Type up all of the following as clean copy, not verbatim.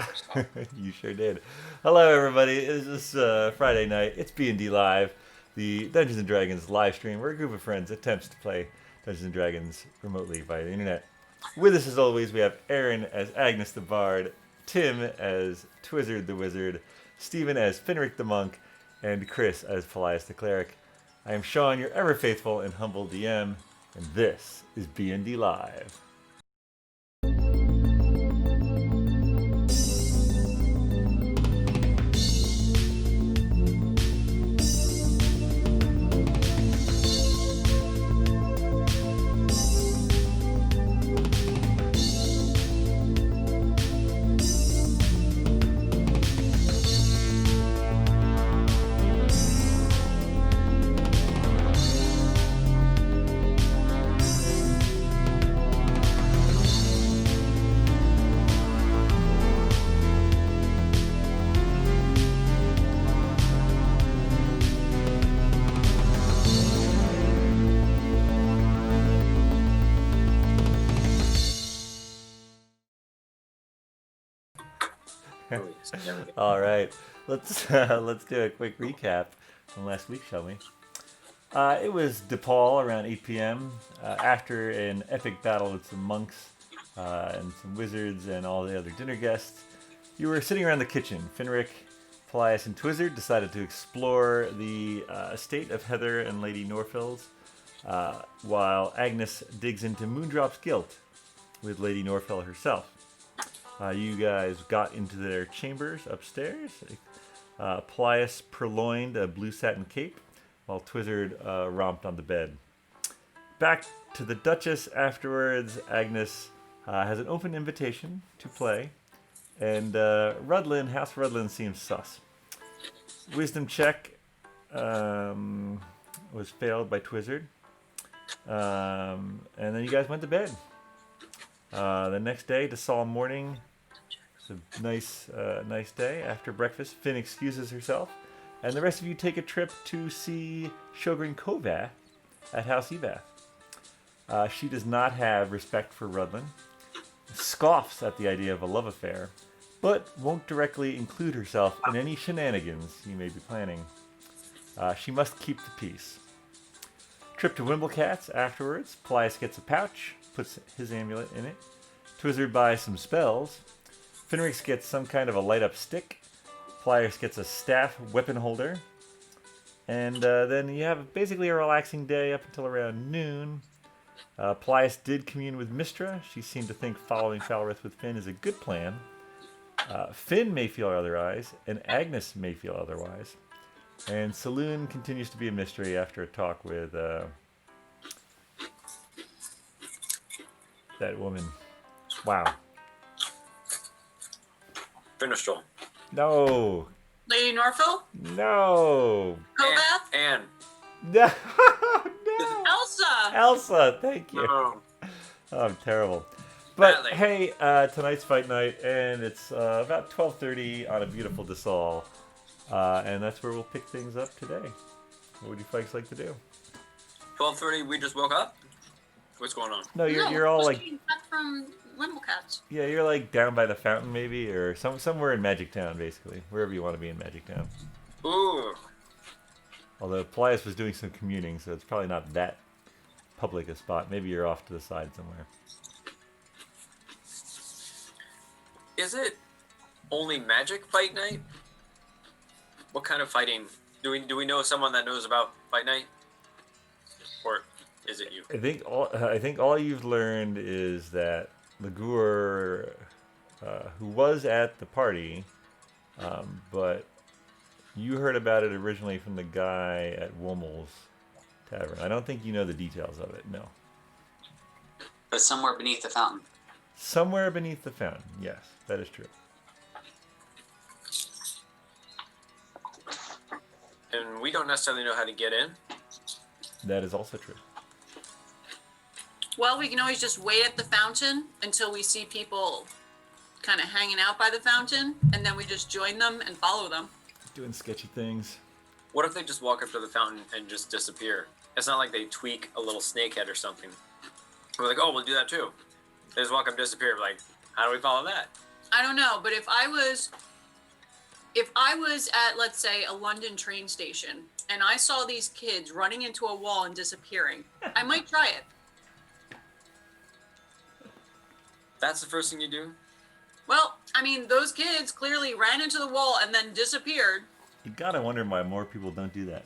first of all. You sure did. Hello, everybody. It's just Friday night. It's BND Live, the Dungeons and Dragons live stream where a group of friends attempts to play Dungeons and Dragons remotely via the internet. With us, as always, we have Erin as Agnes the Bard, Tim as Twizzard the Wizard, Stephen as Finric the Monk, and Chris as Paelias the Cleric. I am Shawn, your ever faithful and humble DM, and this is BND Live. Oh, yes, there we go. All right, let's do a quick recap from last week, shall we? It was DePaul around 8 p.m. After an epic battle with some monks and some wizards and all the other dinner guests. You were sitting around the kitchen. Finric, Paelias, and Twizzard decided to explore the estate of Heather and Lady Norfill's, while Agnes digs into Moondrop's guilt with Lady Norfill herself. You guys got into their chambers upstairs. Paelias purloined a blue satin cape, while Twizzard romped on the bed. Back to the Duchess afterwards. Agnes has an open invitation to play, and House Rudlin seems sus. Wisdom check was failed by Twizzard, and then you guys went to bed. The next day, the solemn morning. It's a nice day. After breakfast, Finn excuses herself, and the rest of you take a trip to see Shogren Kovath at House Evath. She does not have respect for Rudlin, scoffs at the idea of a love affair, but won't directly include herself in any shenanigans you may be planning. She must keep the peace. Trip to Wimblecats afterwards. Paelias gets a pouch, puts his amulet in it. Twizzard buys some spells. Finrix gets some kind of a light-up stick. Paelias gets a staff weapon holder. And then you have basically a relaxing day up until around noon. Paelias did commune with Mistra. She seemed to think following Falrith with Finn is a good plan. Finn may feel otherwise, and Agnes may feel otherwise. And Saloon continues to be a mystery after a talk with that woman. Wow. Finric. No. Lady Norfolk? No. Kovath? And No. No. Elsa! Elsa, thank you. no. Oh, I'm terrible. But Badly. hey, tonight's fight night, and it's about 12:30 on a beautiful DeSalle. And that's where we'll pick things up today. What would you folks like to do? 12:30. We just woke up. What's going on? No, you're No, all just like, came back from Wimblecats. yeah, you're like down by the fountain maybe, or somewhere in Magic Town, basically, wherever you want to be in Magic Town. Ooh. Although Paelias was doing some commuting, so it's probably not that public a spot. Maybe you're off to the side somewhere. Is it only magic fight night? What kind of fighting? Do we know someone that knows about fight night? Or is it you? I think all you've learned is that Ligur, who was at the party, but you heard about it originally from the guy at Wommel's Tavern. I don't think you know the details of it, no. But somewhere beneath the fountain. Somewhere beneath the fountain, yes, that is true. And we don't necessarily know how to get in. That is also true. Well, we can always just wait at the fountain until we see people kind of hanging out by the fountain, and then we just join them and follow them. Doing sketchy things. What if they just walk up to the fountain and just disappear? It's not like they tweak a little snakehead or something. We're like, oh, we'll do that too. They just walk up, disappear. We're like, how do we follow that? I don't know, but if I was at, let's say, a London train station and I saw these kids running into a wall and disappearing, I might try it. That's the first thing you do? Well, I mean, those kids clearly ran into the wall and then disappeared. You gotta wonder why more people don't do that.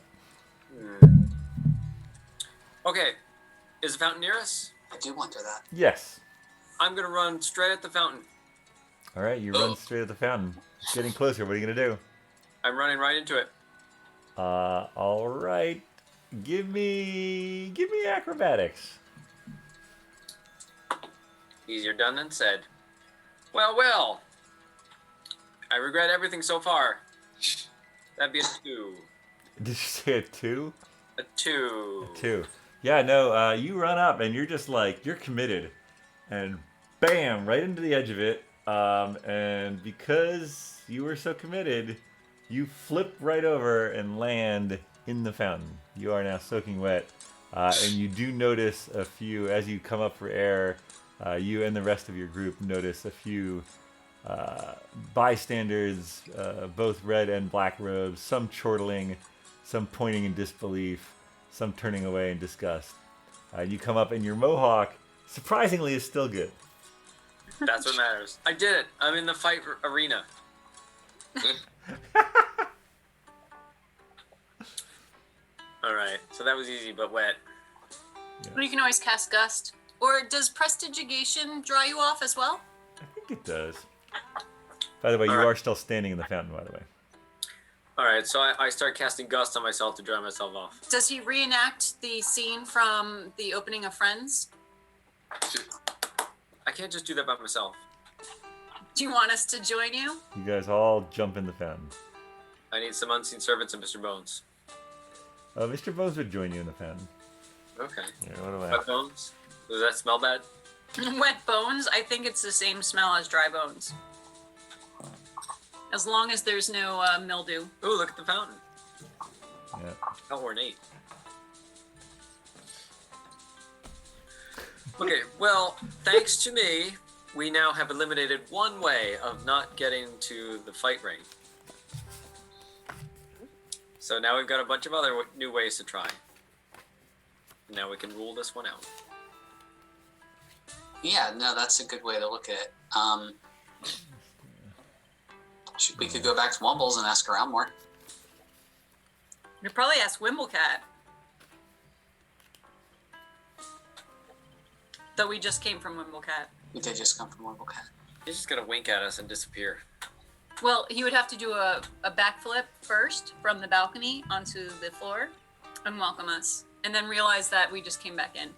Okay. Is the fountain near us? I do wonder that. Yes. I'm going to run straight at the fountain. All right, you run straight at the fountain. It's getting closer. What are you gonna do? I'm running right into it. All right. Give me acrobatics. Easier done than said. Well. I regret everything so far. That'd be a 2. Did you say a 2? A 2. A 2. Yeah, no, you run up and you're just like, you're committed. And bam, right into the edge of it. And because you were so committed, you flip right over and land in the fountain. You are now soaking wet. And you do notice a few, as you come up for air, you and the rest of your group notice a few bystanders, both red and black robes, some chortling, some pointing in disbelief, some turning away in disgust. You come up and your mohawk, surprisingly, is still good. That's what matters. I did it. I'm in the fight arena. All right. So that was easy, but wet. Well, you can always cast Gust. Or does Prestigitation dry you off as well? I think it does. By the way, you are still standing in the fountain, by the way. All right. So I start casting Gust on myself to dry myself off. Does he reenact the scene from the opening of Friends? I can't just do that by myself. Do you want us to join you? You guys all jump in the fountain. I need some unseen servants and Mr. Bones. Mr. Bones would join you in the fountain. Okay. Yeah, what do I? Wet bones? Does that smell bad? Wet bones? I think it's the same smell as dry bones. As long as there's no mildew. Ooh, look at the fountain. Yeah. How ornate. Okay, well, thanks to me, we now have eliminated one way of not getting to the fight ring. So now we've got a bunch of other new ways to try. Now we can rule this one out. Yeah, no, that's a good way to look at it. We could go back to Wumbles and ask around more. You'd probably ask Wimblecat. Though we just came from Wimblecat. We did just come from Wumblecat. He's just gonna wink at us and disappear. Well, he would have to do a backflip first from the balcony onto the floor and welcome us. And then realize that we just came back in.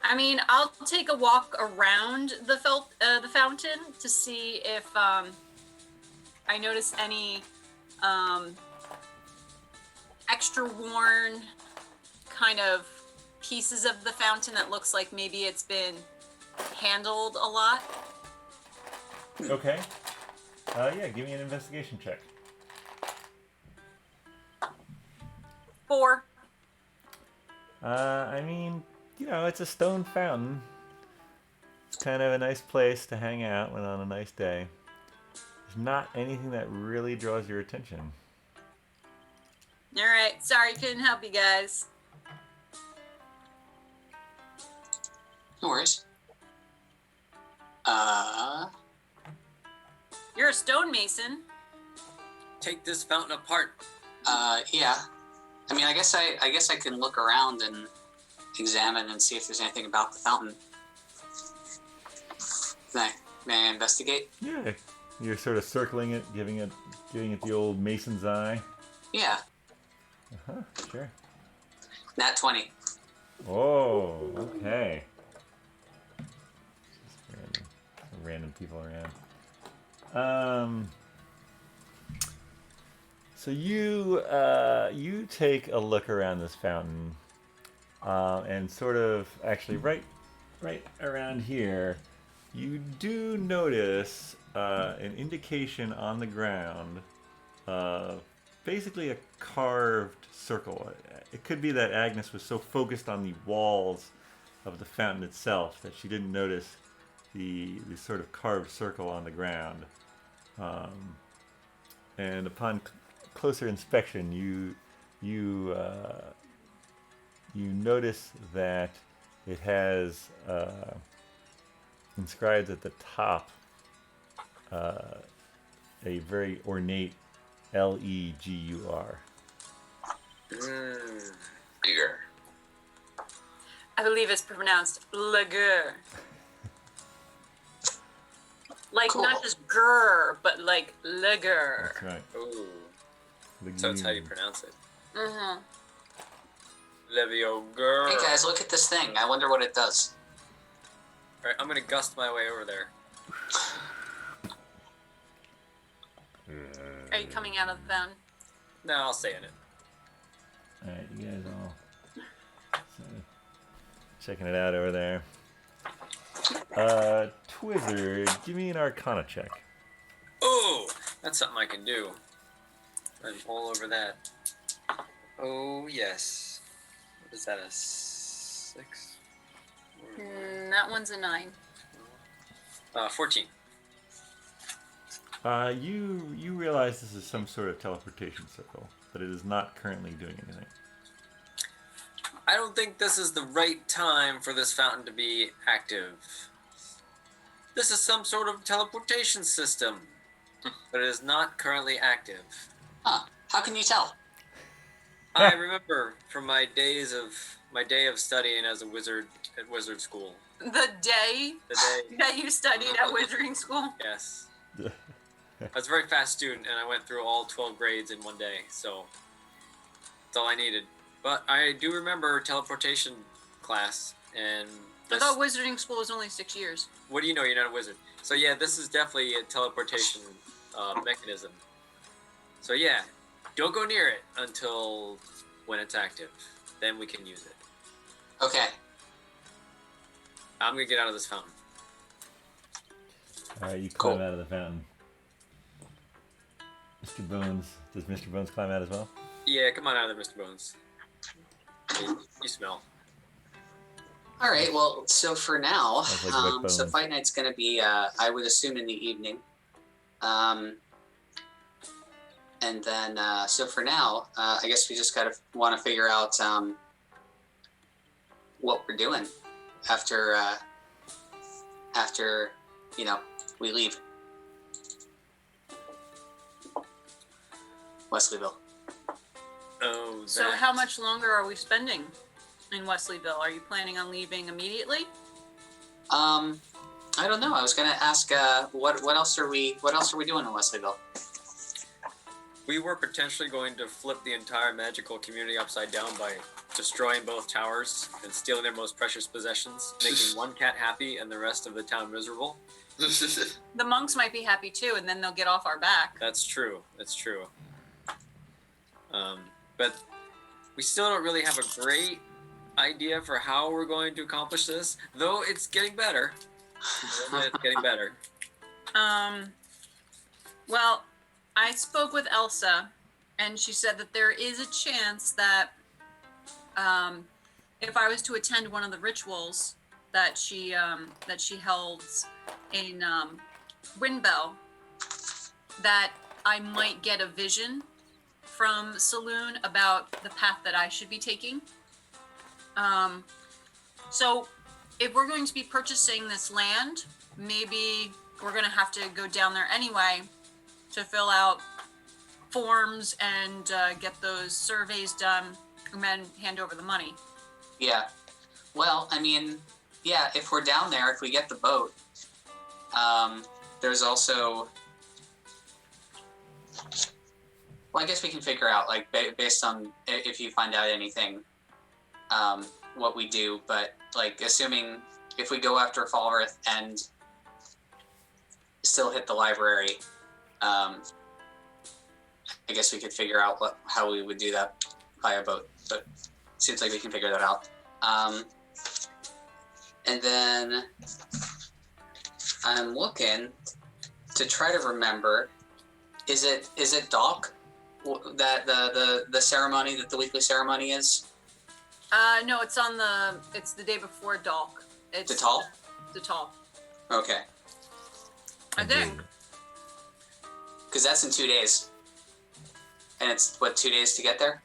I mean, I'll take a walk around the fountain to see if I notice any extra worn kind of pieces of the fountain that looks like maybe it's been handled a lot. Okay. Yeah, give me an investigation check. 4. I mean, you know, it's a stone fountain. It's kind of a nice place to hang out when on a nice day. There's not anything that really draws your attention. All right, sorry, couldn't help you guys. No worries. You're a stonemason. Take this fountain apart. Yeah. I mean, I guess I can look around and examine and see if there's anything about the fountain. May I investigate? Yeah. You're sort of circling it, giving it the old mason's eye. Yeah. Uh-huh, sure. Nat 20. Oh, okay. Just random people around. So you take a look around this fountain, and sort of actually right around here, you do notice an indication on the ground of basically a carved circle. It could be that Agnes was so focused on the walls the fountain itself that she didn't notice the sort of carved circle on the ground. And upon closer inspection, you notice that it has inscribed at the top a very ornate Legur. Bigger. I believe it's pronounced Legur. Like Cool. not just grr, but like Legur. That's right. Ooh. So that's how you pronounce it. Mm-hmm. Levio girl. Hey guys, look at this thing. I wonder what it does. Alright, I'm gonna gust my way over there. Are you coming out of the fountain? No, I'll stay in it. Alright, you guys all checking it out over there. Twizzard, give me an Arcana check. Oh, that's something I can do. I'm all over that. Oh, yes. What is that, a 6? That one's a 9. 14. You realize this is some sort of teleportation circle, but it is not currently doing anything. I don't think this is the right time for this fountain to be active. This is some sort of teleportation system, but it is not currently active. Huh. How can you tell? I remember from my day of studying as a wizard at wizard school. The day The day, that you studied at wizarding school? yes. I was a very fast student, and I went through all 12 grades in one day, so that's all I needed. But I do remember teleportation class, and I this, thought wizarding school was only 6 years. what do you know? You're not a wizard. So yeah, this is definitely a teleportation mechanism. So yeah, don't go near it until when it's active. Then we can use it. Okay. I'm gonna get out of this fountain. Alright, you climb Cool. out of the fountain. Mr. Bones, does Mr. Bones climb out as well? Yeah, come on out of there, Mr. Bones. You smell. All right. Well, so for now, Sounds like wet so bones. fight night's gonna be, I would assume, in the evening. And then, so for now, I guess we just gotta want to figure out what we're doing after we leave Wesleyville. Oh, So that. how much longer are we spending in Wesleyville? Are you planning on leaving immediately? I don't know. I was gonna ask, what else are we doing in Wesleyville? We were potentially going to flip the entire magical community upside down by destroying both towers and stealing their most precious possessions, making one cat happy and the rest of the town miserable. The monks might be happy too, and then they'll get off our back. That's true. That's true. But we still don't really have a great idea for how we're going to accomplish this, though it's getting better. It's getting better. Well, I spoke with Elsa, and she said that there is a chance that if I was to attend one of the rituals that she held in Windbell, that I might get a vision from Saloon about the path that I should be taking. So if we're going to be purchasing this land, maybe we're going to have to go down there anyway to fill out forms and get those surveys done and then hand over the money. Yeah. Well, I mean, yeah, if we're down there, if we get the boat, there's also, well, I guess we can figure out, like, based on if you find out anything, what we do. But, like, assuming if we go after Falworth and still hit the library, I guess we could figure out how we would do that by a boat. But it seems like we can figure that out. And then I'm looking to try to remember. Is it Doc that the ceremony, that the weekly ceremony is? No, it's the day before Dalk. It's Detal? Detal. Okay. I think. Because that's in 2 days. And it's, what, 2 days to get there?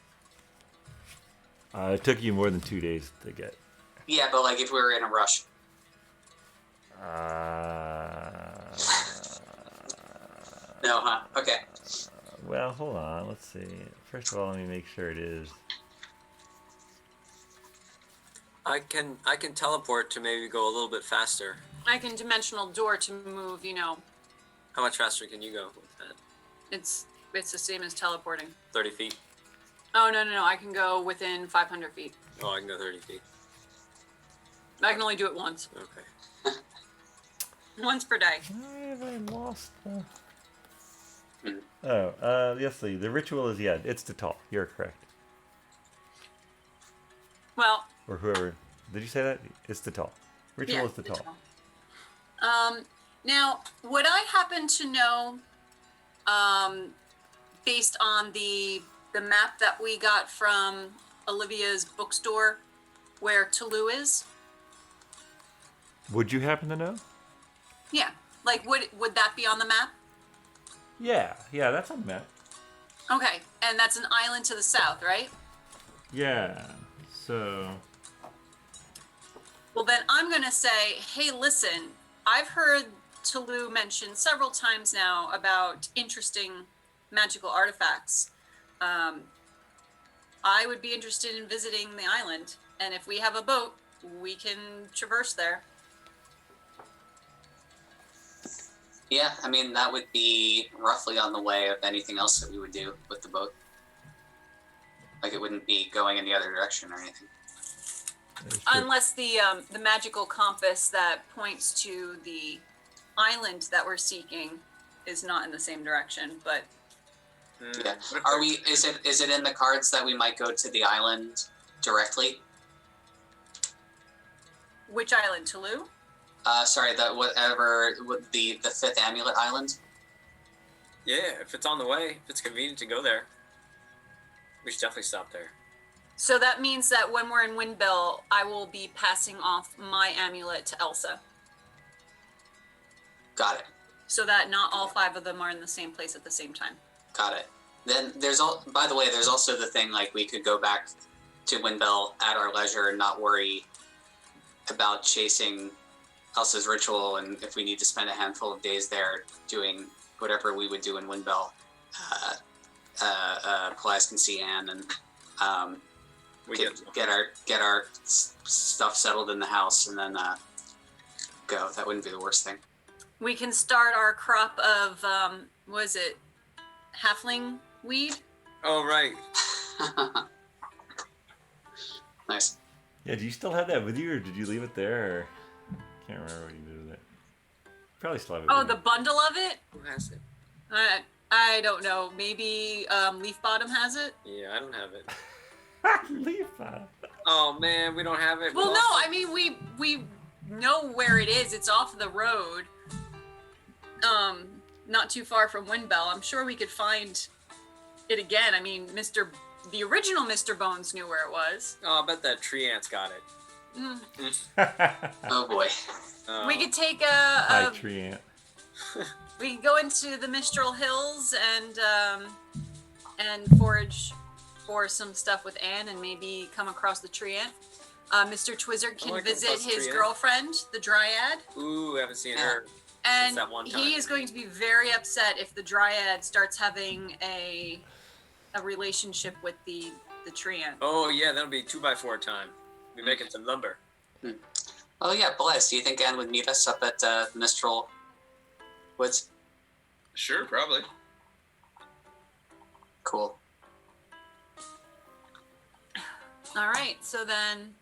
It took you more than 2 days to get. Yeah, but like if we were in a rush. No, huh? Okay. Well, hold on. Let's see. First of all, let me make sure it is. I can teleport to maybe go a little bit faster. I can dimensional door to move. How much faster can you go with that? It's the same as teleporting. 30 feet. Oh no! I can go within 500 feet. Oh, I can go 30 feet. I can only do it once. Okay. Once per day. Why have I lost the... yes, Lee. The ritual is, it's Detal. You're correct. Well. Or whoever. Did you say that? It's Detal. Ritual is Detal. Now, would I happen to know, based on the map that we got from Olivia's bookstore, where Toulouse is? Would you happen to know? Yeah. Like, would that be on the map? Yeah, that's on the map. Okay, and that's an island to the south, right? Yeah, so... Well, then I'm going to say, hey, listen, I've heard Toulouse mention several times now about interesting magical artifacts. I would be interested in visiting the island, and if we have a boat, we can traverse there. Yeah, I mean, that would be roughly on the way of anything else that we would do with the boat. Like, it wouldn't be going in the other direction or anything. Unless the magical compass that points to the island that we're seeking is not in the same direction, but... Yeah. Are we, is it in the cards that we might go to the island directly? Which island? Toulouse? Sorry, the fifth amulet island? Yeah, if it's on the way, if it's convenient to go there, we should definitely stop there. So that means that when we're in Windbell, I will be passing off my amulet to Elsa. Got it. So that not all 5 of them are in the same place at the same time. Got it. Then there's by the way, there's also the thing, like, we could go back to Windbell at our leisure and not worry about chasing Elsa's ritual, and if we need to spend a handful of days there doing whatever we would do in Windbell, Paelias can see Anne, and We get our stuff settled in the house, and then go. That wouldn't be the worst thing. We can start our crop of, halfling weed? Oh, right. Nice. Yeah, do you still have that with you, or did you leave it there? Or... Can't remember what you did with it. Probably still have it. Oh, with the you. bundle of it? Who has it? I don't know. Maybe Leaf Bottom has it? Yeah, I don't have it. Leaf. Oh, man, we don't have it. Well, no, I mean, we know where it is. It's off the road. Not too far from Windbell. I'm sure we could find it again. I mean, the original Mr. Bones knew where it was. Oh, I bet that tree ant's got it. Oh boy. Oh. We could take Hi, tree ant. we could go into the Mistral Hills and forage for some stuff with Anne, and maybe come across the tree ant. Mr. Twizzard can visit his girlfriend, the Dryad. Ooh, I haven't seen her. And that one time. he is going to be very upset if the Dryad starts having a relationship with the tree ant. Oh, yeah, that'll be 2x4 time. We'll be making some lumber. Oh yeah, Paelias, do you think Anne would meet us up at Mistral Woods? Sure, probably. Cool. All right, so then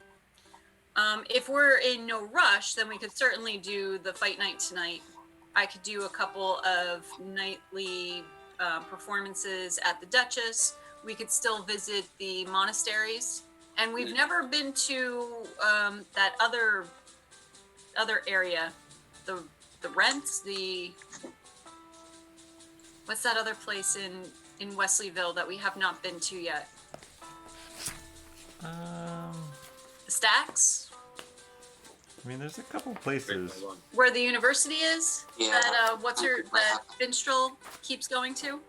if we're in no rush, then we could certainly do the fight night tonight. I could do a couple of nightly performances at the Duchess. We could still visit the monasteries, and we've never been to that other area, the Rents, what's that other place in Wesleyville that we have not been to yet? Stacks? I mean, there's a couple places. Where the university is? Yeah. That, that Finstrel keeps going to?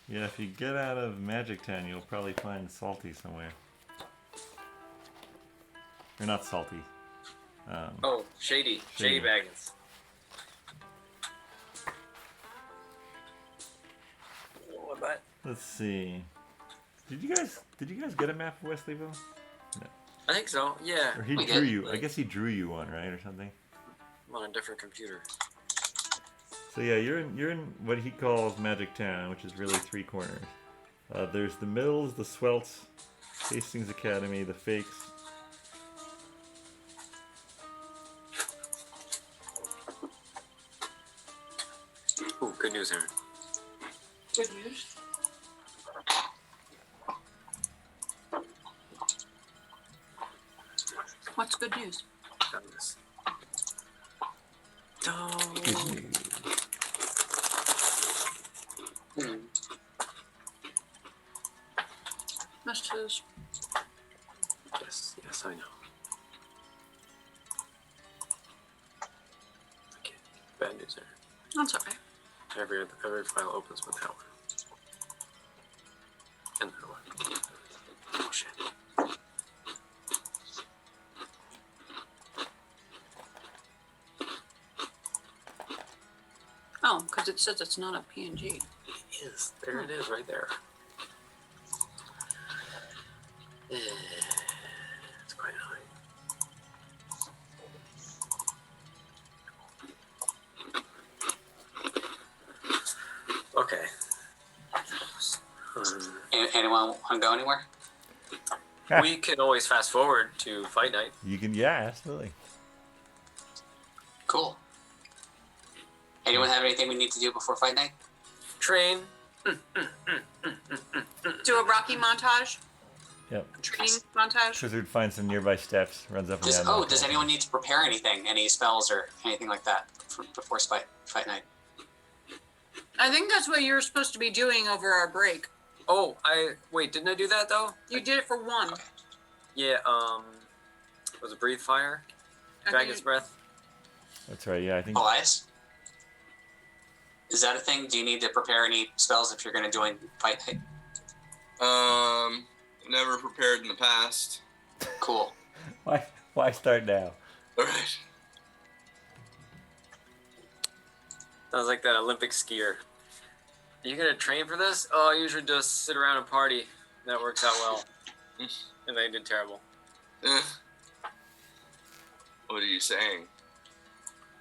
Yeah, if you get out of Magic Town, you'll probably find Salty somewhere. Or not Salty. Oh, Shady Baggins. What? Let's see. Did you guys get a map of Wesleyville? No. I think so. Yeah. Or he We drew did. you. I guess he drew you one, right, or something. I'm on a different computer. So yeah, you're in what he calls Magic Town, which is really 3 corners. There's the Mills, the Swelts, Hastings Academy, the Fakes. Ooh, good news, Erin. Good news. What's good news? Got this. Oh. Good news. Messages. Yes, I know. Okay, bad news, Erin. That's alright. Every file opens with that one. And that one. Oh shit. Oh, because it says it's not a PNG. It is. There it is, right there. It's quite high. Okay. Anyone want to go anywhere? We can always fast forward to fight night. You can, yeah, absolutely. Cool. Anyone have anything we need to do before fight night? Train. Do a Rocky montage? Yep. Training montage? Wizard finds some nearby steps, runs up and down. Does anyone need to prepare anything? Any spells or anything like that before fight night? I think that's what you were supposed to be doing over our break. Oh, wait, didn't I do that though? You did it for one. Okay. Yeah, was it breathe fire? Dragon's breath? That's right, yeah, I think. Paelias? Is that a thing? Do you need to prepare any spells if you're going to join fight night? Never prepared in the past. Cool. Why start now? Alright. Sounds like that Olympic skier. Are you gonna train for this? Oh, I usually just sit around and party. That works out well. And they did terrible. What are you saying?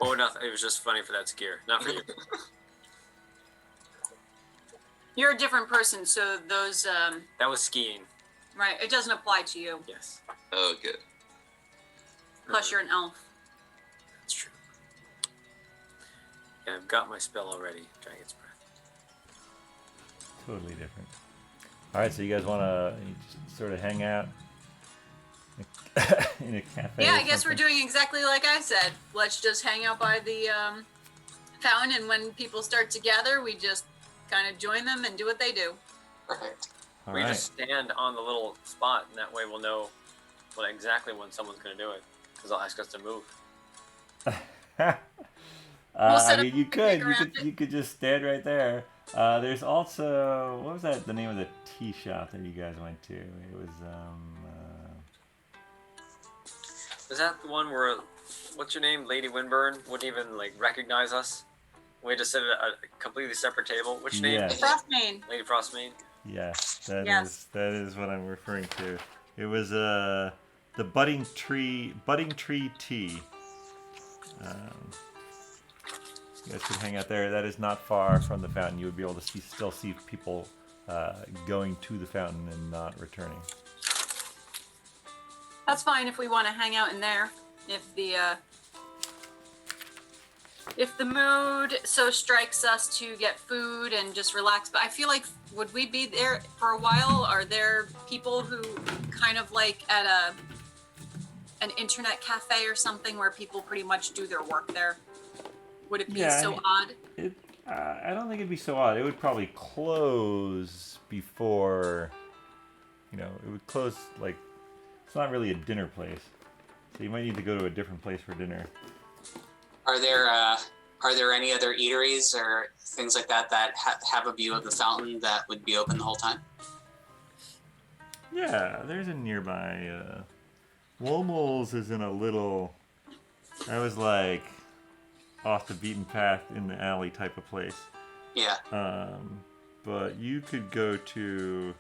Oh, nothing. It was just funny for that skier, not for you. You're a different person, so those, That was skiing. right, it doesn't apply to you. Yes, Oh, good. Plus, you're an elf. that's true. Yeah, I've got my spell already. Dragon's breath. Totally different. All right, so you guys want to sort of hang out in a cafe? Yeah, or I guess we're something? doing exactly like I said. Let's just hang out by the fountain, and when people start to gather, we just kind of join them and do what they do. Perfect. All We right. just stand on the little spot, and that way we'll know exactly when someone's gonna do it, because they'll ask us to move. set I mean, up you a picnic could around it. you could just stand right there. There's also, what was that? The name of the tea shop that you guys went to? It was Is that the one where, what's your name, Lady Winburn wouldn't even recognize us? We had to sit at a completely separate table. Which name? Yes. Frostmane. Lady Frostmane. yes, that Yes. is what I'm referring to. It was the budding tree tea. You guys could hang out there. That is not far from the fountain. You would be able to still see people going to the fountain and not returning. That's fine if we want to hang out in there. If the mood so strikes us to get food and just relax, but I feel like, would we be there for a while? Are there people who kind of like at an internet cafe or something where people pretty much do their work there? Would it be Yeah, so odd? I don't think it'd be so odd. It would probably close before, it would close It's not really a dinner place, so you might need to go to a different place for dinner. Are there any other eateries or things like that that have a view of the fountain that would be open the whole time? Yeah, there's a nearby. Womel's is in a little. I was like off the beaten path in the alley type of place. Yeah. But you could go to.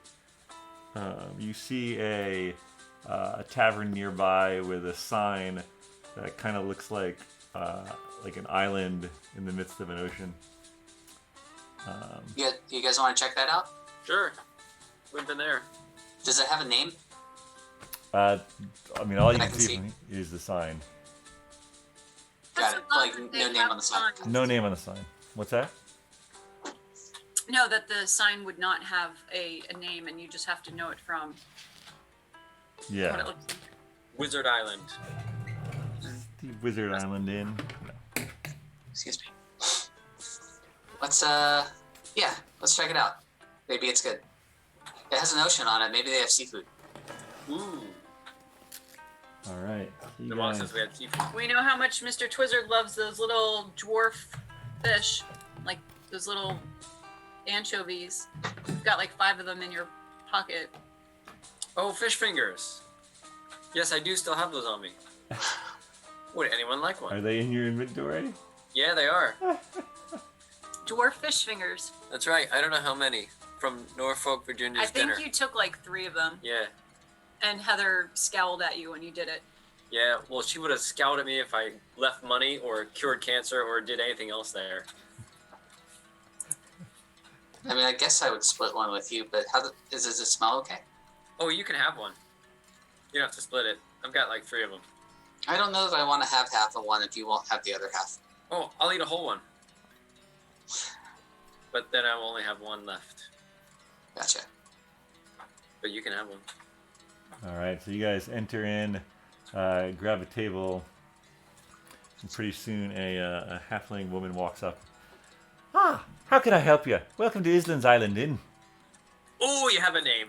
You see a tavern nearby with a sign that kind of looks like an island in the midst of an ocean. You guys want to check that out? Sure. We've been there. Does it have a name? I mean, all you I can can see see. from here is the sign. Got it. Like no name on the sign. No name on the sign. What's that? No, that the sign would not have a name, and you just have to know it from what Yeah. it looks like. Wizard Island. The Wizard Island Inn. Excuse me. Let's check it out. Maybe it's good. It has an ocean on it. Maybe they have seafood. Ooh. All right. You The boss guys- says we had seafood. We know how much Mr. Twizzard loves those little dwarf fish, like those little anchovies. You've got like 5 of them in your pocket. Oh, fish fingers. Yes, I do still have those on me. Would anyone like Are one? they in your inventory? Yeah, they are. Dwarf fish fingers. That's right. I don't know how many from Norfolk, Virginia's I think dinner. you took like 3 of them, Yeah. and Heather scowled at you when you did it. Yeah, well, she would have scowled at me if I left money or cured cancer or did anything else there. I mean, I guess I would split one with you, but does it smell okay? Oh, you can have one. You don't have to split it. I've got like 3 of them. I don't know if I want to have half of one if you won't have the other half. Oh, I'll eat a whole one. But then I will only have one left. Gotcha. But you can have one. All right. So you guys enter in, grab a table, and pretty soon a halfling woman walks up. Ah, how can I help you? Welcome to Island's Island Inn. Oh, you have a name.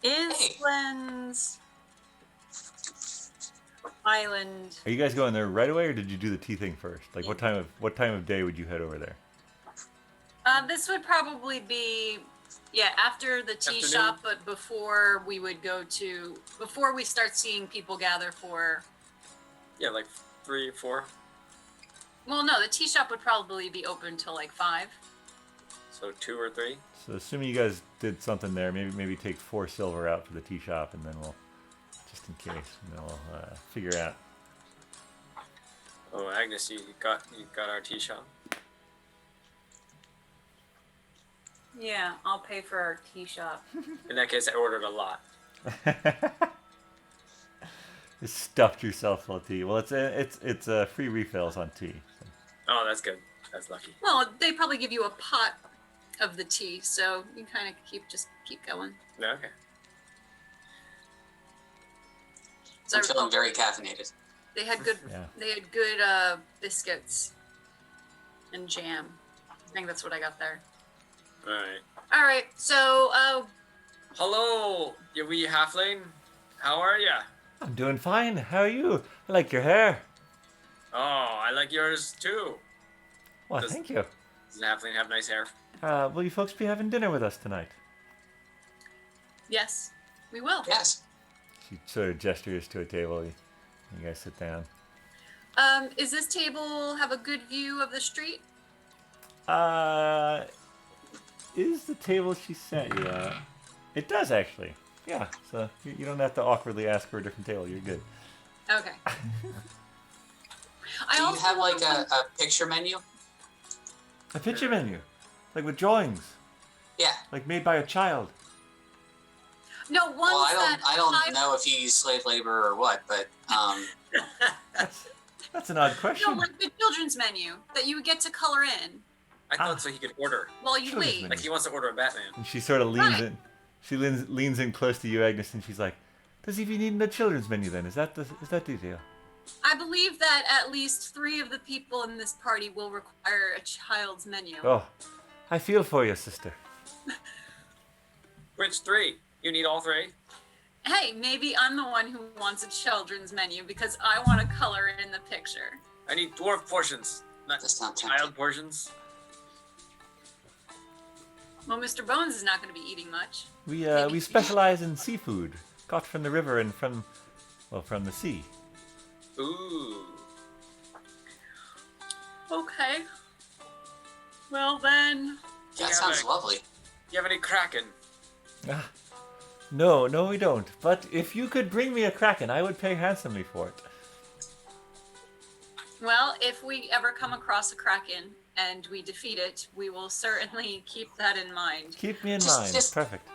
Islands Island. Are you guys going there right away, or did you do the tea thing first? Like, what time of day would you head over there? This would probably be, after the tea Afternoon. shop, but before we start seeing people gather for. Yeah, like 3 or 4. Well, no, the tea shop would probably be open till like 5. So 2 or 3. So assuming you guys did something there, maybe take 4 silver out for the tea shop, and then we'll, just in case, and then we'll figure out. Oh, Agnes, you got our tea shop. Yeah, I'll pay for our tea shop. In that case, I ordered a lot. Just stuffed yourself full of tea. Well, it's free refills on tea. So. Oh, that's good. That's lucky. Well, they probably give you a pot of the tea, so you kind of keep going. No, okay. So I'm feeling very caffeinated. They had good. Yeah. They had good biscuits and jam. I think that's what I got there. All right. All right, so Hello, you wee halfling. How are ya? I'm doing fine. How are you? I like your hair. Oh, I like yours too. Well, Does- thank you. Does the halfling have nice hair? Will you folks be having dinner with us tonight? yes, we will. Yes. She sort of gestures to a table. You guys sit down. Is this table have a good view of the street? Is the table she sent you? It does actually. Yeah. So you don't have to awkwardly ask for a different table. You're good. Okay. I Do you also have like want a picture menu? A picture menu, like with drawings, Yeah. like made by a child. no ones Well, that I don't know if you use slave labor or what, but That's an odd question. No, like the children's menu that you would get to color in I thought so he could order. while you Children's wait. menu. Like he wants to order a Batman. And she sort of leans Right. in. She leans in close to you, Agnes, and she's like, "Does he need a children's menu then? Is that the deal?" I believe that at least 3 of the people in this party will require a child's menu. Oh, I feel for you, sister. Which 3? You need all 3? Hey, maybe I'm the one who wants a children's menu because I want to color in the picture. I need dwarf portions, not That's not child tempting. portions. Well, Mr. Bones is not going to be eating much. We specialize in seafood, caught from the river and from the sea. Ooh. Okay. Well then. Do you That have sounds a- lovely. Do you have any kraken? Ah, no, we don't. But if you could bring me a kraken, I would pay handsomely for it. Well, if we ever come across a kraken and we defeat it, we will certainly keep that in mind. Keep me in Just- mind. Perfect.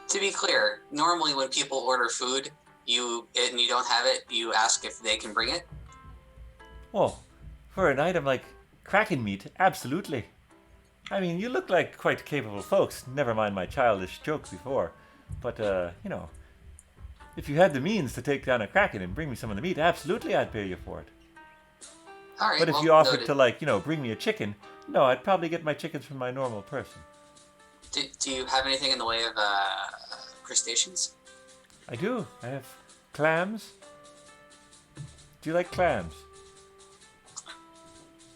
To be clear, normally when people order food, you don't have it, you ask if they can bring it. Oh, for an item like kraken meat, absolutely. I mean, you look like quite capable folks. Never mind my childish jokes before. But, if you had the means to take down a kraken and bring me some of the meat, absolutely I'd pay you for it. All right. But if well, you offered noted. to, bring me a chicken, no, I'd probably get my chickens from my normal person. Do you have anything in the way of crustaceans? I do. I have clams. Do you like clams?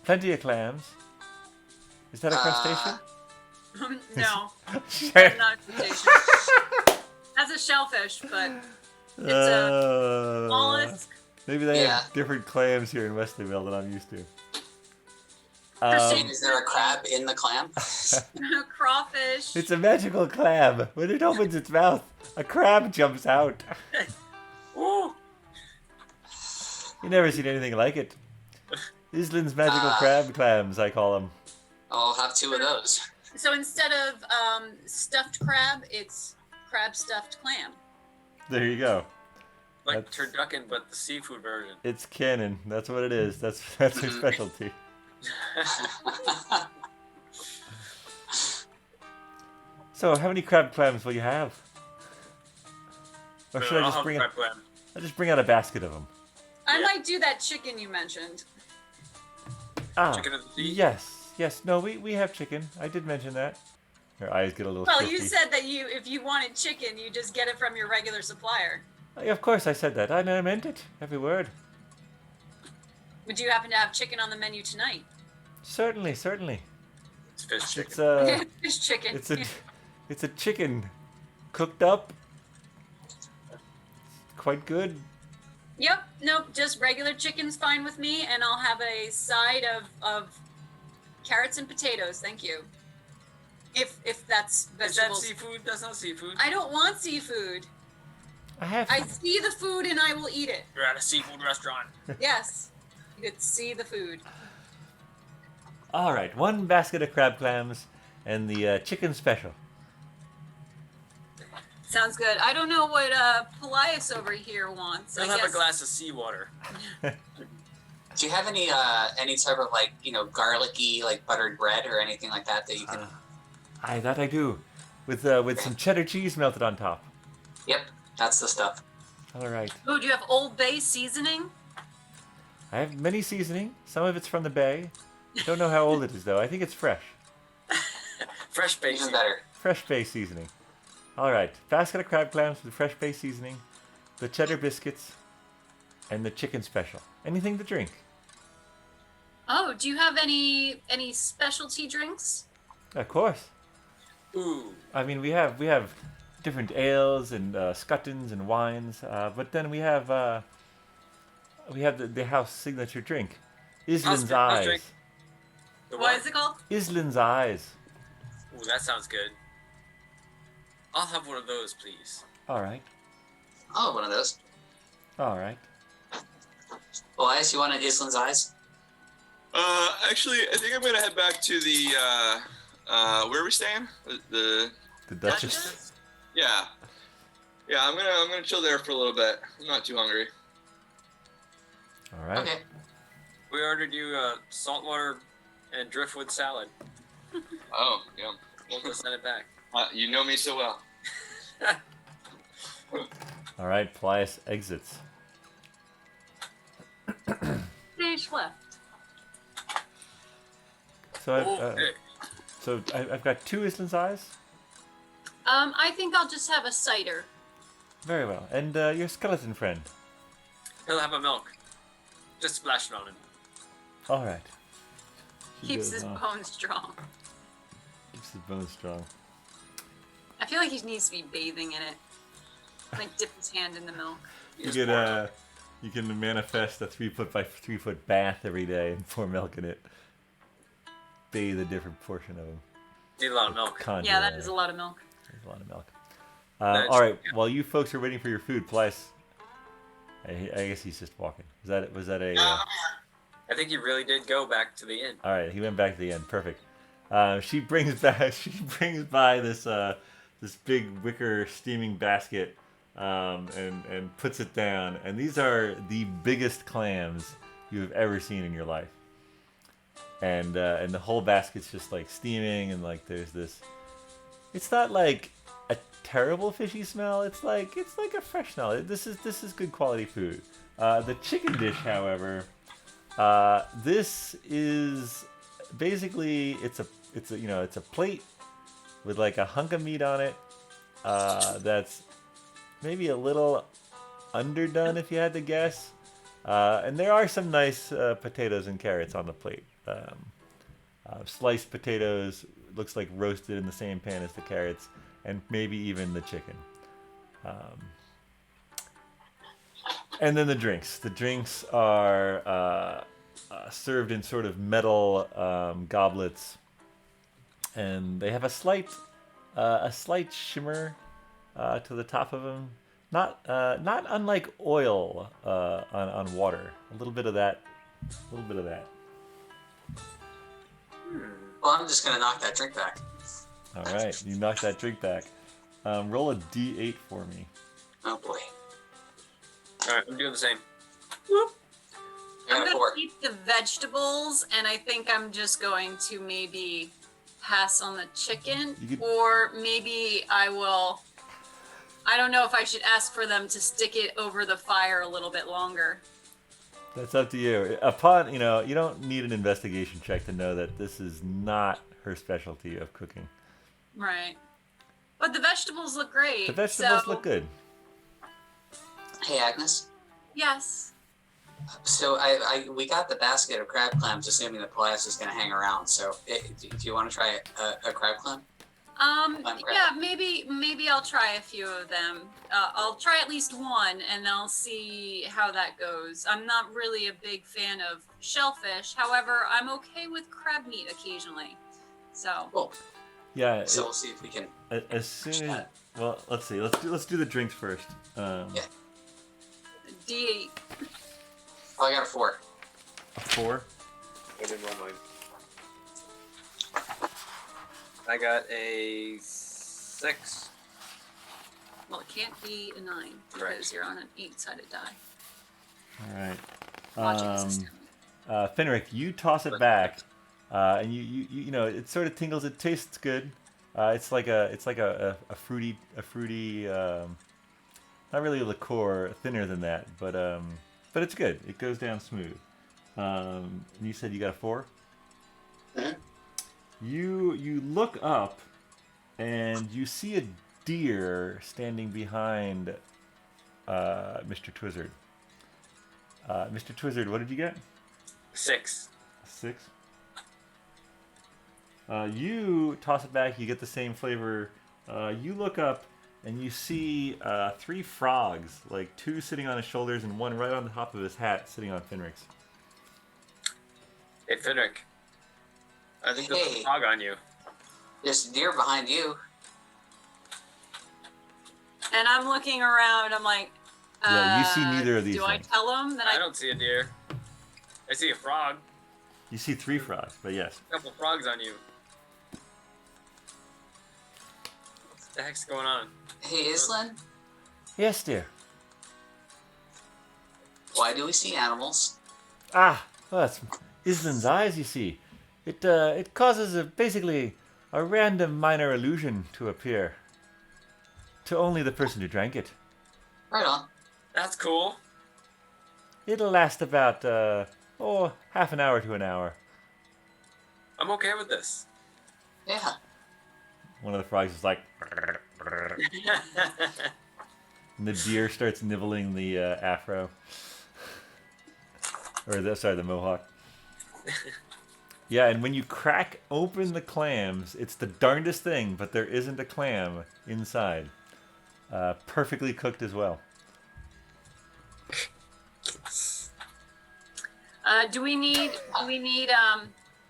Plenty of clams. Is that a crustacean? No, Sure. that's not a crustacean. That's a shellfish, but it's a mollusk. Maybe they Yeah. have different clams here in Wesleyville than I'm used to. Crustacean. Is there a crab in the clam? Crawfish. It's a magical crab. When it opens its mouth, a crab jumps out. Ooh. You never seen anything like it. Island's magical crab clams, I call them. I'll have 2 of those. So instead of stuffed crab, it's crab stuffed clam. There you go. Like That's- turducken, but the seafood version. It's canon. That's what it is. That's her specialty. So, how many crab clams will you have? Or should I I'll just have bring? crab clam. I'll just bring out a basket of them. I Yeah. might do that chicken you mentioned. Ah, Chicken of the sea? yes. No, we have chicken. I did mention that. Her eyes get a little. Well, shifty. you said that if you wanted chicken, you just get it from your regular supplier. Of course, I said that. I meant it. Every word. Would you happen to have chicken on the menu tonight? Certainly. It's fish chicken. It's Fish chicken. it's a chicken, cooked up. Quite good. Yep. Nope. Just regular chicken's fine with me, and I'll have a side of carrots and potatoes. Thank you. If that's Is that vegetables. seafood? That's not seafood. I don't want seafood. I I see the food and I will eat it. You're at a seafood restaurant. Yes. You could see the food. All right, 1 basket of crab clams and the chicken special. Sounds good. I don't know what Paelias over here wants. I'll I have guess a glass of seawater. Do you have any type of garlicky buttered bread or anything like that you could? That I do, with some cheddar cheese melted on top. Yep, that's the stuff. All right, Oh, do you have Old Bay seasoning? I have many seasoning. Some of it's from the bay. Don't know how old it is though. I think it's fresh. Fresh base. Even better. Fresh bay seasoning. All right, basket of crab clams with fresh bay seasoning, the cheddar biscuits, and the chicken special. Anything to drink? Oh, do you have any specialty drinks? Of course. Ooh. I mean, we have different ales and scuttins and wines, but then we have the house signature drink, Island's House drink. Eyes. The What is it called? Island's Eyes. Ooh, that sounds good. I'll have one of those, please. All right. Oh, one of those. All right. Well, I you want an Island's Eyes? Actually, I think I'm gonna head back to the where are we staying? The The Duchess. yeah. I'm gonna chill there for a little bit. I'm not too hungry. All right. Okay. We ordered you saltwater and driftwood salad. Oh, yeah. We'll just send it back. You know me so well. All right. Paelias exits. Stage left. So Oh, hey. I've got 2 Island's Eyes. I think I'll just have a cider. Very well. And your skeleton friend. He'll have a milk. Just splash it on him. All right. She Keeps goes his off. bones strong. Keeps his bones strong. I feel like he needs to be bathing in it. Like dip his hand in the milk. You can manifest a 3 foot by 3 foot bath every day and pour milk in it. Bathe a different portion of him. Need a lot of milk. Conjure Yeah, that is a lot of milk. There's a lot of milk. That's- All right. While you folks are waiting for your food, Paelias. I guess he's just walking. Was that a? I think he really did go back to the inn. All right, he went back to the end. Perfect. She brings by this big wicker steaming basket, and puts it down. And these are the biggest clams you have ever seen in your life. And the whole basket's just like steaming, and like there's this. It's not like a terrible fishy smell. It's like a fresh smell. This is good quality food. The chicken dish, however. This is basically it's a plate with like a hunk of meat on it. That's maybe a little underdone if you had to guess. And there are some nice potatoes and carrots on the plate. Sliced potatoes, looks like roasted in the same pan as the carrots, and maybe even the chicken. And then the drinks. The drinks are served in sort of metal goblets, and they have a slight shimmer to the top of them. Not unlike oil on water. A little bit of that. Well, I'm just gonna knock that drink back. All right, you knock that drink back. Roll a d8 for me. Oh boy. Alright, I'm doing the same. I I'm got a gonna 4. eat the vegetables, and I think I'm just going to maybe pass on the chicken, You could- or maybe I will. I don't know if I should ask for them to stick it over the fire a little bit longer. That's up to you. Upon, you don't need an investigation check to know that this is not her specialty of cooking. Right. But the vegetables look great. The vegetables so- look good. Hey Agnes. Yes. So we got the basket of crab clams, assuming that Paelias is gonna hang around. So if you want to try a crab clam, crab. Yeah, maybe I'll try a few of them. I'll try at least one, and I'll see how that goes. I'm not really a big fan of shellfish. However, I'm okay with crab meat occasionally. So. cool. Yeah. So we'll see if we can. As soon as, well, let's see. Let's do the drinks first. Yeah. D8. Oh, I got a 4. A 4. I didn't roll mine. I got a 6. Well, it can't be a 9 because Right. you're on an 8-sided die. All right. Logic system. Finric, you toss it back, and you know it sort of tingles. It tastes good. It's like a fruity, not really a liqueur, thinner than that, but it's good. It goes down smooth. And you said you got a 4. Mhm. You look up, and you see a deer standing behind Mr. Twizzard. Mr. Twizzard, what did you get? 6. 6. You toss it back. You get the same flavor. You look up and you see 3 frogs, like 2 sitting on his shoulders and 1 right on the top of his hat, sitting on Finric's. Hey, Finric. I think there's Hey. a frog on you. There's a deer behind you. And I'm looking around. I'm like, Yeah, you see neither of these Do I things. tell them that I don't see a deer. I see a frog. You see 3 frogs, but yes. A couple frogs on you. What the heck's going on? Hey Islan, Yes, dear. why do we see animals? Ah, well, that's Island's eyes, you see. It causes basically a random minor illusion to appear to only the person who drank it. Right on. That's cool. It'll last about, half an hour to an hour. I'm okay with this. Yeah. One of the frogs is like, And the deer starts nibbling the afro. Or the mohawk. Yeah, and when you crack open the clams, it's the darndest thing, but there isn't a clam inside. Perfectly cooked as well. Do we need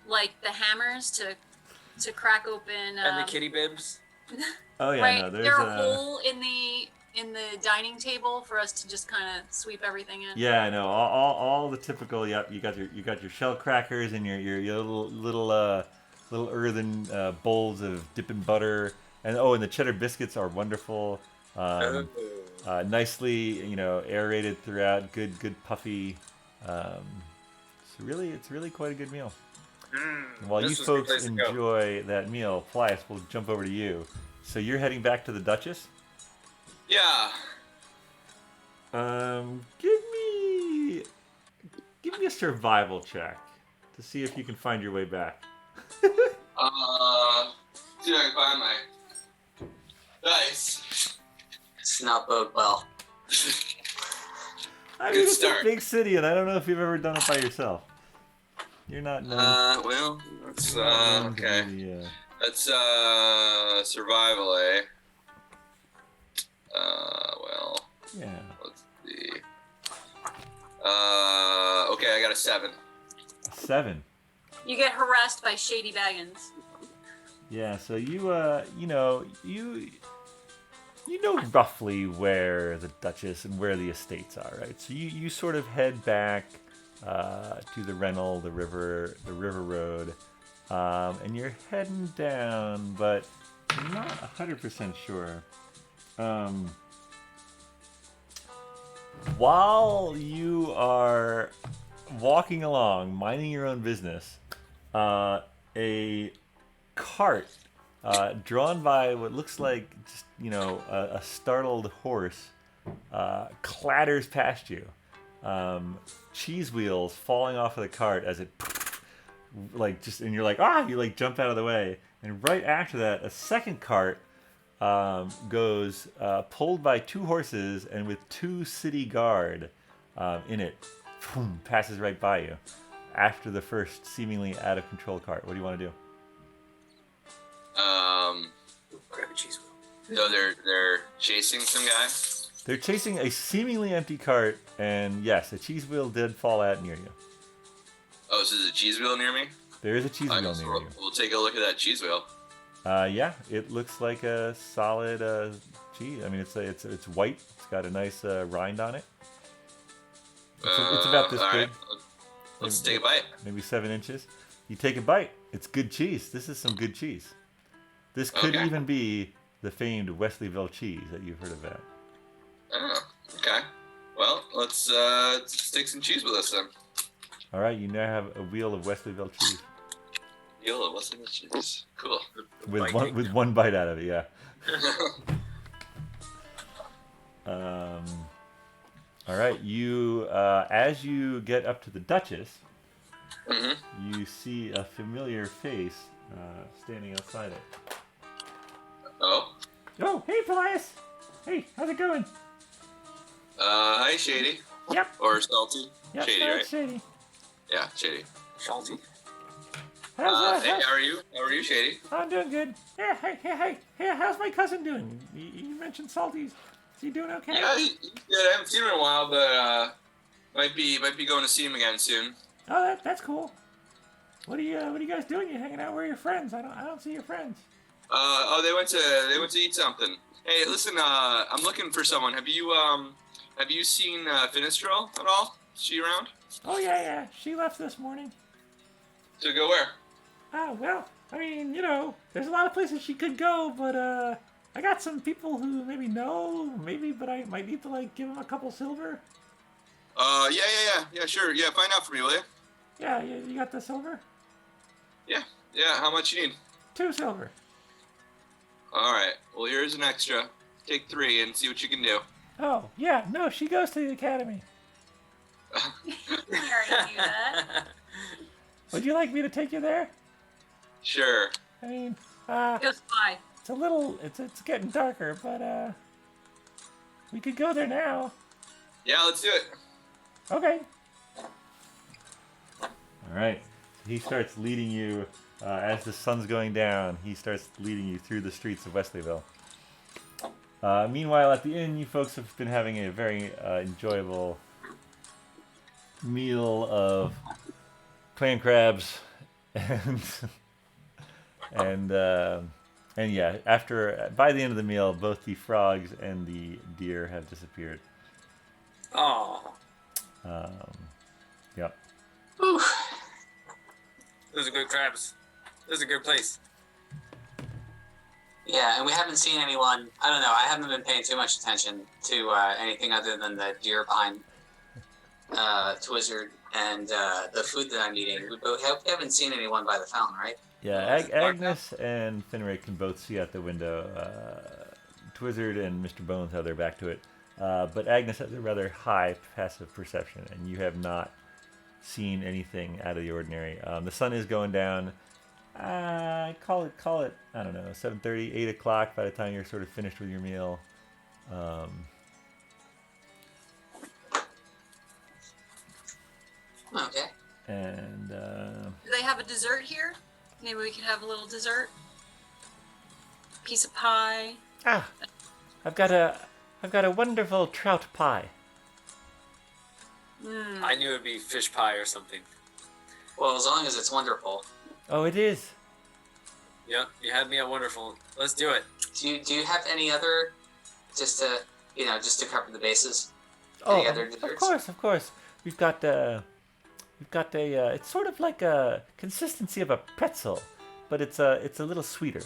like the hammers to crack open? And the kitty bibs. Oh yeah, right. no, there's Is there a hole in the dining table for us to just kind of sweep everything in? Yeah, I know. All the typical. Yep, you got your shell crackers and your little earthen bowls of dipping butter, and and the cheddar biscuits are wonderful. Nicely, aerated throughout. Good puffy. It's really quite a good meal. And while you This was a good folks place to go. enjoy that meal, Paelias, we'll jump over to you. So you're heading back to the Duchess. Yeah. Give me a survival check to see if you can find your way back. See if I can find my dice. It's not bode well. I Good mean, it's start. a big city, and I don't know if you've ever done it by yourself. You're not known. Well, that's known to okay. be the, That's survival, eh? Well, yeah. let's see. Okay, I got a 7. 7. You get harassed by shady baggins. Yeah. So you know roughly where the Duchess and where the estates are, right? So you sort of head back to the Rennell, the river road, and you're heading down, but I'm not 100% sure. While you are walking along, minding your own business, a cart drawn by what looks like just a startled horse clatters past you. Cheese wheels falling off of the cart as it and you're like, you jump out of the way, and right after that a second cart goes pulled by 2 horses and with 2 city guard in it, passes right by you after the first seemingly out of control cart. What do you want to do? Grab a cheese wheel. So they're chasing some guy. They're chasing a seemingly empty cart, and yes, a cheese wheel did fall out near you. Oh, so there's a cheese wheel near me? There is a cheese wheel near you. We'll take a look at that cheese wheel. Yeah, it looks like a solid cheese. I mean, it's white. It's got a nice rind on it. It's about this all big. right. Let's take a bite. Maybe 7 inches. You take a bite. It's good cheese. This is some good cheese. This could Okay. even be the famed Wesleyville cheese that you've heard of that. Oh, okay. Well, let's take some cheese with us then. All right, you now have a wheel of Wesleyville cheese Yellow, what's in the cheese? Cool. with one bite out of it. Yeah. All right, you as you get up to the Duchess, Mm-hmm. you see a familiar face standing outside it. Oh. Oh, hey, Paelias. Hey, how's it going? Hi, Shady. Yep. Or Salty. Yep, Shady, that's right? Shady. Yeah, Shady. Salty. Hey, how are you? How are you, Shady? I'm doing good. Yeah, hey, how's my cousin doing? You mentioned Salty's. Is he doing okay? Yeah, I haven't seen him in a while, but might be going to see him again soon. Oh, that's cool. What are you guys doing? You hanging out? Where are your friends? I don't see your friends. They went to eat something. Hey, listen, I'm looking for someone. Have you seen Finric at all? Is she around? Oh yeah. She left this morning. To go where? Oh well, I mean, there's a lot of places she could go, but I got some people who maybe know, but I might need to give them a couple silver. Yeah, sure. Yeah, find out for me, will you? Yeah, you got the silver? Yeah. How much you need? 2 silver. All right. Well, here's an extra. Take 3 and see what you can do. Oh yeah, no, she goes to the academy. We already knew that. Would you like me to take you there? Sure. I mean, Go spy. it's getting darker, but we could go there now. Yeah, let's do it. Okay. All right. He starts leading you as the sun's going down. He starts leading you through the streets of Wesleyville. Meanwhile, at the inn, you folks have been having a very enjoyable meal of clam crabs and and yeah. By the end of the meal, both the frogs and the deer have disappeared. Oh, Yep. Whew. those are good crabs. This is a good place. Yeah, and we haven't seen anyone. I don't know. I haven't been paying too much attention to anything other than the deer behind Twizzard and the food that I'm eating. We haven't seen anyone by the fountain, right? Yeah, Agnes and Finric can both see out the window. Twizzard and Mr. Bones have their back to it. But Agnes has a rather high passive perception, and you have not seen anything out of the ordinary. The sun is going down. Call it, I don't know, 7:30, 8 o'clock by the time you're sort of finished with your meal. Okay. And Do they have a dessert here? Maybe we could have a little dessert. Piece of pie. I've got a wonderful trout pie. I knew it'd be fish pie or something. Well, as long as it's wonderful. Oh, it is. Yep, you had me at wonderful. Let's do it. Do you have any other, just to cover the bases? Oh, Any other desserts? of course. We've got a. It's sort of like a consistency of a pretzel, but it's a little sweeter.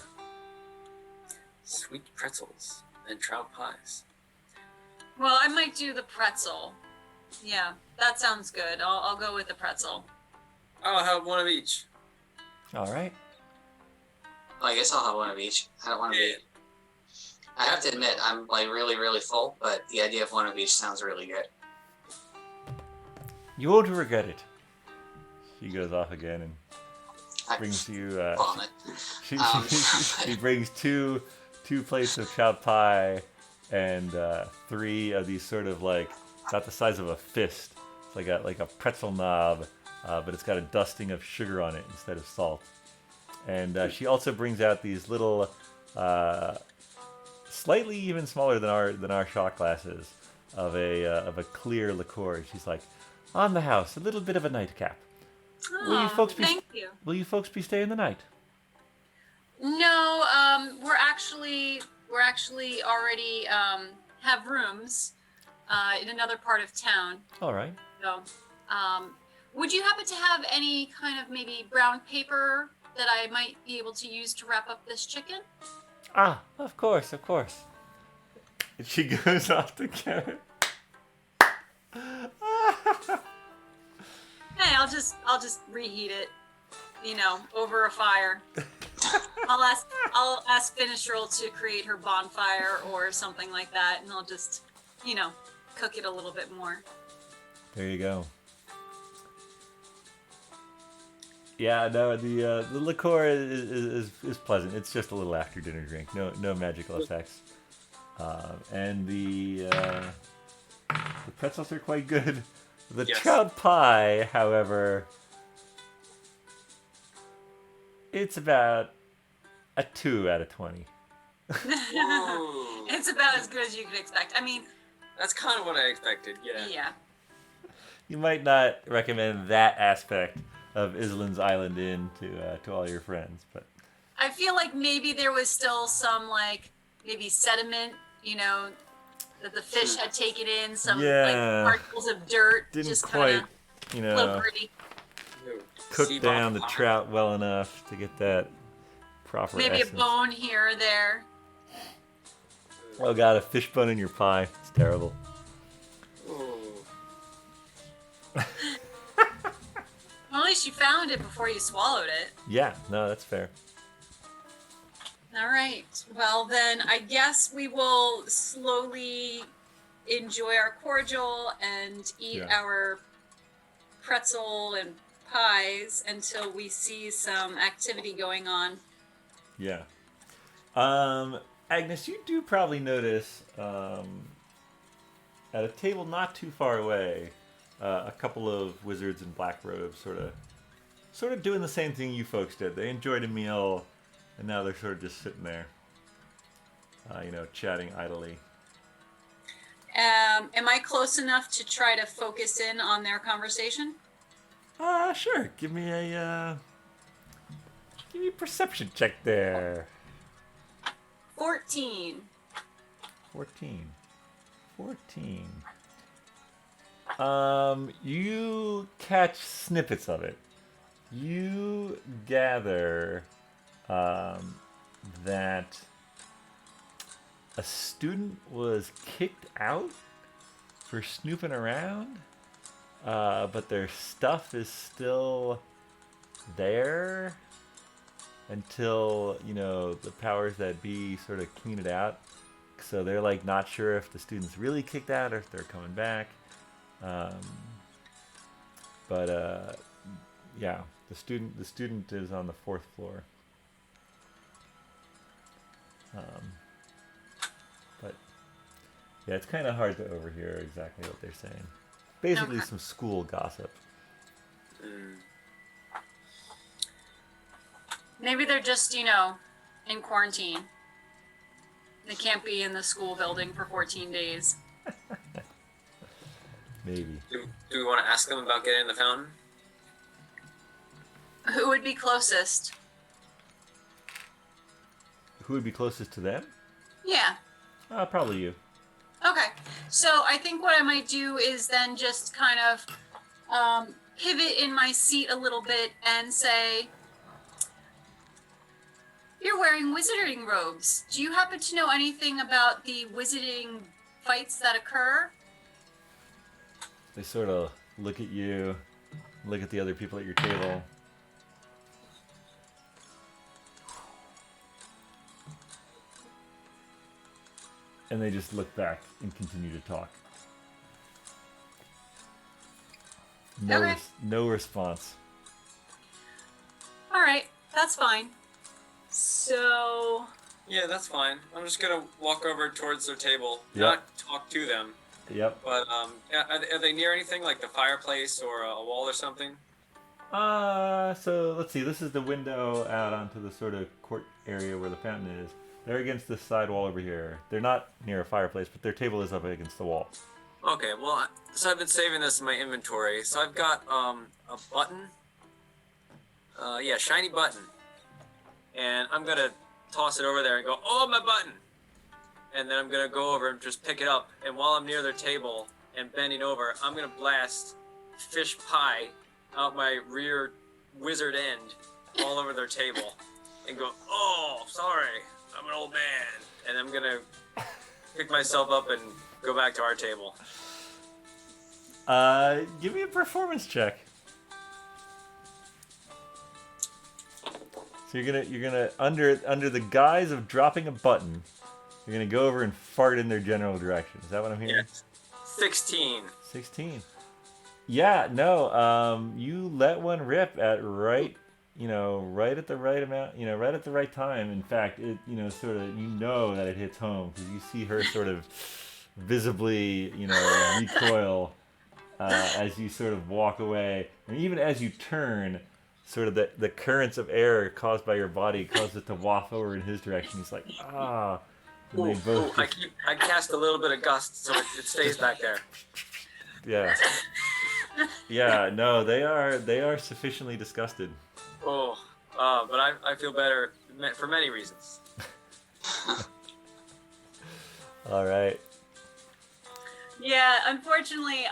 Sweet pretzels and trout pies. Well, I might do the pretzel. Yeah, that sounds good. I'll go with the pretzel. I'll have one of each. All right. Well, I guess I'll have one of each. I don't want to be. I have to admit, I'm like really, really full, but the idea of one of each sounds really good. You won't regret it. She goes off again and I brings you. vomit. She brings two plates of chopped pie and 3 of these sort of like about the size of a fist. It's like a pretzel knob, but it's got a dusting of sugar on it instead of salt. And she also brings out these little, slightly even smaller than our shot glasses of a clear liqueur. She's like, on the house, a little bit of a nightcap. Will you folks be? Thank you. Will you folks be staying the night? No, we're actually already have rooms in another part of town. All right. So, would you happen to have any kind of maybe brown paper that I might be able to use to wrap up this chicken? Of course. And she goes off to get it. Hey, I'll just reheat it, over a fire. I'll ask Finistral to create her bonfire or something like that, and I'll just, cook it a little bit more. There you go. Yeah, no, the liqueur is pleasant. It's just a little after dinner drink. No magical effects. And the pretzels are quite good. The Yes. trout pie, however, it's about a 2 out of 20. Ooh. It's about as good as you could expect. I mean, That's kind of what I expected. Yeah. yeah. You might not recommend that aspect of Island's Island Inn to all your friends, but I feel like maybe there was still some maybe sediment, that the fish had taken in, some Yeah. particles of dirt, didn't just quite, kind of slippery. cook Sea down the moss. trout well enough to get that proper Maybe essence. a bone here or there. Oh god, a fish bone in your pie. It's terrible. Ooh. Well, at least you found it before you swallowed it. Yeah, no, that's fair. All right. Well, then I guess we will slowly enjoy our cordial and eat Yeah. our pretzel and pies until we see some activity going on. Yeah. Agnes, you do probably notice at a table not too far away, a couple of wizards in black robes sort of doing the same thing you folks did. They enjoyed a meal, and now they're sort of just sitting there, chatting idly. Am I close enough to try to focus in on their conversation? Sure. Give me a perception check there. 14. 14. You catch snippets of it. You gather that a student was kicked out for snooping around, but their stuff is still there until, the powers that be sort of clean it out. So they're like not sure if the student's really kicked out or if they're coming back. Yeah, the student is on the 4th floor. But yeah, it's kind of hard to overhear exactly what they're saying. Basically, Okay. some school gossip. Maybe they're just, in quarantine. They can't be in the school building for 14 days. Maybe. Do we want to ask them about getting in the fountain? Who would be closest? Who would be closest to them? Yeah. Probably you. Okay. So I think what I might do is then just kind of pivot in my seat a little bit and say, you're wearing wizarding robes. Do you happen to know anything about the wizarding fights that occur? They sort of look at you, look at the other people at your table. And they just look back and continue to talk. Okay. No response. All right, that's fine. So, Yeah, that's fine. I'm just gonna walk over towards their table, Yep. not talk to them. Yep. But are they near anything like the fireplace or a wall or something? So let's see. This is the window out onto the sort of court area where the fountain is. They're against this side wall over here. They're not near a fireplace, but their table is up against the wall. Okay, well, so I've been saving this in my inventory. So I've got a button. Shiny button. And I'm gonna toss it over there and go, oh, my button! And then I'm gonna go over and just pick it up. And while I'm near their table and bending over, I'm gonna blast fish pie out my rear wizard end all over their table and go, oh, sorry, I'm an old man. And I'm gonna pick myself up and go back to our table. Give me a performance check. So you're gonna under the guise of dropping a button, you're gonna go over and fart in their general direction. Is that what I'm hearing? Yes. 16. 16. Yeah, no. You let one rip at right at the right amount, right at the right time. In fact, it, sort of, that it hits home because you see her sort of visibly, recoil as you sort of walk away, and even as you turn, sort of the currents of air caused by your body cause it to waft over in his direction. He's like, ah. And they both I cast a little bit of gust so it stays back there. yeah. Yeah, no, they are sufficiently disgusted. Oh, but I feel better for many reasons. All right. yeah, unfortunately,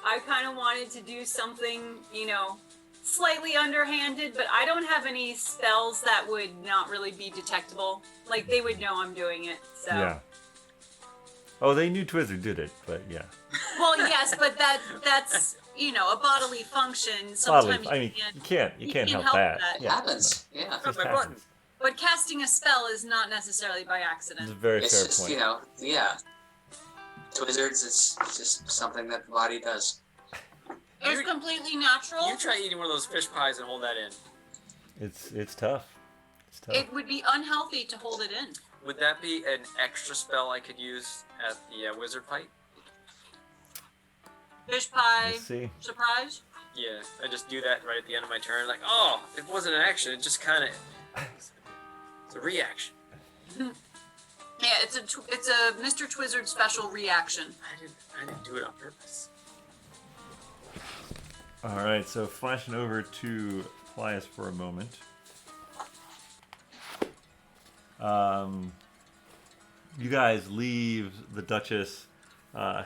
I kind of wanted to do something, slightly underhanded, but I don't have any spells that would not really be detectable. Like, they would know I'm doing it, so. Yeah. Oh, they knew Twizzler did it, but yeah. Well, yes, but that's, a bodily function. Sometimes You can't help that. It Yeah, happens. Yeah. It just Got my button. happens. But casting a spell is not necessarily by It's a accident. very It's fair just, point. yeah. To wizards, it's just something that the body does. It's completely natural. You try eating one of those fish pies and hold that in. It's tough. It's tough. It would be unhealthy to hold it in. Would that be an extra spell I could use at the wizard fight? Fish pie. Let's see. Surprise. Yeah, I just do that right at the end of my turn. Like, oh, it wasn't an action. It just kind of... It's a reaction. Yeah, it's a Mr. Twizzard special reaction. I didn't do it on purpose. All right, so flashing over to Paelias for a moment. You guys leave the Duchess,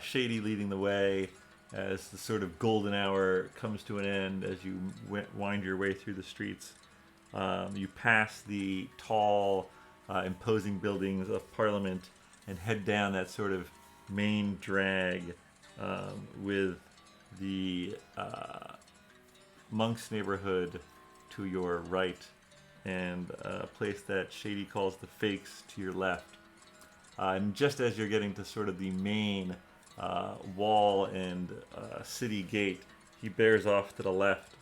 Shady leading the way as the sort of golden hour comes to an end as you wind your way through the streets. You pass the tall, imposing buildings of Parliament and head down that sort of main drag with the Monk's neighborhood to your right and a place that Shady calls the Fakes to your left. And just as you're getting to sort of the main wall and city gate, he bears off to the left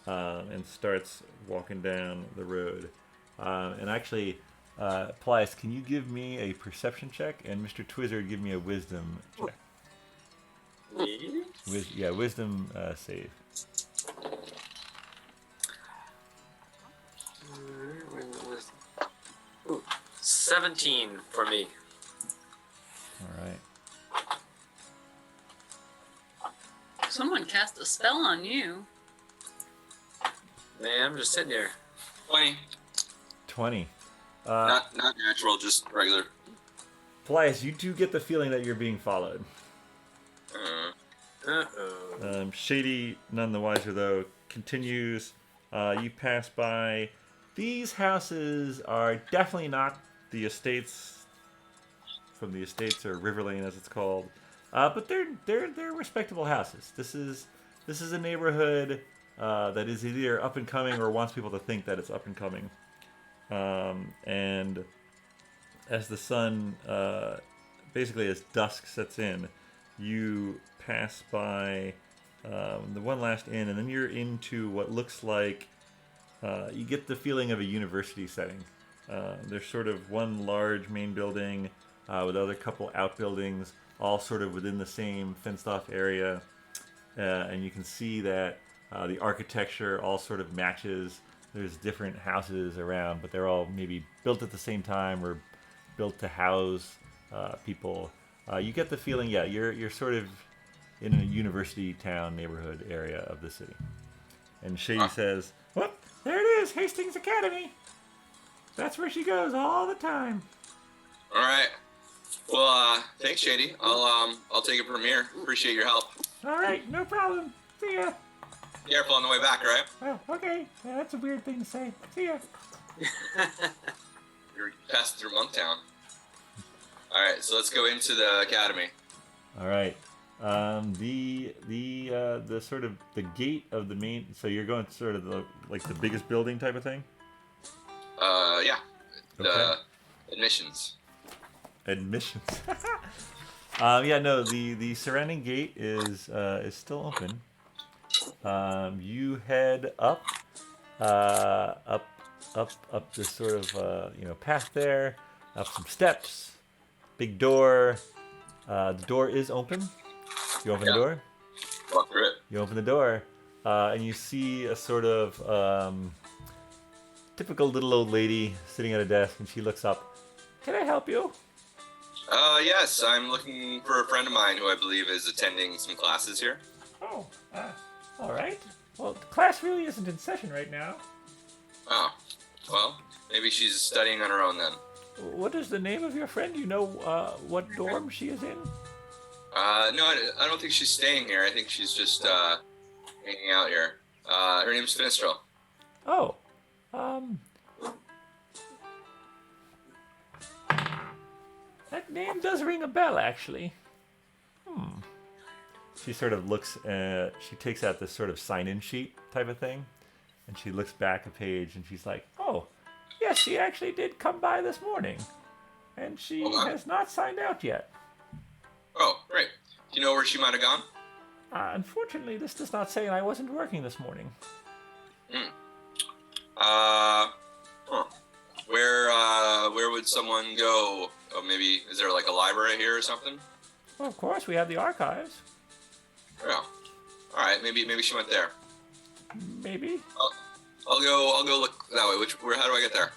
and starts walking down the road. And actually, Paelias, can you give me a perception check? And Mr. Twizzard, give me a wisdom check. Me? Wisdom save. Ooh, 17 for me. All right. Someone cast a spell on you. Man, I'm just sitting here. 20. 20. Not natural, just regular. Paelias, you do get the feeling that you're being followed. Uh-oh. Shady, none the wiser though, continues. You pass by. These houses are definitely not the estates from the estates or River Lane as it's called, but they're respectable houses. This is a neighborhood that is either up and coming or wants people to think that it's up and coming. And as the sun, basically as dusk sets in, you pass by the one last inn, and then you're into what looks like you get the feeling of a university setting. There's sort of one large main building with other couple outbuildings, all sort of within the same fenced-off area, and you can see that the architecture all sort of matches. There's different houses around, but they're all maybe built at the same time or built to house people. You get the feeling, yeah, you're sort of in a university town neighborhood area of the city. And Shady says, "Well, there it is, Hastings Academy. That's where she goes all the time." All right. Well, thanks, Shady. I'll take it from here. Appreciate your help. All right, no problem. See ya. Careful on the way back, all right? Oh, okay. Yeah, that's a weird thing to say. See ya. You're passing through Monktown. All right, so let's go into the academy. All right. The sort of the gate of the main. So you're going sort of the biggest building type of thing. Yeah. Okay. Admissions. Admissions. Yeah, no. The surrounding gate is still open. You head up this sort of path there, up some steps. Big door. The door is open. You open the door? Walk through it. You open the door, and you see a sort of typical little old lady sitting at a desk, and she looks up. "Can I help you?" Yes, I'm looking for a friend of mine who I believe is attending some classes here. "Oh, all right. Well, the class really isn't in session right now." Oh, well, maybe she's studying on her own then. "What is the name of your friend? You know what dorm she is in?" No, I don't think she's staying here. I think she's just hanging out here. Her name's Finric. "Oh, that name does ring a bell, actually." She sort of looks, she takes out this sort of sign-in sheet type of thing, and she looks back a page, and she's like, "Oh, yes, she actually did come by this morning, and she has not signed out yet." Oh, great. Do you know where she might have gone? Unfortunately, this does not say, and I wasn't working this morning." Where would someone go? Oh, maybe is there like a library here or something? Well, of course, we have the archives. Yeah. All right. Maybe she went there. Maybe. I'll go look that way. How do I get there?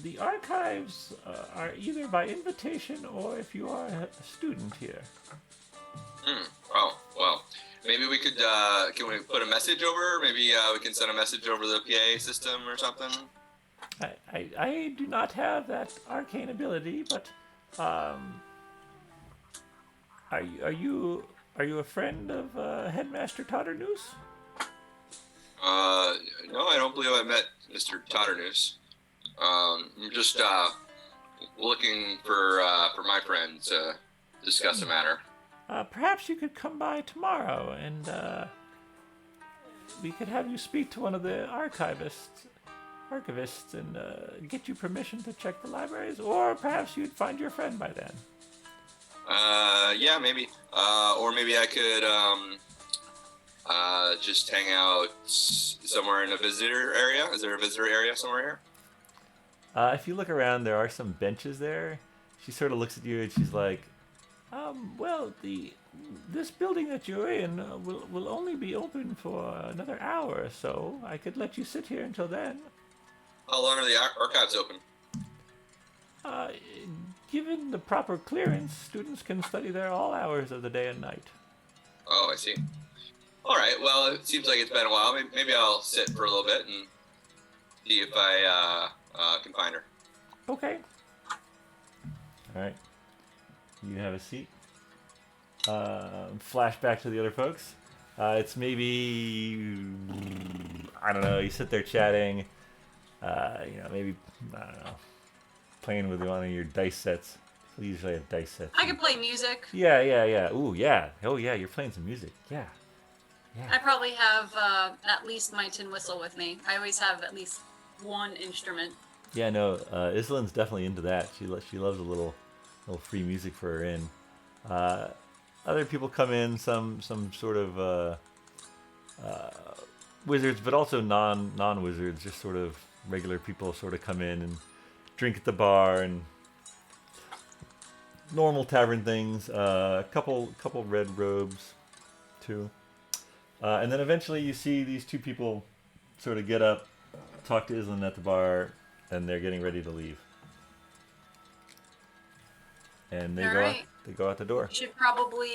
The archives are either by invitation or if you are a student here. Oh, well. Maybe we could, can we put a message over? Maybe we can send a message over the PA system or something? I do not have that arcane ability, but are you a friend of Headmaster Totternoose? No, I don't believe I met Mr. Totternoose. I'm just looking for my friend to discuss a matter. Perhaps you could come by tomorrow, and we could have you speak to one of the archivists, and get you permission to check the libraries, or perhaps you'd find your friend by then. Yeah, maybe. Or maybe I could just hang out somewhere in a visitor area. Is there a visitor area somewhere here? If you look around, there are some benches there. She sort of looks at you and she's like, well, this building that you're in will only be open for another hour or so. I could let you sit here until then. How long are the archives open? Given the proper clearance, students can study there all hours of the day and night. Oh, I see. All right. Well, it seems like it's been a while. Maybe I'll sit for a little bit and see if I can find her. Okay. All right. You have a seat. Flashback to the other folks. It's maybe, I don't know, you sit there chatting, maybe, I don't know, playing with one of your dice sets. We usually have dice sets. I can play music. Yeah. Ooh, yeah. Oh, yeah, you're playing some music. Yeah. I probably have at least my tin whistle with me. I always have at least one instrument. Yeah, no, Islin's definitely into that. She loves a little free music for her inn. Other people come in, some sort of wizards, but also non-wizards, just sort of regular people sort of come in and drink at the bar and normal tavern things. A couple red robes, too. And then eventually you see these two people sort of get up, talk to Islin at the bar, and they're getting ready to leave. And they go out the door. You should probably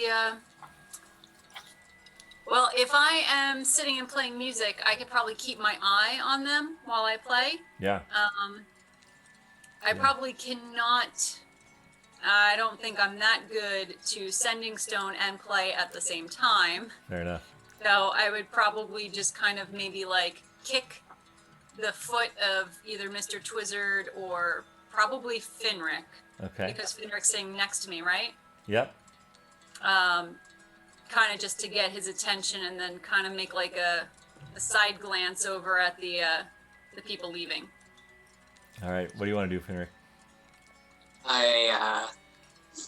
well, if I am sitting and playing music, I could probably keep my eye on them while I play. Yeah. I probably cannot. I don't think I'm that good to sending stone and play at the same time. Fair enough. So I would probably just kind of maybe like kick the foot of either Mr. Twizzard or probably Finric. Okay. Because Finric's sitting next to me, right? Yep. Kind of just to get his attention and then kind of make like a side glance over at the people leaving. All right. What do you want to do, Finric? I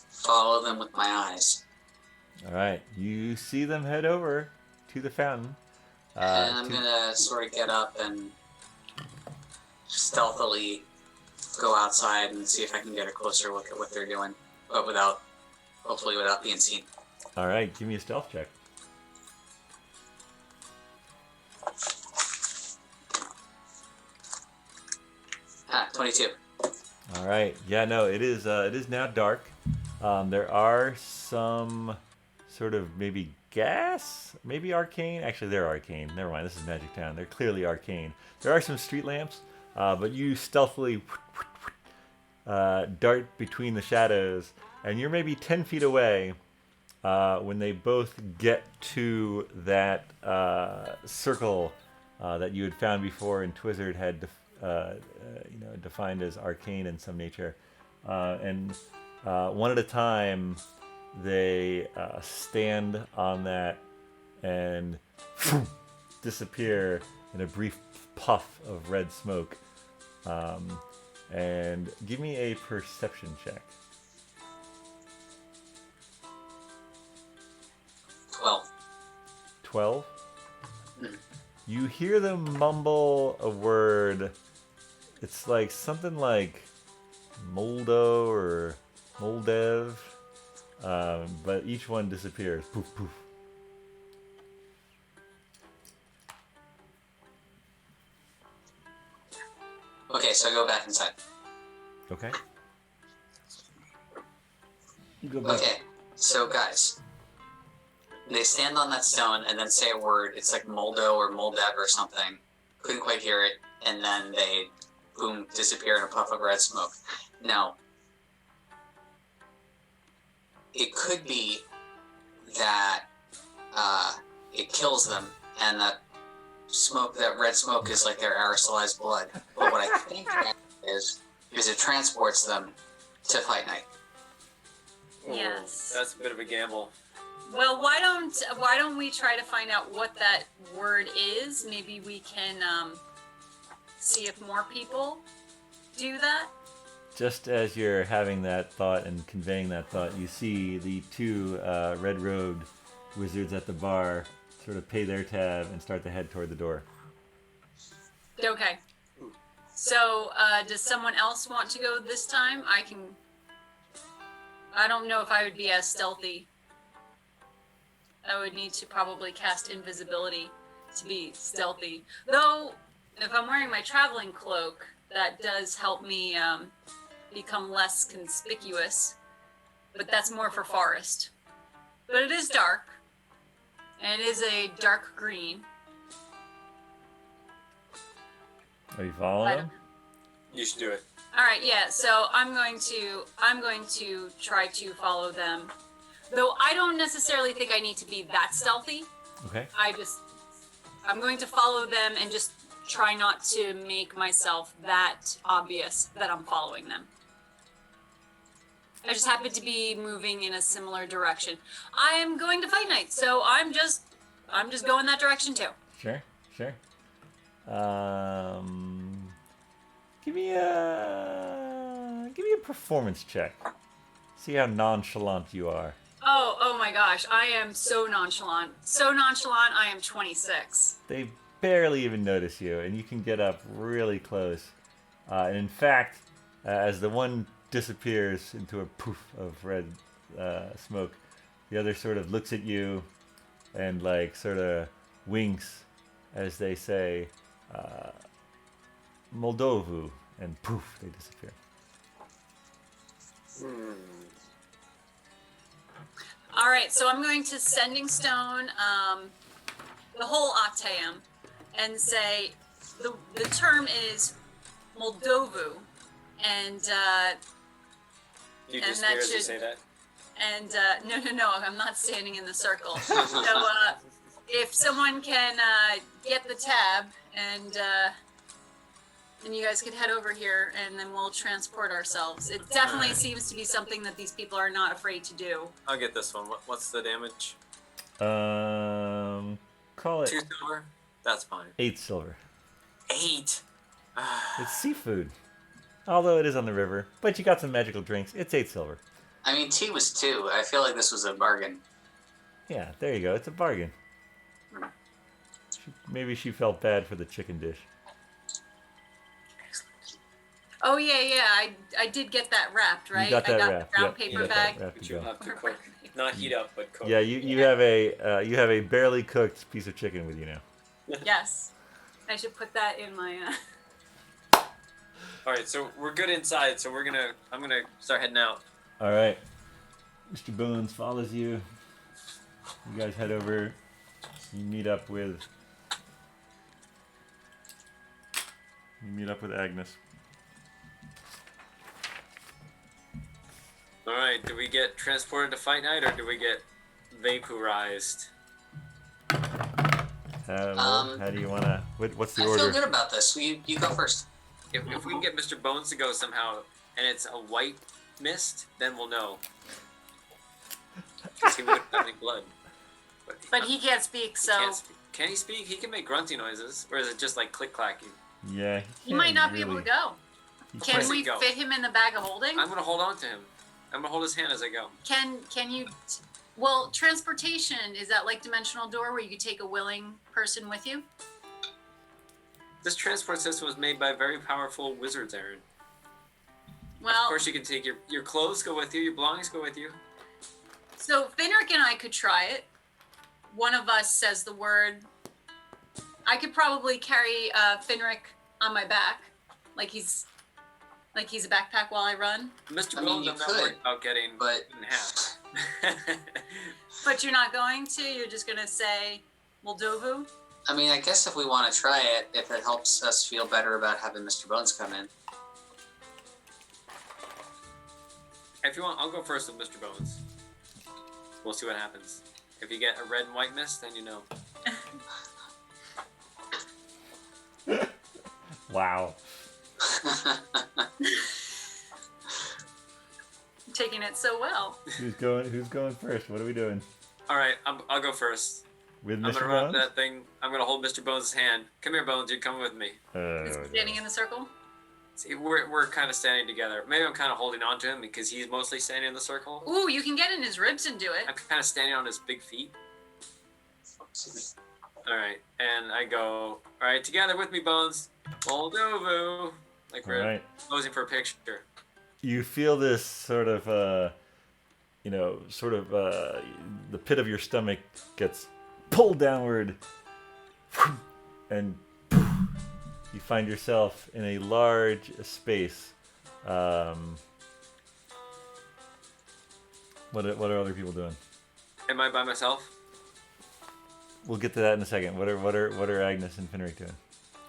follow them with my eyes. All right. You see them head over to the fountain. And I'm gonna sort of get up and stealthily go outside and see if I can get a closer look at what they're doing, but hopefully without being seen. All right. Give me a stealth check. 22. All right. Yeah. No. It is now dark. There are some sort of maybe gas, maybe arcane. Actually, they're arcane. Never mind. This is Magic Town. They're clearly arcane. There are some street lamps, but you stealthily dart between the shadows, and you're maybe 10 feet away when they both get to that circle that you had found before and Twizzard had defined as arcane in some nature. And one at a time, they stand on that and disappear in a brief puff of red smoke. And give me a perception check. 12. 12? You hear them mumble a word It's like something like Moldo or Moldev, but each one disappears. Poof, poof. Okay, so I go back inside. Okay. You go back. Okay, so guys, they stand on that stone and then say a word. It's like Moldo or Moldev or something. Couldn't quite hear it, and then they, boom, disappear in a puff of red smoke. Now, it could be that it kills them, and that smoke, that red smoke, is like their aerosolized blood. But what I think that is it transports them to Fight Night. Yes. That's a bit of a gamble. Well, why don't we try to find out what that word is? Maybe we can see if more people do that. Just as you're having that thought and conveying that thought, you see the two red-robed wizards at the bar sort of pay their tab and start to head toward the door. Okay. So, does someone else want to go this time? I don't know if I would be as stealthy. I would need to probably cast invisibility to be stealthy. Though, if I'm wearing my traveling cloak, that does help me become less conspicuous. But that's more for forest. But it is dark. And it is a dark green. Are you following them? You should do it. All right, yeah. So I'm going to try to follow them. Though I don't necessarily think I need to be that stealthy. Okay. I'm going to follow them and just try not to make myself that obvious that I'm following them. I just happen to be moving in a similar direction. I am going to Fight Night, so I'm just going that direction too. Sure. Give me a performance check. See how nonchalant you are. Oh my gosh, I am so nonchalant. So nonchalant, I am 26. They barely even notice you, and you can get up really close. And in fact, as the one disappears into a poof of red smoke, the other sort of looks at you and like sort of winks as they say, Moldovu, and poof, they disappear. All right, so I'm going to Sending Stone the whole Octeum and say the term is Moldovu, and You And just that hear as you should- say that. and no, I'm not standing in the circle. So if someone can get the tab and you guys could head over here and then we'll transport ourselves. It definitely Alright. seems to be something that these people are not afraid to do. I'll get this one. What's the damage? Call it 2 silver? That's fine. 8 silver. 8. It's seafood. Although it is on the river, but you got some magical drinks. It's 8 silver. I mean, tea was 2. I feel like this was a bargain. Yeah, there you go. It's a bargain. Maybe she felt bad for the chicken dish. Oh yeah, I did get that wrapped, right? You got that I got wrapped. the brown Yep, paper you got bag. that wrapped But to you go. have to cook. Not heat up, but cook. Yeah, you have a barely cooked piece of chicken with you now. Yes, I should put that in my. All right, so we're good inside. So I'm gonna start heading out. All right. Mr. Bones follows you. You guys head over. You meet up with Agnes. All right, do we get transported to Fight Night or do we get vaporized? How do you wanna? What's the I order? feel good about this. You go first. If we can get Mr. Bones to go somehow, and it's a white mist, then we'll know. Because he wouldn't have any blood. But he can't speak, so can't speak. Can he speak? He can make grunty noises, or is it just like click clacking? Yeah. he might not be able to go. Can Where's we he go? fit him in the bag of holding? I'm gonna hold on to him. I'm gonna hold his hand as I go. Can you? Well, transportation, is that like dimensional door where you could take a willing person with you? This transport system was made by very powerful wizards, Erin. Well, Of course, you can take your clothes go with you, your belongings go with you. so Finric and I could try it. One of us says the word. I could probably carry Finric on my back, like he's a backpack while I run. Mr. I mean, Bones, you I'm not could, worried about getting but- in half. But you're not going to. You're just gonna say Moldovu. I mean, I guess if we want to try it, if it helps us feel better about having Mr. Bones come in. If you want, I'll go first with Mr. Bones. We'll see what happens. If you get a red and white mist, then you know. Wow. Taking it so well. Who's going first? What are we doing? All right, I'll go first. With I'm Mr. gonna run up Bones? that thing. I'm gonna hold Mr. Bones' hand. Come here, Bones. You come with me. Is he standing in the circle? See, we're kind of standing together. Maybe I'm kind of holding on to him because he's mostly standing in the circle. Ooh, you can get in his ribs and do it. I'm kind of standing on his big feet. All right, and I go. All right, together with me, Bones. Moldovu. Like we're Alright. posing for a picture. You feel this sort of, the pit of your stomach gets pulled downward, and you find yourself in a large space. What are other people doing? Am I by myself? We'll get to that in a second. What are Agnes and Finric doing?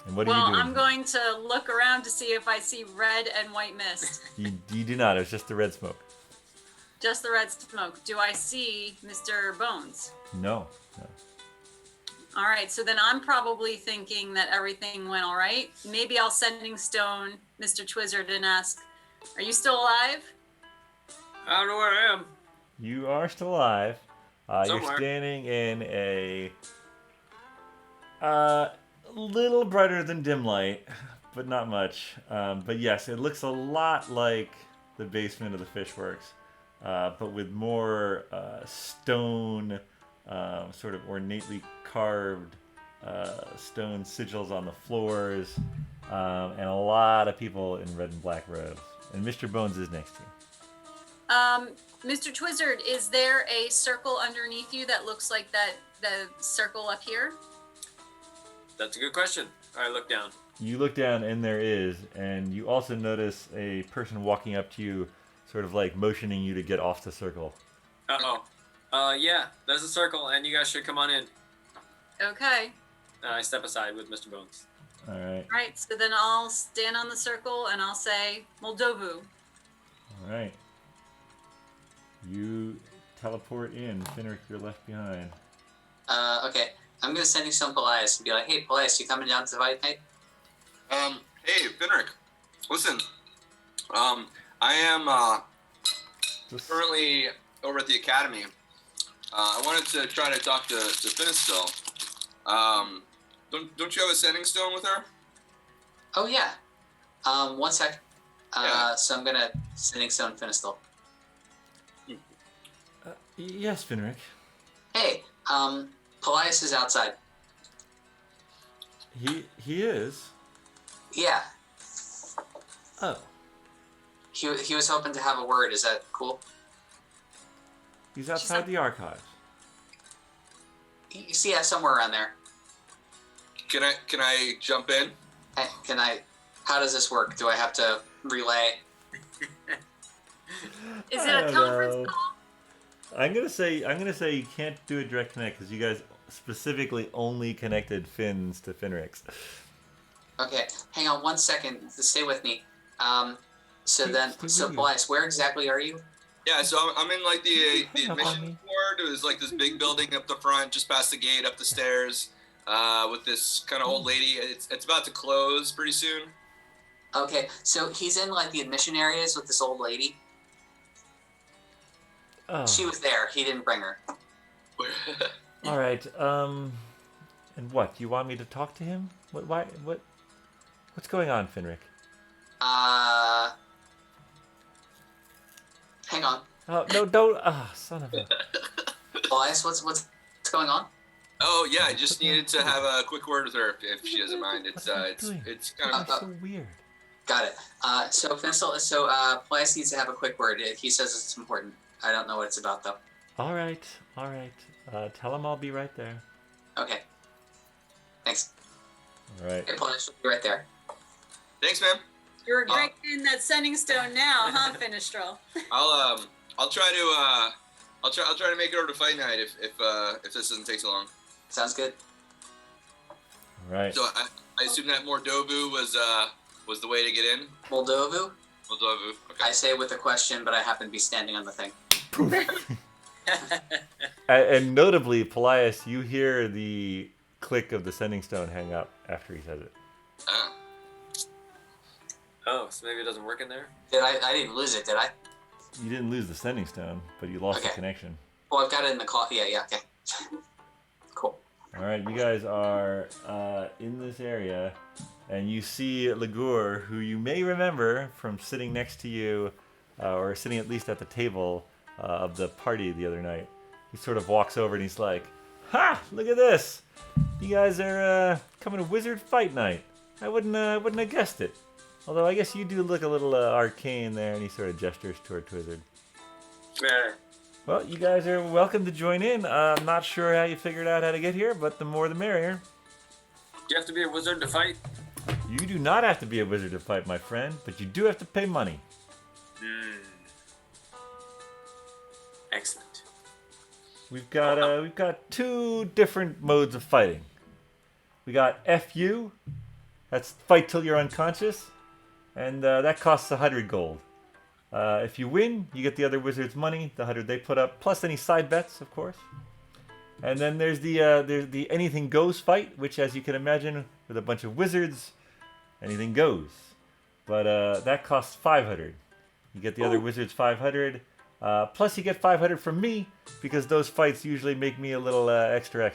And what are Well, you doing? I'm going to look around to see if I see red and white mist. You do not. It's just the red smoke. Just the red smoke. Do I see Mr. Bones? No. All right, so then I'm probably thinking that everything went all right. Maybe I'll sending stone Mr. Twizzard and ask, "Are you still alive?" I don't know where I am. You are still alive. You're Somewhere. standing in a little brighter than dim light, but not much. But yes, it looks a lot like the basement of the Fishworks, but with more stone, sort of ornately carved stone sigils on the floors, and a lot of people in red and black robes. And Mr. Bones is next to you. Mr. Twizzard, is there a circle underneath you that looks like the circle up here? That's a good question. All right, look down. You look down, and there is, and you also notice a person walking up to you, sort of like motioning you to get off the circle. Uh-oh. Yeah, there's a circle, and you guys should come on in. Okay. I step aside with Mr. Bones. All right, All right, so then I'll stand on the circle and I'll say Moldovu. all right. You teleport in. Finric, you're left behind. Okay. I'm gonna send you some Paelias and be like, "Hey, Paelias, you coming down to the fight night?" Hey, Finric. Listen, I am Just- currently over at the academy. I wanted to try to talk to Finistil. Don't you have a sending stone with her? Oh yeah. 1 sec. Yeah. So I'm gonna sending stone Finistil. Yes, Finric. Hey, Paelias is outside. He is. Yeah. Oh, He was hoping to have a word. Is that cool? he's outside the archives. You see, yeah, somewhere around there. Can I jump in? Hey, can I? How does this work? Do I have to relay? Is I it a don't conference know. call? I'm gonna say you can't do a direct connect because you guys specifically only connected Finns to Finrix. Okay, hang on 1 second. Stay with me. So Stay with you. Paelias, where exactly are you? Yeah, so I'm in like the Hang up on admission me. ward. It was like this big building up the front, just past the gate, up the stairs, with this kind of old lady. It's about to close pretty soon. Okay, so he's in like the admission areas with this old lady. Oh, She was there. He didn't bring her. all right. And what? You want me to talk to him? What? Why? What? What's going on, Finric? Hang on. Oh no! Don't! Ah, son of a. Paelias, what's going on? Oh yeah, I just needed to have a quick word with her if she doesn't mind. It's What are you it's doing? it's kind of That's so weird. Got it. So Paelias needs to have a quick word. He says it's important. I don't know what it's about though. All right. Tell him I'll be right there. Okay. Thanks. All right. Hey, Paelias, we'll be right there. thanks, man. You're regretting that sending stone now, huh, Finistrel? I'll try to make it over to fight night if this doesn't take so long. Sounds good. All right. So I assume that Mordovu was the way to get in. Moldovu? Mordovu. Okay. I say with a question, but I happen to be standing on the thing. And notably, Paelias, you hear the click of the sending stone hang up after he says it. Oh, so maybe it doesn't work in there? I didn't lose it, did I? You didn't lose the sending stone, but you lost the Okay. connection. Well, I've got it in the call. Yeah, okay. Cool. All right, you guys are in this area, and you see Ligur, who you may remember from sitting next to you, or sitting at least at the table of the party the other night. He sort of walks over and he's like, "Ha! Look at this! You guys are coming to Wizard Fight Night. I wouldn't have guessed it. Although I guess you do look a little arcane there," and he sort of gestures toward Twizzard. Yeah. Well, you guys are welcome to join in. I'm not sure how you figured out how to get here, but the more the merrier. Do you have to be a wizard to fight? You do not have to be a wizard to fight, my friend, but you do have to pay money. Excellent. We've got two different modes of fighting. We got FU, that's fight till you're unconscious, and that costs 100 gold. If you win, you get the other wizard's money, the 100 they put up, plus any side bets, of course. And then there's the anything goes fight, which, as you can imagine, with a bunch of wizards, anything goes. But that costs 500. You get the other wizard's 500. Plus you get 500 from me, because those fights usually make me a little extra.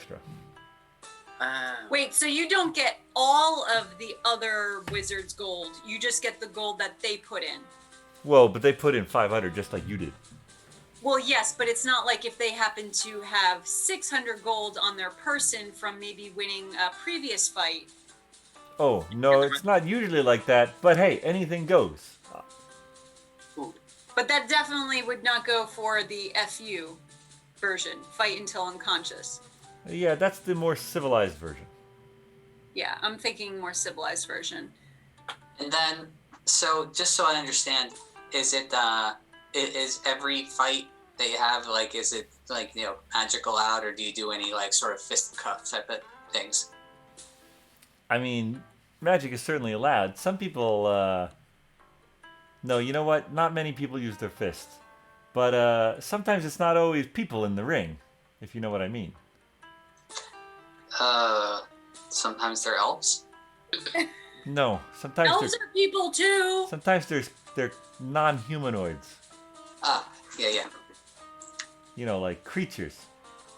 Wait, so you don't get all of the other wizards' gold. You just get the gold that they put in. Whoa, but they put in 500 just like you did. Well, yes, but it's not like if they happen to have 600 gold on their person from maybe winning a previous fight. Oh, no, it's not usually like that, but hey, anything goes. But that definitely would not go for the FU version, fight until unconscious. Yeah, that's the more civilized version. Yeah, I'm thinking more civilized version. And then, so just so I understand, is every fight that you have, like, is it like, magical out, or do you do any like sort of fisticuff type of things? I mean, magic is certainly allowed. Some people, no, you know what? Not many people use their fists. But sometimes it's not always people in the ring, if you know what I mean. Sometimes they're elves. No, sometimes Elves are people too. sometimes they're non-humanoids. Ah, yeah. You know, like creatures.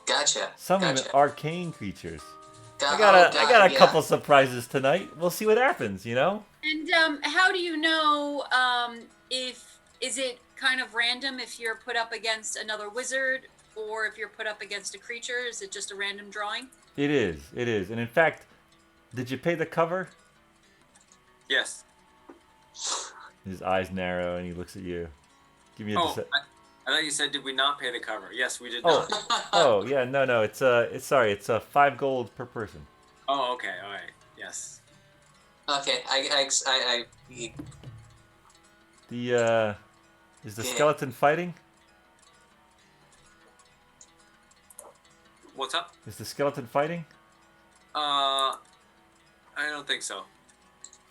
Gotcha. Some gotcha. even arcane creatures. I God, got a yeah. couple surprises tonight. We'll see what happens, you know? And how do you know is it kind of random if you're put up against another wizard or if you're put up against a creature? Is it just a random drawing? It is. And in fact, did you pay the cover? Yes. His eyes narrow and he looks at you. Give me a I thought you said, did we not pay the cover? Yes, we did Oh. not. Oh, yeah, no. It's 5 gold per person. Oh, okay, all right. Yes. Okay, Is the Yeah. skeleton fighting? What's up? Is the skeleton fighting? I don't think so.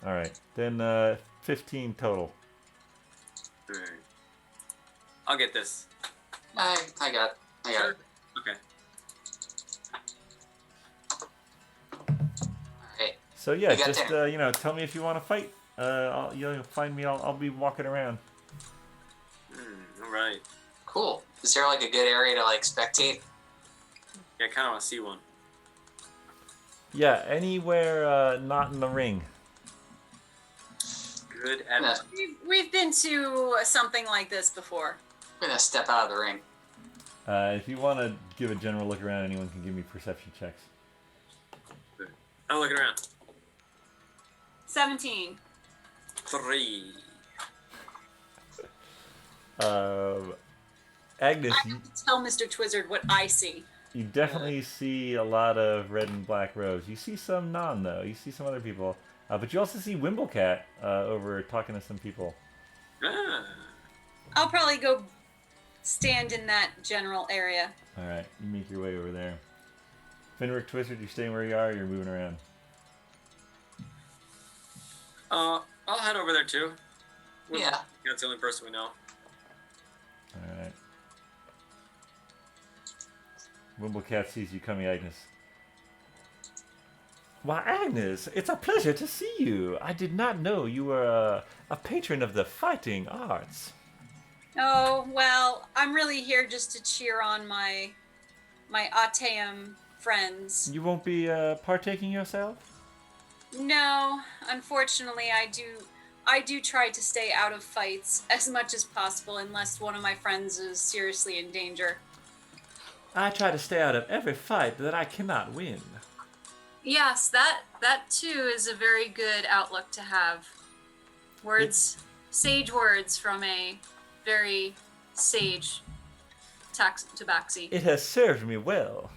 All right. Then 15 total. Alright. I'll get this. I got it. Okay. Alright. So yeah, We got just there. tell me if you want to fight. You'll find me. I'll be walking around. All right. Cool. Is there like a good area to like spectate? Yeah, I kind of want to see one. Yeah, anywhere not in the ring. Good I'm at We've been to something like this before. gonna step out of the ring. If you want to give a general look around, anyone can give me perception checks. I'm looking around. 17. 3. Agnes, I have to tell Mr. Twizzard what I see. you definitely see a lot of red and black robes. You see some non, though. You see some other people. But you also see Wimblecat over talking to some people. Ah. I'll probably go stand in that general area. All right, you make your way over there. Finric, Twizzard, you staying where you are, or you're moving around? I'll head over there too. Yeah. That's the only person we know. All right. Wimblecat sees you coming, Agnes. Why, Agnes, it's a pleasure to see you. I did not know you were a patron of the fighting arts. Oh, well, I'm really here just to cheer on my Ateum friends. You won't be partaking yourself? No, unfortunately, I do try to stay out of fights as much as possible unless one of my friends is seriously in danger. I try to stay out of every fight that I cannot win. Yes, that too is a very good outlook to have. Words, sage words from a very sage tabaxi. It has served me well.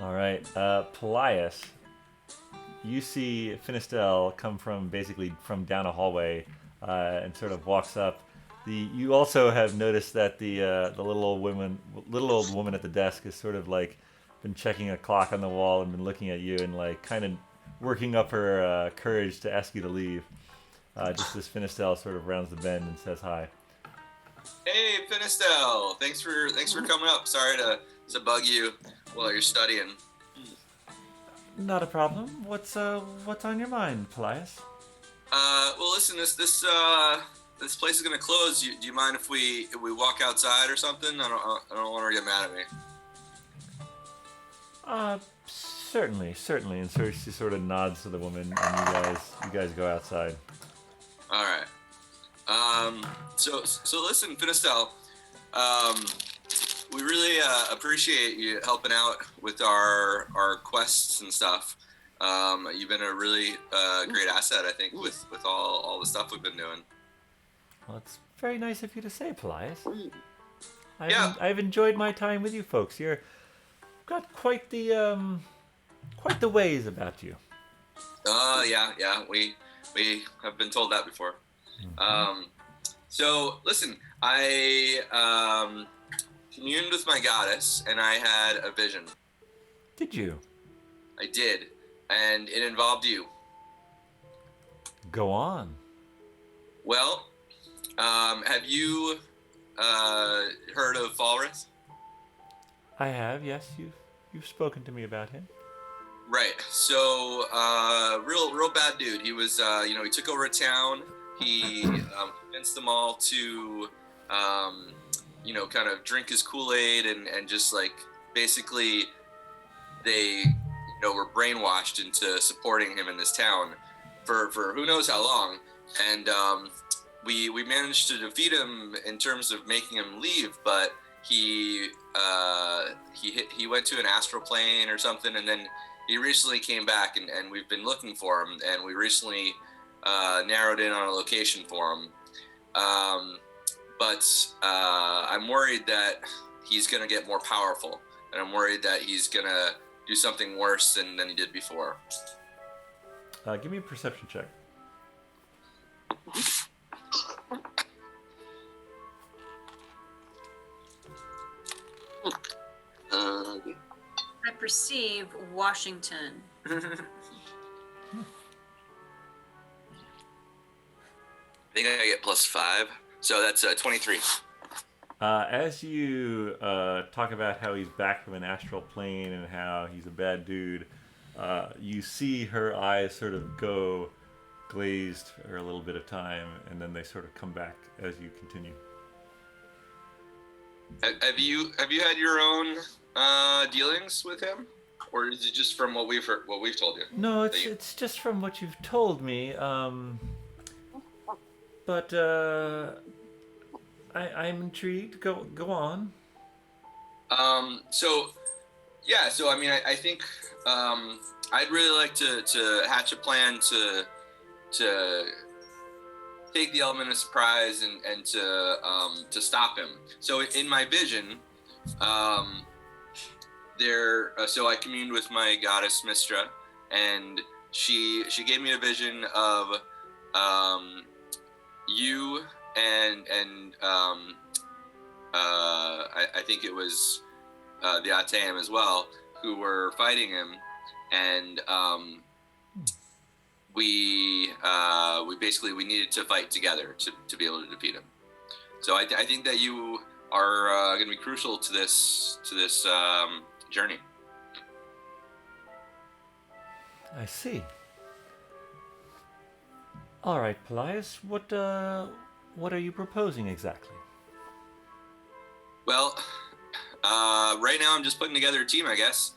All right, Paelias, you see Finistel come from basically from down a hallway and sort of walks up. You also have noticed that the little old woman at the desk has sort of like been checking a clock on the wall and been looking at you and like kind of working up her courage to ask you to leave. Just as Finistel sort of rounds the bend and says hi. Hey, Finistel. Thanks for coming up. Sorry to bug you while you're studying. Not a problem. What's on your mind, Paelias? Well, listen, this place is gonna close. Do you mind if we walk outside or something? I don't want her to get mad at me. Certainly. And so she sort of nods to the woman, and you guys go outside. All right. So listen, Finistel. We really appreciate you helping out with our quests and stuff. You've been a really great asset, I think, with all the stuff we've been doing. Well, it's very nice of you to say, Paelias. Yeah. I've enjoyed my time with you folks. You've got quite the ways about you. Yeah. We have been told that before. Mm-hmm. So listen, I communed with my goddess, and I had a vision. Did you? I did, and it involved you. Go on. Well, have you heard of Falrith? I have, yes. You've spoken to me about him. Right. So, real bad dude. He was, he took over a town. He convinced them all to, kind of drink his Kool-Aid and just like basically they, were brainwashed into supporting him in this town for who knows how long. And we managed to defeat him in terms of making him leave, but he went to an astral plane or something, and then he recently came back, and we've been looking for him, and we recently narrowed in on a location for him. But I'm worried that he's going to get more powerful, and I'm worried that he's going to do something worse than he did before. Give me a perception check. I perceive Washington. I think I get +5, so that's 23. As you talk about how he's back from an astral plane and how he's a bad dude, you see her eyes sort of go glazed for a little bit of time, and then they sort of come back as you continue. Have you had your own dealings with him, or is it just from what we've heard, what we've told you? No, it's just from what you've told me. But I'm intrigued. Go on. So yeah, so I mean, I think I'd really like to hatch a plan to take the element of surprise and to stop him. So in my vision, so I communed with my goddess Mistra, and she gave me a vision of you and I think it was the Ateum as well, who were fighting him, and we basically we needed to fight together to be able to defeat him. So I think that you are going to be crucial to this journey. I see. All right, Paelias, what are you proposing exactly? Well, right now I'm just putting together a team, I guess.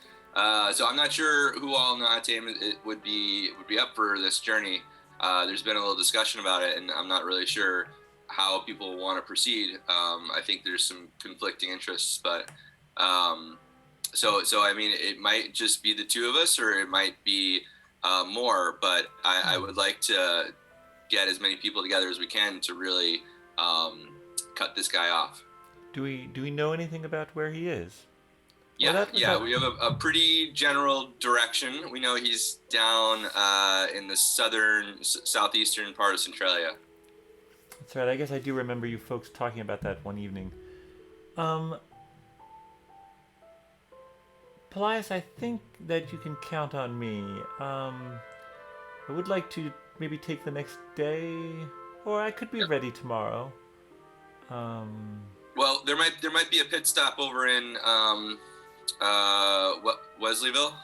So I'm not sure who all in the team would be up for this journey. There's been a little discussion about it, and I'm not really sure how people want to proceed. I think there's some conflicting interests, but so I mean, it might just be the two of us, or it might be more. But I would like to get as many people together as we can to really cut this guy off. Do we know anything about where he is? Yeah, we have a pretty general direction. We know he's down in the southeastern part of Centralia. That's right. I guess I do remember you folks talking about that one evening. Paelias, I think that you can count on me. I would like to maybe take the next day, or I could be ready tomorrow. Well, there might be a pit stop over in Wesleyville.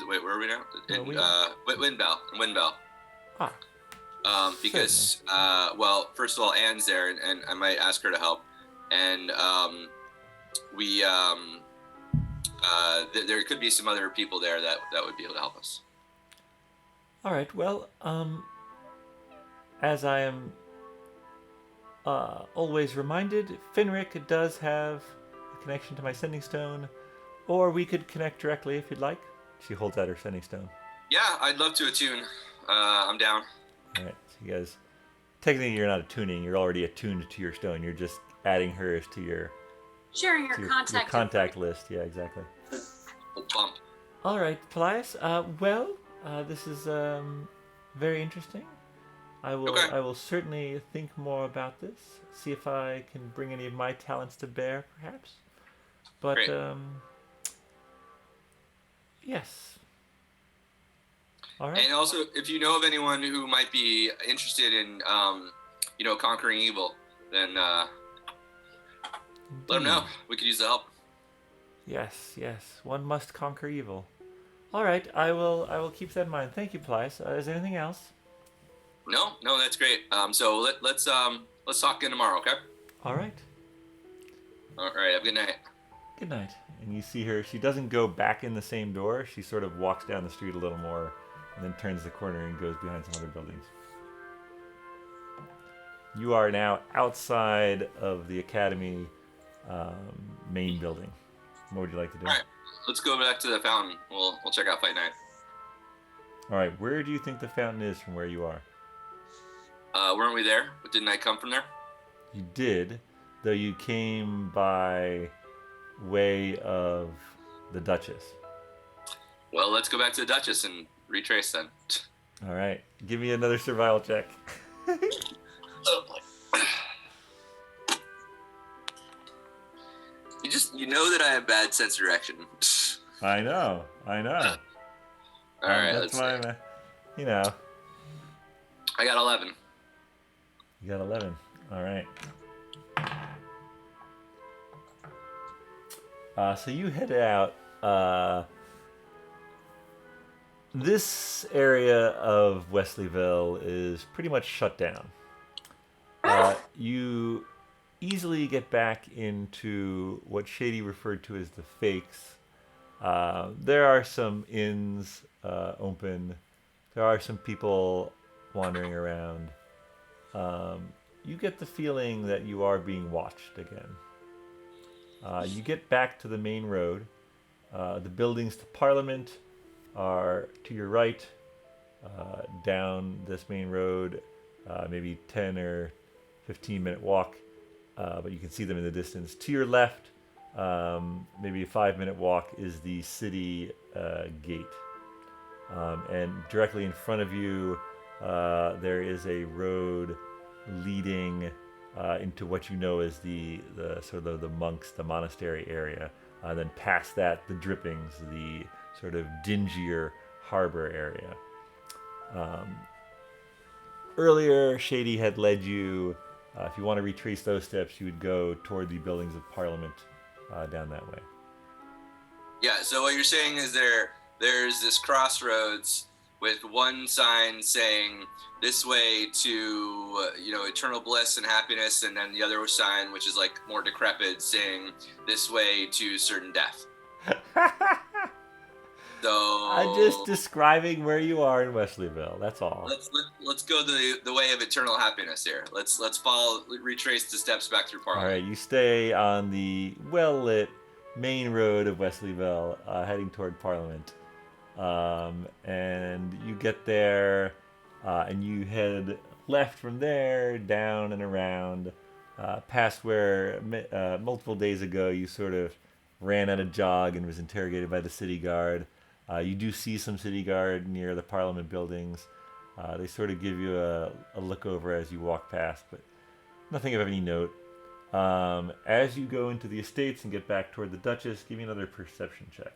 Wait, where are we now? In Windbell. Ah. Because well, first of all, Anne's there, and I might ask her to help, and there could be some other people there that would be able to help us. All right. Well, as I am always reminded, Finric does have a connection to my sending stone, or we could connect directly if you'd like. She holds out her sending stone. Yeah, I'd love to attune. I'm down. All right. So you guys, technically, you're not attuning. You're already attuned to your stone. You're just adding hers to your Sharing your contact list. Yeah, exactly. Bump. All right, Paelias. This is very interesting. I will certainly think more about this. See if I can bring any of my talents to bear, perhaps. But Great. Yes. All right. And also, if you know of anyone who might be interested in, conquering evil, then let them know. We could use the help. Yes. One must conquer evil. All right. I will keep that in mind. Thank you, Paelias. Is there anything else? No, that's great. So let's talk again tomorrow, okay? All right. All right. Have a good night. Good night. And you see her. She doesn't go back in the same door. She sort of walks down the street a little more, and then turns the corner and goes behind some other buildings. You are now outside of the academy main building. What would you like to do? All right. Let's go back to the fountain. We'll check out Fight Night. All right. Where do you think the fountain is from where you are? Weren't we there? Didn't I come from there? You did, though you came by way of the Duchess. Well, let's go back to the Duchess and retrace then. All right. Give me another survival check. Oh boy. You know that I have bad sense of direction. I know. All right, that's why I'm, I got 11. You got 11. All right. So you head out. This area of Wesleyville is pretty much shut down. You easily get back into what Shady referred to as the fakes. There are some inns open. There are some people wandering around. you get the feeling that you are being watched again. You get back to the main road. The buildings to Parliament are to your right, down this main road, maybe 10 or 15-minute walk, but you can see them in the distance. To your left, maybe a 5-minute walk, is the city gate. And directly in front of you, there is a road leading into what you know is the sort of the monks, the monastery area. Then past that, the drippings, the sort of dingier harbor area. Earlier, Shady had led you, if you want to retrace those steps, you would go toward the buildings of Parliament down that way. Yeah, so what you're saying is there's this crossroads with one sign saying this way to, eternal bliss and happiness, and then the other sign, which is like more decrepit, saying this way to certain death. So I'm just describing where you are in Wesleyville. That's all. Let's go the way of eternal happiness here. Let's retrace the steps back through Parliament. All right, you stay on the well-lit main road of Wesleyville, heading toward Parliament, and you get there, and you head left from there, down and around, past where multiple days ago you sort of ran at a jog and was interrogated by the city guard. You do see some city guard near the Parliament buildings. They sort of give you a look over as you walk past, but nothing of any note. As you go into the estates and get back toward the Duchess, give me another perception check.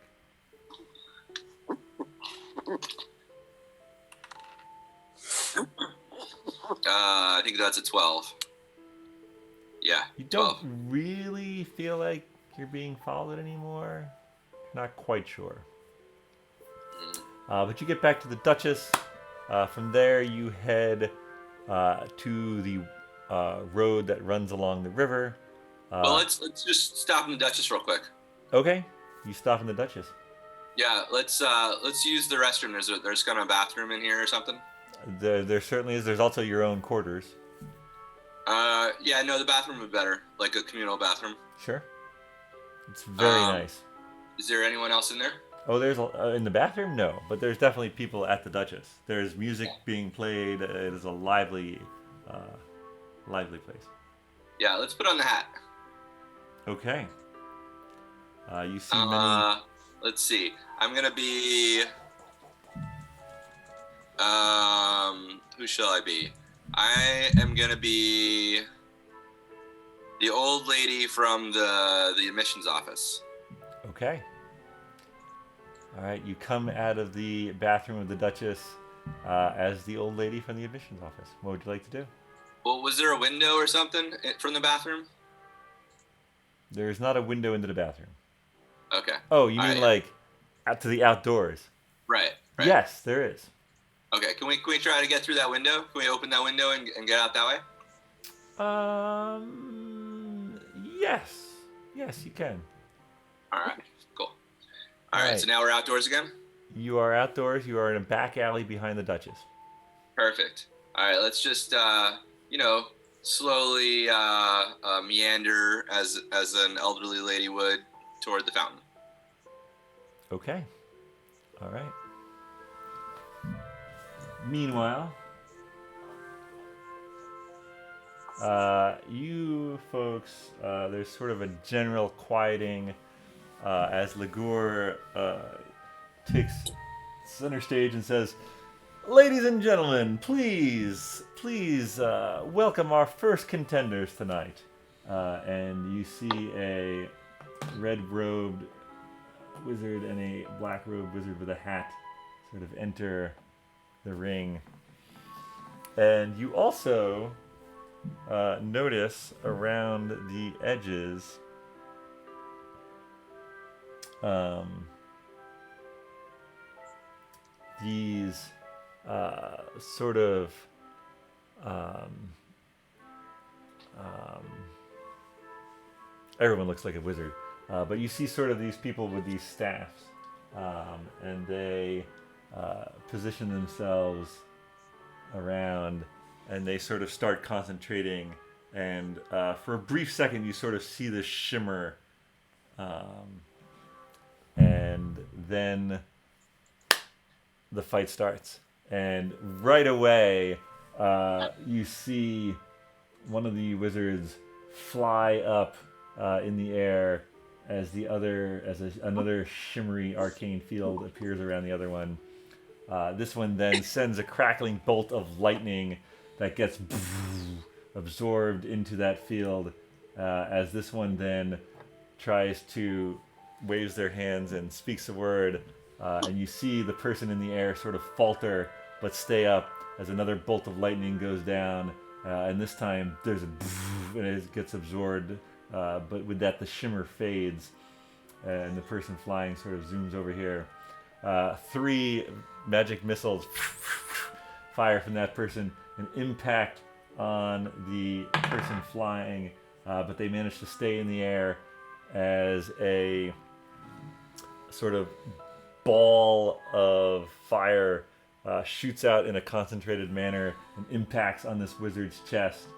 I think that's a 12. Yeah, You don't 12. really feel like you're being followed anymore. Not quite sure. But you get back to the Duchess. From there, you head to the road that runs along the river. Well, let's just stop in the Duchess real quick. Okay, you stop in the Duchess. Yeah, let's use the restroom. There's kind of a bathroom in here or something. There certainly is. There's also your own quarters. Yeah, no, the bathroom would be better, like a communal bathroom. Sure. It's very nice. Is there anyone else in there? Oh, there's in the bathroom? No, but there's definitely people at the Duchess. There's music being played. It is a lively place. Yeah, let's put on the hat. Okay. You see many. Let's see. I'm gonna be. Who shall I be? I am gonna be the old lady from the admissions office. Okay. All right, you come out of the bathroom of the Duchess as the old lady from the admissions office. What would you like to do? Well, was there a window or something from the bathroom? There's not a window into the bathroom. Okay. Oh, you mean like out to the outdoors? Right. Yes, there is. Okay, can we try to get through that window? Can we open that window and get out that way? Yes. Yes, you can. All right, cool. All right, so now we're outdoors again? You are outdoors. You are in a back alley behind the Duchess. Perfect. All right, let's just, slowly meander as an elderly lady would toward the fountain. Okay. All right. Meanwhile, you folks, there's sort of a general quieting as Ligur takes center stage and says, "Ladies and gentlemen, please welcome our first contenders tonight." And you see a red-robed wizard and a black-robed wizard with a hat sort of enter the ring. And you also notice around the edges these sort of everyone looks like a wizard, but you see sort of these people with these staffs, and they position themselves around, and they sort of start concentrating. And for a brief second, you sort of see this shimmer, and then the fight starts. And right away, you see one of the wizards fly up in the air as another shimmery arcane field appears around the other one. This one then sends a crackling bolt of lightning that gets absorbed into that field, as this one then tries to waves their hands and speaks a word, and you see the person in the air sort of falter but stay up as another bolt of lightning goes down, and this time there's a and it gets absorbed, but with that the shimmer fades, and the person flying sort of zooms over here. 3 magic missiles fire from that person and impact on the person flying, but they manage to stay in the air as a sort of ball of fire shoots out in a concentrated manner and impacts on this wizard's chest,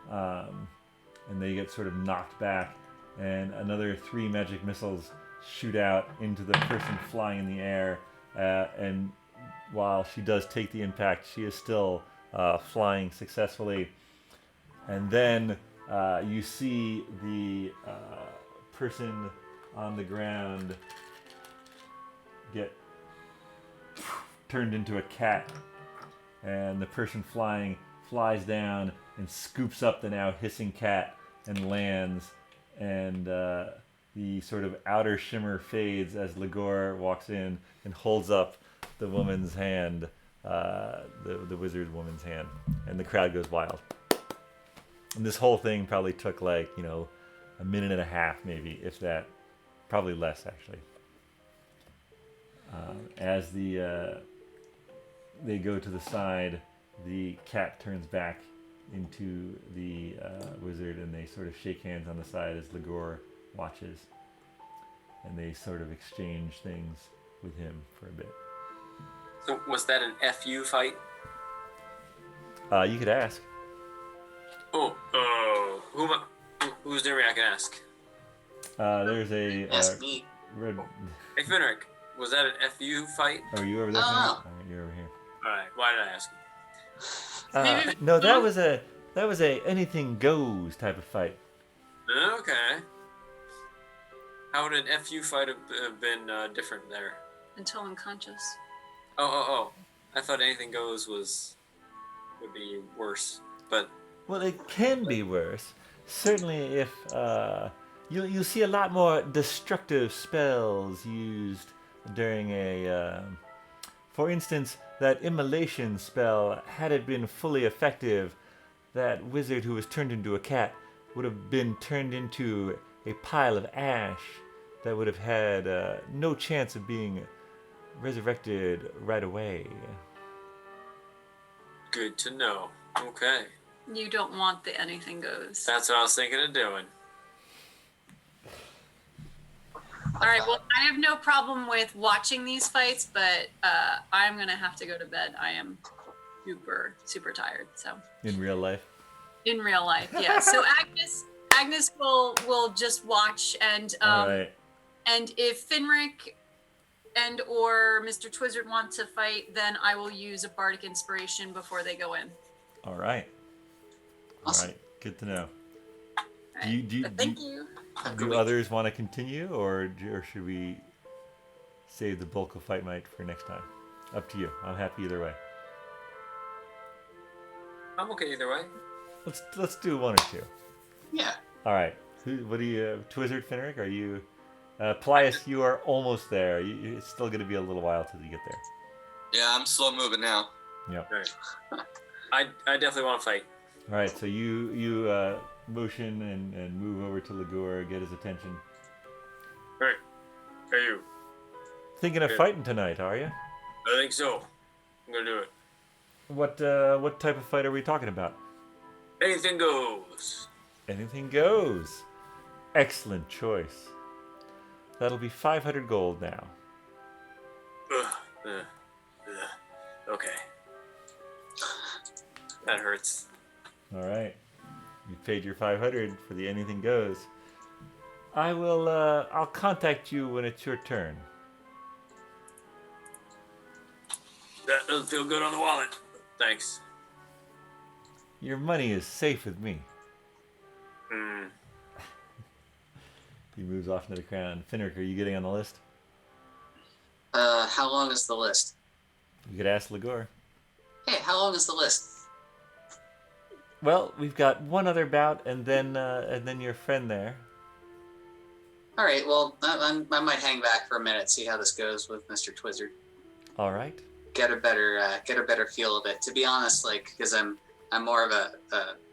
and they get sort of knocked back, and another 3 magic missiles shoot out into the person flying in the air, and while she does take the impact, she is still flying successfully. And then you see the person on the ground get turned into a cat, and the person flying flies down and scoops up the now hissing cat and lands, and the sort of outer shimmer fades as Ligor walks in and holds up the woman's hand, the wizard woman's hand, and the crowd goes wild. And this whole thing probably took like, a minute and a half, maybe, if that, probably less actually. As they go to the side, the cat turns back into the wizard, and they sort of shake hands on the side as Ligor watches, and they sort of exchange things with him for a bit. So was that an FU fight? You could ask. Who's near me? I can ask. There's a Ask me. red. Hey, Finric, was that an FU fight? Oh, you over there? Oh. All right, you're over here. All right. Why did I ask? No, that was a anything goes type of fight. Okay. How would an FU fight have been different there? Until unconscious. Oh. I thought anything goes would be worse, but Well, it can be worse. Certainly, if you'll see a lot more destructive spells used during a. For instance, that immolation spell, had it been fully effective, that wizard who was turned into a cat would have been turned into a pile of ash that would have had no chance of being resurrected right away. good to know. Okay. You don't want the anything goes. That's what I was thinking of doing. All right, well, I have no problem with watching these fights, but I'm going to have to go to bed. I am super, super tired, so. In real life? In real life, yeah. So Agnes will just watch, and All right. and if Finric and or Mr. Twizzard want to fight, then I will use a bardic inspiration before they go in. All right. Awesome. All right. Good to know. All right. Thank you. Do others want to continue, or should we save the bulk of Fight Night for next time? Up to you. I'm happy either way. I'm okay either way. Let's do one or two. Yeah. All right. What do you, Twizzard, Finric? Are you, Paelias? You are almost there. It's still going to be a little while till you get there. Yeah, I'm slow moving now. Yep. All right. I definitely want to fight. All right. So you motion and move over to Ligor, get his attention. Hey, you. Thinking of Yeah. fighting tonight, are you? I think so. I'm gonna do it. What type of fight are we talking about? Anything goes. Anything goes. Excellent choice. That'll be 500 gold now. Okay. That hurts. All right. You paid your 500 for the anything goes. I will. I'll contact you when it's your turn. That doesn't feel good on the wallet. Thanks. Your money is safe with me. Hmm. He moves off into the crowd. Finric, are you getting on the list? How long is the list? You could ask Ligor. Hey, how long is the list? Well, we've got one other bout, and then your friend there. All right. Well, I might hang back for a minute, see how this goes with Mr. Twizzard. All right. Get a better feel of it. To be honest, like, because I'm more of a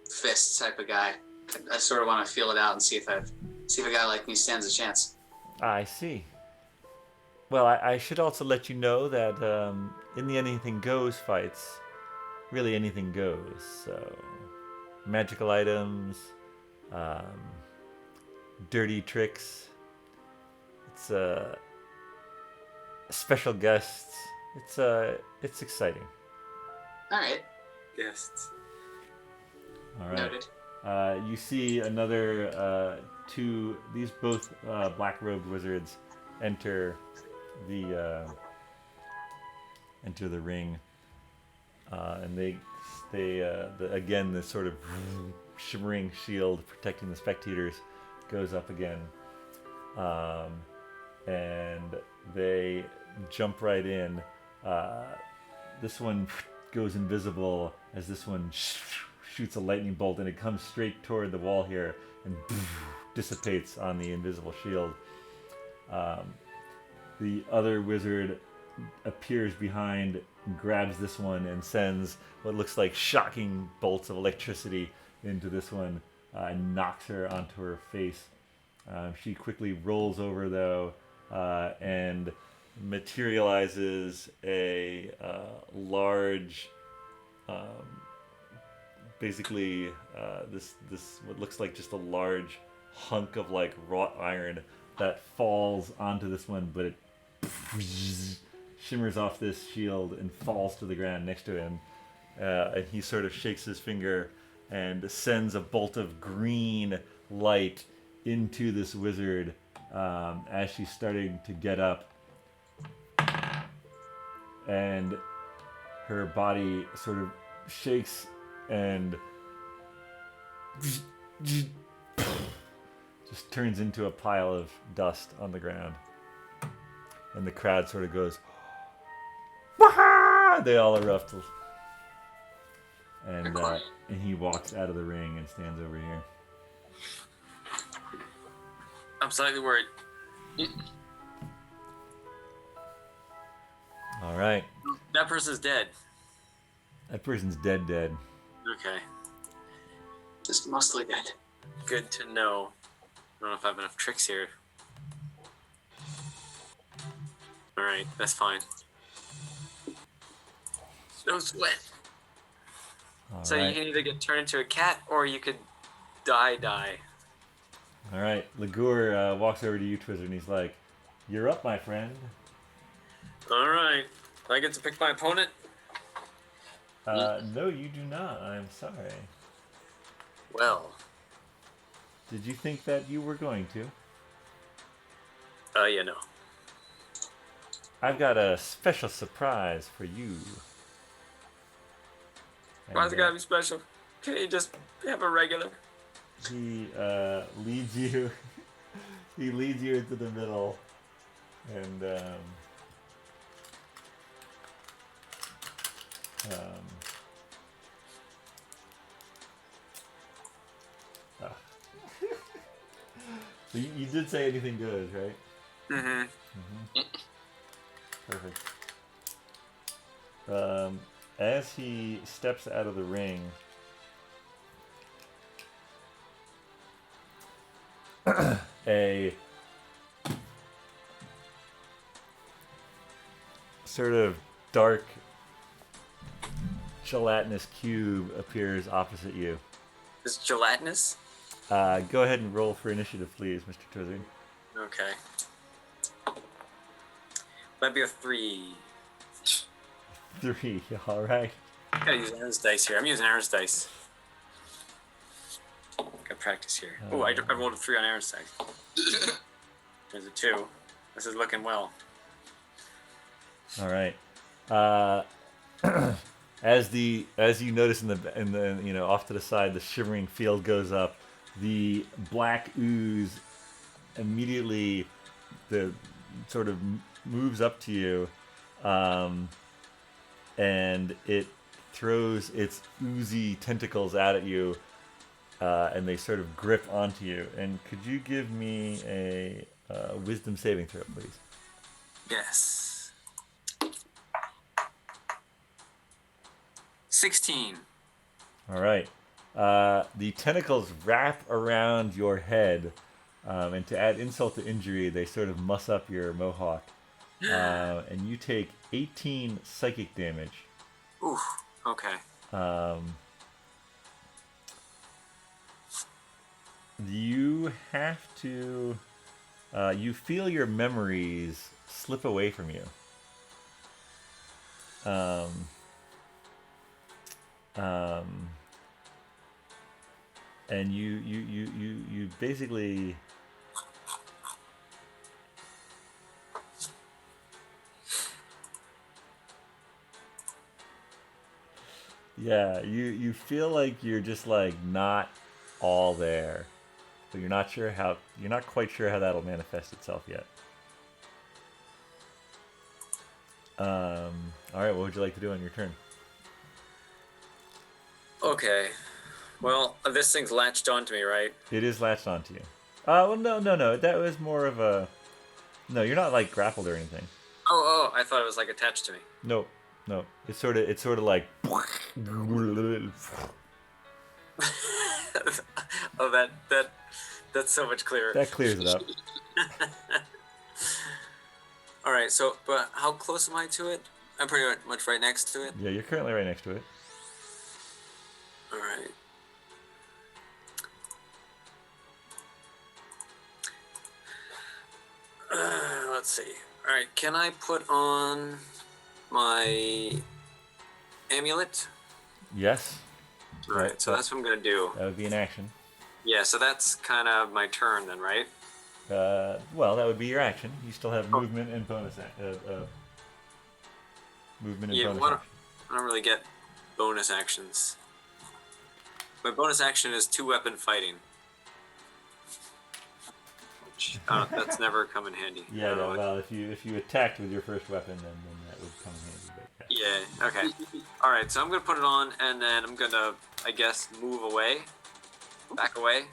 fist type of guy. I sort of want to feel it out and see if a guy like me stands a chance. I see. Well, I should also let you know that in the anything goes fights, really anything goes. So, magical items, dirty tricks. It's special guests. It's exciting. All right. Guests. All right. Noted. You see another two. These both black-robed wizards enter the ring, and they again the sort of shimmering shield protecting the spectators goes up again, and they jump right in. This one goes invisible as this one shoots a lightning bolt, and it comes straight toward the wall here and dissipates on the invisible shield. The other wizard appears behind, grabs this one, and sends what looks like shocking bolts of electricity into this one and knocks her onto her face. She quickly rolls over, though, and materializes a large, basically this what looks like just a large hunk of like wrought iron that falls onto this one, but it shimmers off this shield and falls to the ground next to him, and he sort of shakes his finger and sends a bolt of green light into this wizard as she's starting to get up, and her body sort of shakes and just turns into a pile of dust on the ground. And the crowd sort of goes, "Wah!" They all erupt. And he walks out of the ring and stands over here. I'm slightly worried. All right. That person's dead. That person's dead. Okay. Just mostly dead. Good to know. I don't know if I have enough tricks here. Alright, that's fine. No sweat. All So right. you can either get turned into a cat or you could die. All right. Ligor walks over to you, Twizzard, and he's like, "You're up, my friend." Alright. I get to pick my opponent? No, you do not. I'm sorry. Well, Did you think that you were going to? you know. I've got a special surprise for you. Why's it And, gotta be special? Can't you just have a regular? he leads you. He leads you into the middle, and so you did say anything good, right? Mm-hmm. Perfect. As he steps out of the ring, a sort of dark gelatinous cube appears opposite you. Is it gelatinous? Go ahead and roll for initiative, please, Mr. Twizzard. Okay. Might be a 3. 3. All right. I gotta use Aaron's dice here. I'm using Aaron's dice. Got practice here. Oh, I rolled a 3 on Aaron's dice. There's a 2. This is looking well. All right. As you notice in the off to the side, the shimmering field goes up. The black ooze immediately sort of moves up to you, and it throws its oozy tentacles out at you, and they sort of grip onto you. And could you give me a wisdom saving throw, please? Yes. 16. All right. The tentacles wrap around your head, and to add insult to injury, they sort of muss up your mohawk. And you take 18 psychic damage. Oof. Okay. You have to... you feel your memories slip away from you. And you basically... Yeah, you feel like you're just like not all there, but you're not quite sure how that'll manifest itself yet. All right, what would you like to do on your turn? Okay. Well, this thing's latched onto me, right? It is latched onto you. Well, no. That was more of a... No, you're not like grappled or anything. Oh, I thought it was like attached to me. No. It's sort of like... Oh, that's so much clearer. That clears it up. All right. So, but how close am I to it? I'm pretty much right next to it. Yeah, you're currently right next to it. All right. Let's see. All right. Can I put on my amulet? Yes. All right. So that's what I'm gonna do. That would be an action. Yeah. So that's kind of my turn then, right? Well, that would be your action. You still have movement and bonus movement and bonus action. I don't really get bonus actions. My bonus action is 2-weapon fighting. Which, that's never come in handy. Yeah, well, if you attacked with your first weapon, then that would come in handy. But yeah, okay. All right, so I'm going to put it on, and then I'm going to, I guess, move away. Back away.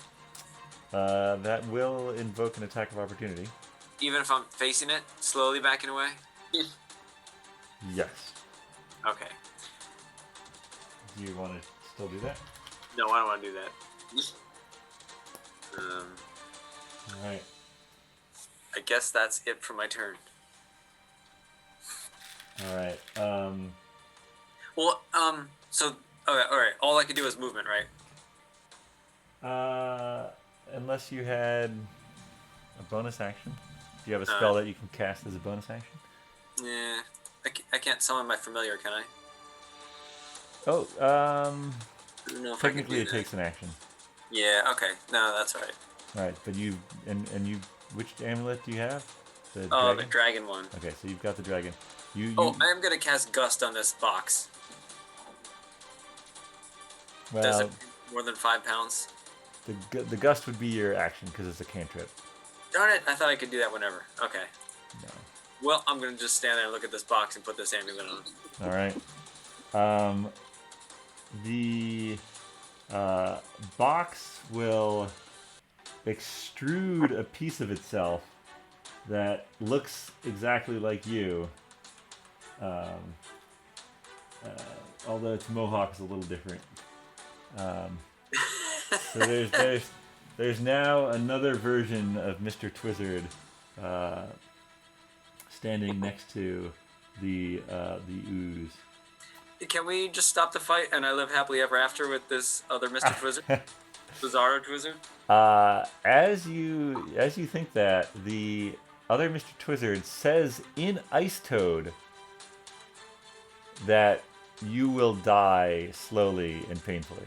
That will invoke an attack of opportunity. Even if I'm facing it, slowly backing away? Yes. Okay. Do you want to still do that? No, I don't want to do that. All right. I guess that's it for my turn. All right. Well, so, okay, all right. All I can do is movement, right? Unless you had a bonus action. Do you have a spell that you can cast as a bonus action? Yeah. I can't summon my familiar, can I? Oh, I don't know if technically I it can do takes an action. that. Yeah, okay. No, that's all right. All right, but you which amulet do you have? The Oh, dragon? the dragon one. Okay, so you've got the dragon. Oh, I am going to cast Gust on this box. well, Does it more than 5 pounds? the gust would be your action because it's a cantrip. Darn it, I thought I could do that whenever. Okay. No. Well, I'm going to just stand there and look at this box and put this amulet on. All right. The box will extrude a piece of itself that looks exactly like you. Although its mohawk is a little different. So there's now another version of Mr. Twizzard standing next to the ooze. Can we just stop the fight and I live happily ever after with this other Mr. Twizzard? Bizarro Twizzard? As you think that, the other Mr. Twizzard says in Ice Toad that you will die slowly and painfully.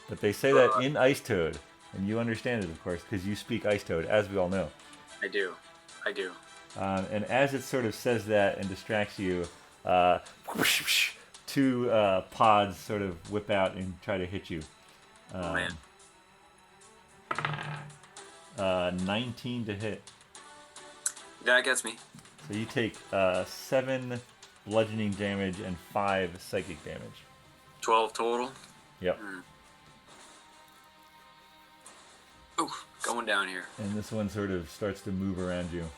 But they say that in Ice Toad, and you understand it, of course, because you speak Ice Toad, as we all know. I do. And as it sort of says that and distracts you, two pods sort of whip out and try to hit you. Oh, man. 19 to hit. That gets me. So you take 7 bludgeoning damage and 5 psychic damage. 12 total. Yep. Ooh, going down here. And this one sort of starts to move around you.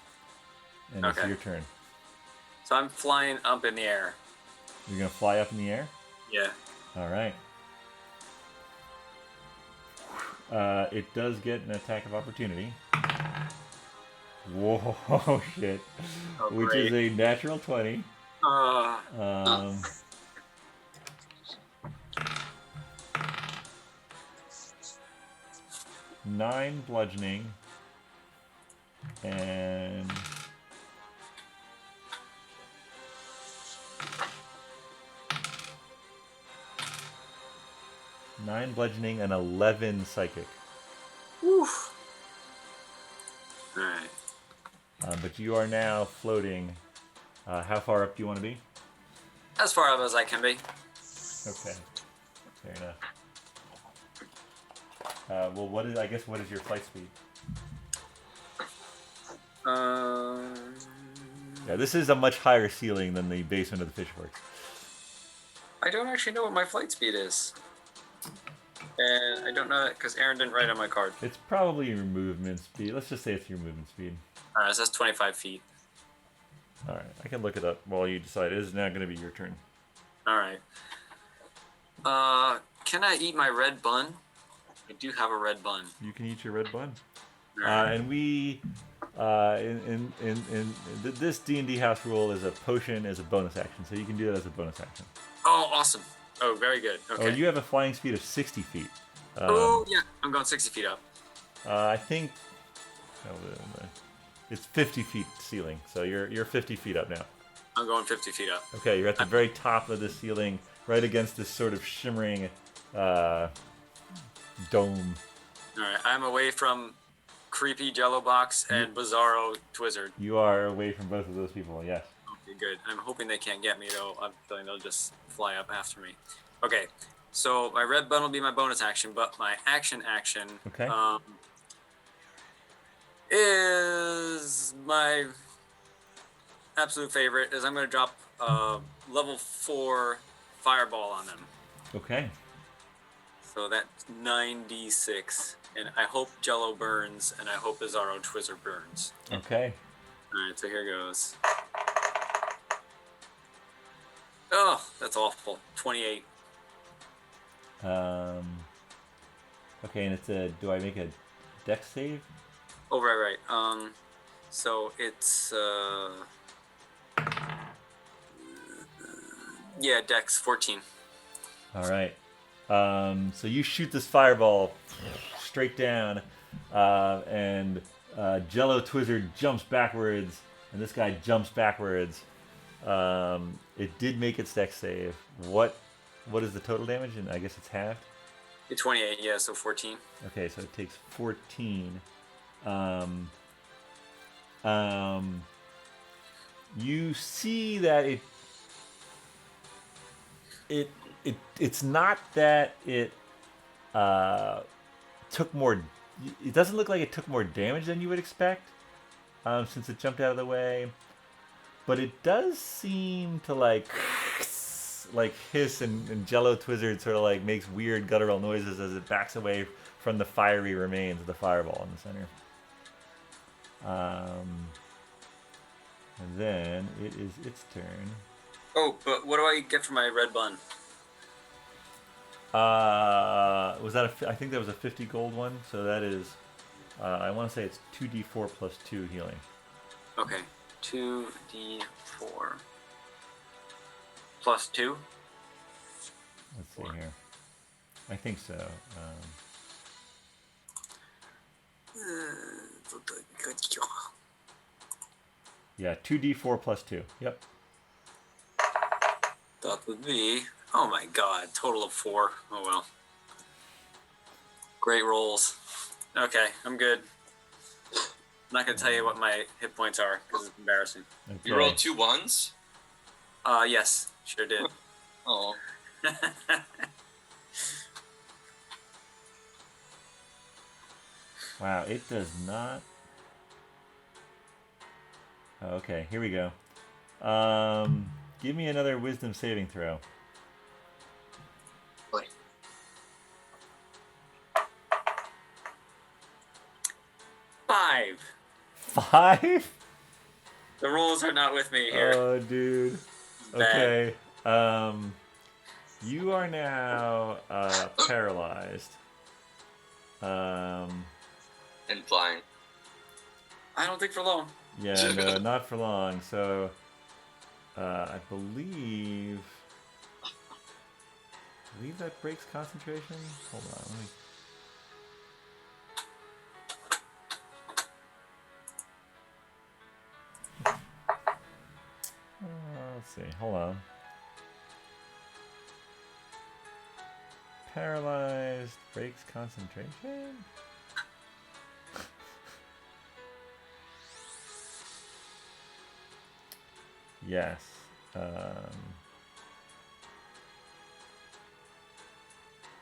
And it's Okay. your turn. So I'm flying up in the air. You're going to fly up in the air? Yeah. All right. It does get an attack of opportunity. Whoa, shit. Oh, Which great. is a natural 20. Um, 9 bludgeoning. And... 9 bludgeoning and 11 psychic. Woof. Alright. But you are now floating. How far up do you want to be? As far up as I can be. Okay. Fair enough. Well, what is your flight speed? Yeah, this is a much higher ceiling than the basement of the Fishworks. I don't actually know what my flight speed is. And I don't know because Erin didn't write on my card. It's probably your movement speed. Let's just say it's your movement speed. Alright, so that's 25 feet. Alright, I can look it up while you decide. It is now going to be your turn. Alright. Can I eat my red bun? I do have a red bun. You can eat your red bun. Alright. And we, this D&D house rule is a potion as a bonus action, so you can do that as a bonus action. Oh, awesome. Oh, very good. Okay. Oh, you have a flying speed of 60 feet. Oh, yeah. I'm going 60 feet up. I think it's 50 feet ceiling, so you're 50 feet up now. I'm going 50 feet up. Okay, you're at the very top of the ceiling, right against this sort of shimmering dome. Alright, I'm away from creepy Jello Box and Bizarro Twizzard. You are away from both of those people, yes. Okay, good. I'm hoping they can't get me, though. I'm feeling they'll just fly up after me. Okay, so my red bun will be my bonus action, but my action Okay. Is my absolute favorite is I'm going to drop level 4 fireball on them. Okay. So that's 9d6, and I hope Jello burns, and I hope Bizarro Twizzard burns. Okay. Alright, so here goes. Oh, that's awful. 28. Okay, and it's a. Do I make a dex save? Oh, right. So it's yeah, Dex 14. All right. So you shoot this fireball straight down, and Jello Twizzard jumps backwards, and this guy jumps backwards. It did make its dex save. What is the total damage? And I guess it's halved. 28, yeah, so 14. Okay, so it takes 14. You see that it's not that it took more. It doesn't look like it took more damage than you would expect, since it jumped out of the way. But it does seem to like hiss, and Jello Twizzard sort of like makes weird guttural noises as it backs away from the fiery remains of the fireball in the center. And then it is its turn. Oh, but what do I get for my red bun? Was that I think that was a 50 gold one, so that is, I want to say it's 2d4 plus 2 healing. Okay, 2d4 plus 2? Let's see here. I think so. Yeah, 2d4 plus 2. Yep. Thought would be. Oh my god, total of 4. Oh well. Great rolls. Okay, I'm good. I'm not gonna tell you what my hit points are because it's embarrassing. Okay. You rolled 2 1s? Yes, sure did. Oh. Wow, it does not. Okay, here we go. Give me another wisdom saving throw. Boy. 5. 5? The rolls are not with me here. Oh, dude. Bad. Okay. You are now paralyzed. And flying. I don't think for long. Yeah, no, not for long. So, I believe that breaks concentration. Hold on, let me. Let's see. Hold on. Paralyzed breaks concentration. Yes.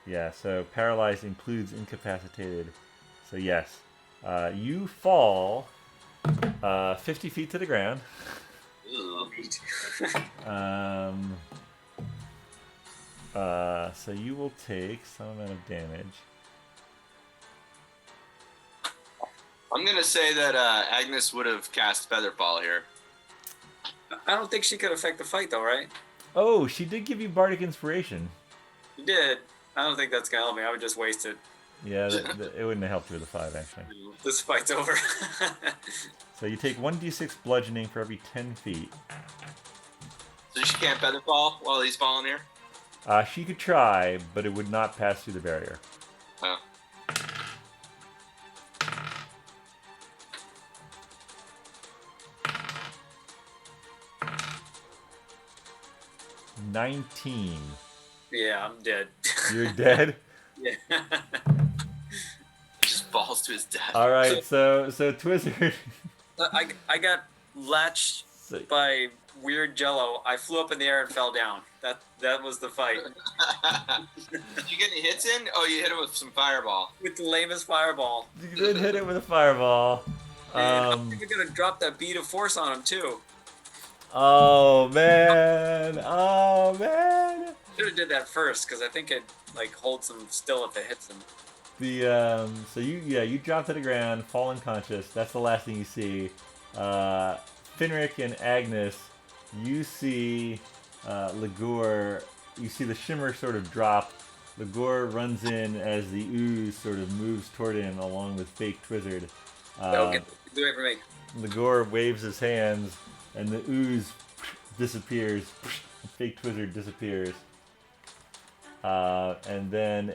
Yeah, so paralyzed includes incapacitated. So yes. You fall 50 feet to the ground. So you will take some amount of damage. I'm gonna say that Agnes would have cast Featherfall here. I don't think she could affect the fight, though, right? Oh, she did give you Bardic Inspiration. You did. I don't think that's gonna help me. I would just waste it. Yeah, it wouldn't have helped you with a 5, actually. This fight's over. So you take 1d6 bludgeoning for every 10 feet. So she can't Featherfall while he's falling here? She could try, but it would not pass through the barrier. Oh. $19. Yeah, I'm dead. You're dead? Yeah. He just falls to his death. Alright, so Twizzard. I got latched by weird jello. I flew up in the air and fell down. That was the fight. Did you get any hits in? Oh, you hit him with some fireball. With the lamest fireball. You did hit it with a fireball. I'm even gonna drop that bead of force on him too. Oh man! Oh man! Should have did that first because I think it like holds him still if it hits him. The so you drop to the ground, fall unconscious. That's the last thing you see. Finric and Agnes, you see Ligor. You see the shimmer sort of drop. Ligor runs in as the ooze sort of moves toward him along with fake Twizzard. Do it for me. Ligor waves his hands, and the ooze disappears. Fake Twizzard disappears. And then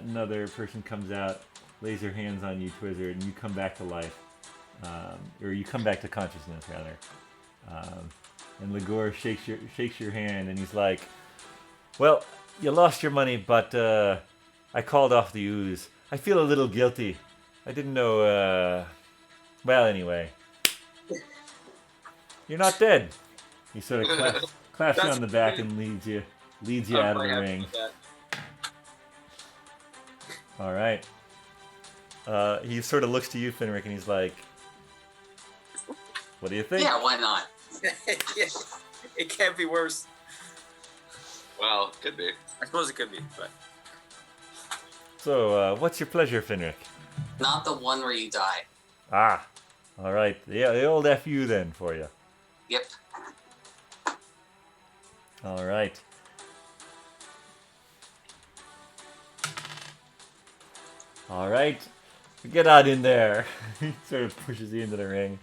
another person comes out, lays their hands on you, Twizzard, and you come back to life. Or you come back to consciousness, rather. And Ligor shakes your hand, and he's like, "Well, you lost your money, but I called off the ooze. I feel a little guilty. I didn't know. Well, anyway, you're not dead." He sort of claps you on the back and leads you out of the ring. All right. He sort of looks to you, Finric, and he's like, "What do you think?" Yeah, why not? Yeah, it can't be worse. Well, could be. I suppose it could be, but So, what's your pleasure, Finric? Not the one where you die. Ah, all right. Yeah, the old FU then for you. Yep. All right. All right. Get out in there. He sort of pushes you into the ring.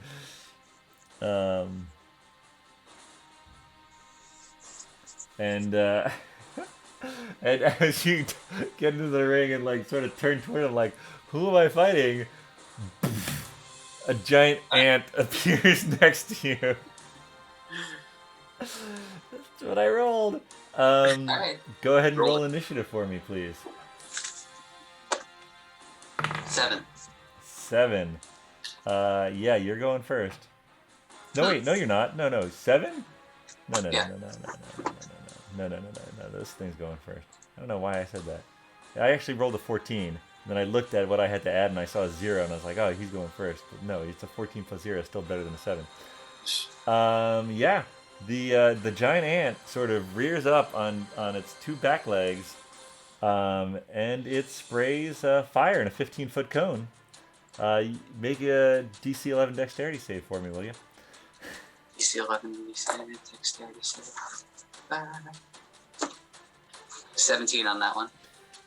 And and as you get into the ring and like sort of turn toward him, like, who am I fighting? A giant ant appears next to you. That's what I rolled. right. Go ahead and Roll roll it. initiative for me, please. 7. 7. Yeah, you're going first. No, wait, no, you're not. No, 7? No. Yeah. No. This thing's going first. I don't know why I said that. I actually rolled a 14. And then I looked at what I had to add, and I saw a 0, and I was like, oh, he's going first. But no, it's a 14 plus 0. Still better than a 7. Yeah. The giant ant sort of rears up on its two back legs, and it sprays fire in a 15-foot cone. Make a DC 11 dexterity save for me, will you? DC 11, dexterity save. 17 on that one.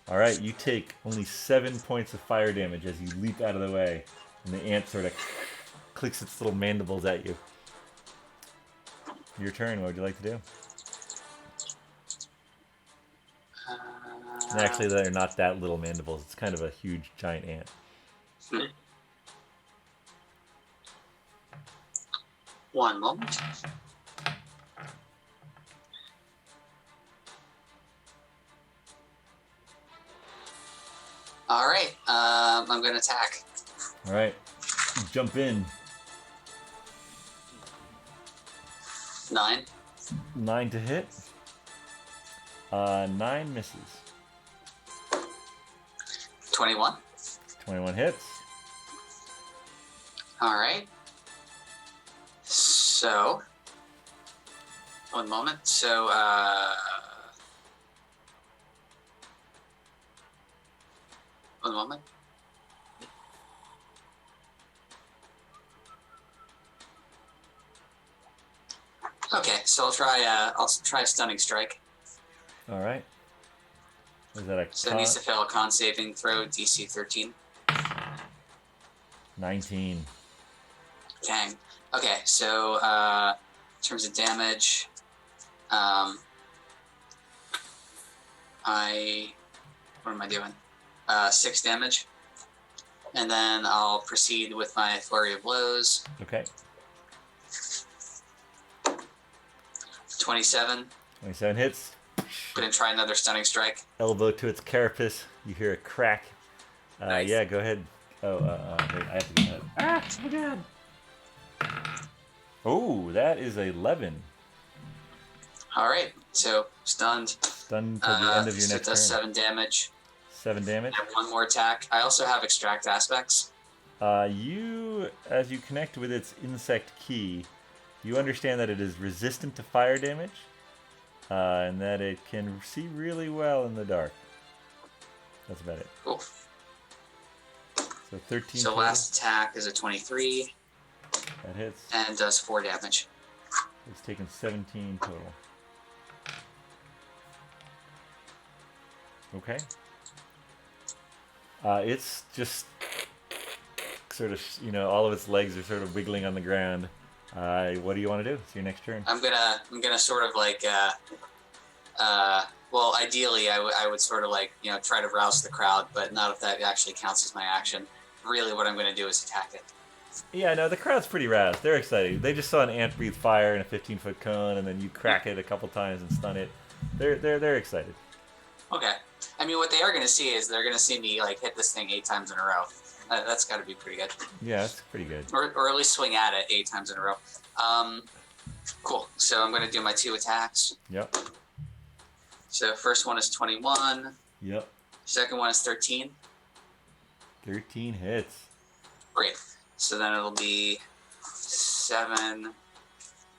All right, you take only 7 points of fire damage as you leap out of the way, and the ant sort of clicks its little mandibles at you. Your turn. What would you like to do? And actually, they're not that little mandibles. It's kind of a huge, giant ant. One moment. All right. I'm going to attack. All right, jump in. 9. 9 to hit. 9 misses. 21. 21 hits. All right. So, one moment. So, one moment. Okay, so I'll try a stunning strike. All right. Is that a So it needs to fail a con saving throw, DC 13. 19? Dang. Okay, so in terms of damage, what am I doing? 6 damage, and then I'll proceed with my flurry of blows. Okay. 27. 27 hits. Gonna try another stunning strike. Elbow to its carapace. You hear a crack. Nice. Yeah, go ahead. Oh, wait, I have to get that. Ah, oh my god. Oh, that is 11. All right, so stunned. Stunned till the end of your So next it does turn. 7 damage. 7 damage. And one more attack. I also have extract aspects. You, as you connect with its insect key, you understand that it is resistant to fire damage, and that it can see really well in the dark. That's about it. Cool. So 13. So total. last attack is a 23 That hits. and does 4 damage. It's taken 17 total. Okay. It's just sort of, all of its legs are sort of wiggling on the ground. What do you want to do? It's your next turn. I'm gonna sort of like well, ideally I would sort of like try to rouse the crowd, but not if that actually counts as my action. Really, what I'm gonna do is attack it. Yeah, no, the crowd's pretty roused. They're excited. They just saw an ant breathe fire in a 15-foot cone, and then you crack it a couple times and stun it. They're excited. Okay. I mean, what they are gonna see is they're gonna see me like hit this thing 8 times in a row. That's got to be pretty good. Yeah, that's pretty good. Or at least swing at it 8 times in a row. Cool. So I'm gonna do my 2 attacks. Yep. So first one is 21. Yep. Second one is 13. 13 hits. Great. So then it'll be 7,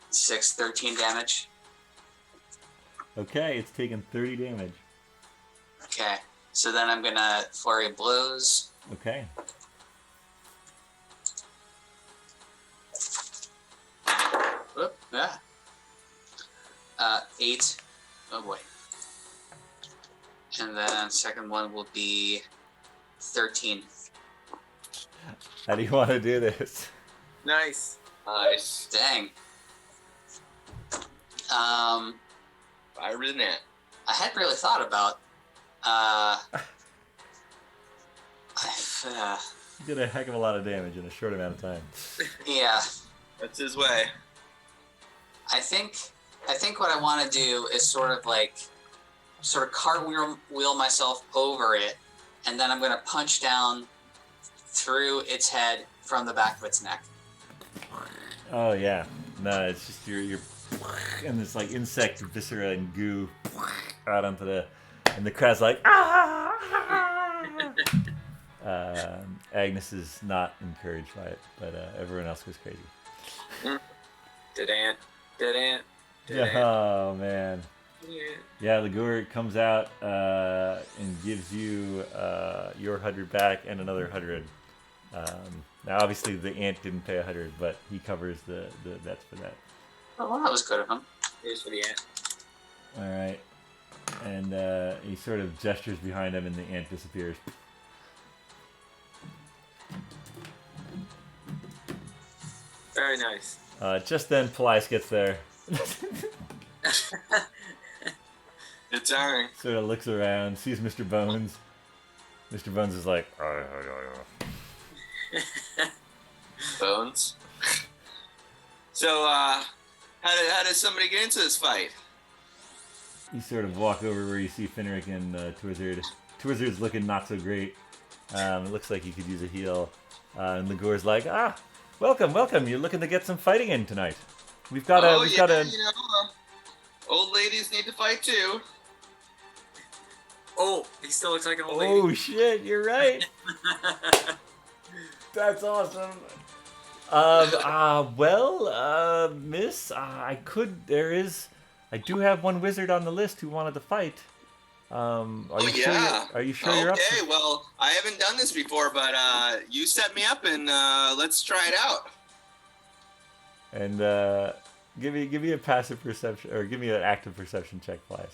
6, 13 damage. Okay, it's taken 30 damage. Okay. So then I'm gonna flurry of blows. Okay. Whoop, yeah. 8. Oh boy. And then second one will be 13. How do you want to do this? Nice. Nice. Dang. Fire with an ant. I hadn't really thought about. You did a heck of a lot of damage in a short amount of time. Yeah. That's his way. I think I think what I want to do is sort of cartwheel myself over it, and then I'm going to punch down through its head from the back of its neck. Oh yeah, no, it's just you're and this like insect viscera and goo out onto and the crowd's like ah. Agnes is not encouraged by it, but everyone else goes crazy. Dead ant. Oh man. Yeah. Yeah, Ligur comes out and gives you your 100 back and another 100. Now, obviously, the ant didn't pay 100, but he covers the bets for that. Oh, well, that was good of him. Here's for the ant. All right. And he sort of gestures behind him, and the ant disappears. Very nice. Just then, Paelias gets there. It's Erin. Sort of looks around, sees Mr. Bones. Mr. Bones is like, Bones. So, how did somebody get into this fight? You sort of walk over where you see Finric and Twizzard. Twizzard's looking not so great. It looks like he could use a heal. And Ligur's like, welcome. You're looking to get some fighting in tonight. We've got a. Old ladies need to fight too. Oh, he still looks like an old lady. Oh shit, you're right. That's awesome. Miss, I do have one wizard on the list who wanted to fight. Are you sure you're up? Okay, well, I haven't done this before, but you set me up and let's try it out. And give me a passive perception, or give me an active perception check, please.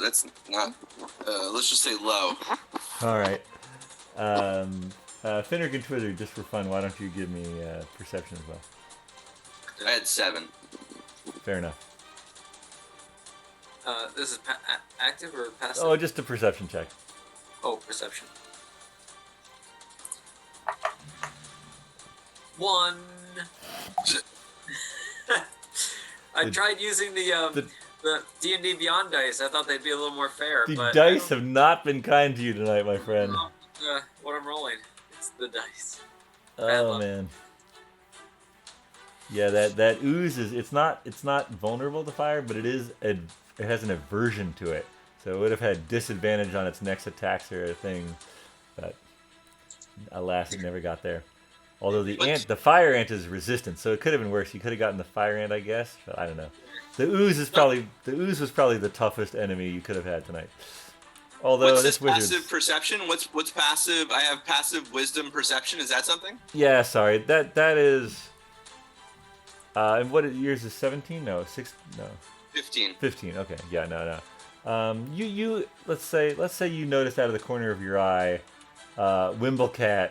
That's not. Let's just say low. All right. Finric and Twitter, just for fun, why don't you give me perception as well? I had 7. Fair enough. This is active or passive? Oh, just a perception check. Oh, perception. 1. I tried using the D&D Beyond dice. I thought they'd be a little more fair. The but dice have not been kind to you tonight, my friend. What I'm rolling. It's the dice. Oh man. Yeah, that ooze it's not vulnerable to fire, but it has an aversion to it. So it would have had disadvantage on its next attacks or a thing, but alas, it never got there. Although the fire ant is resistant, so it could have been worse. You could have gotten the fire ant, I guess, but I don't know. The ooze was probably the toughest enemy you could have had tonight. Although what's this passive perception? What's passive? I have passive wisdom perception. Is that something? Yeah, sorry. That is. And what yours is 17? No, 6. No. 15. 15. Okay. Yeah. No. You let's say you notice out of the corner of your eye, Wimblecat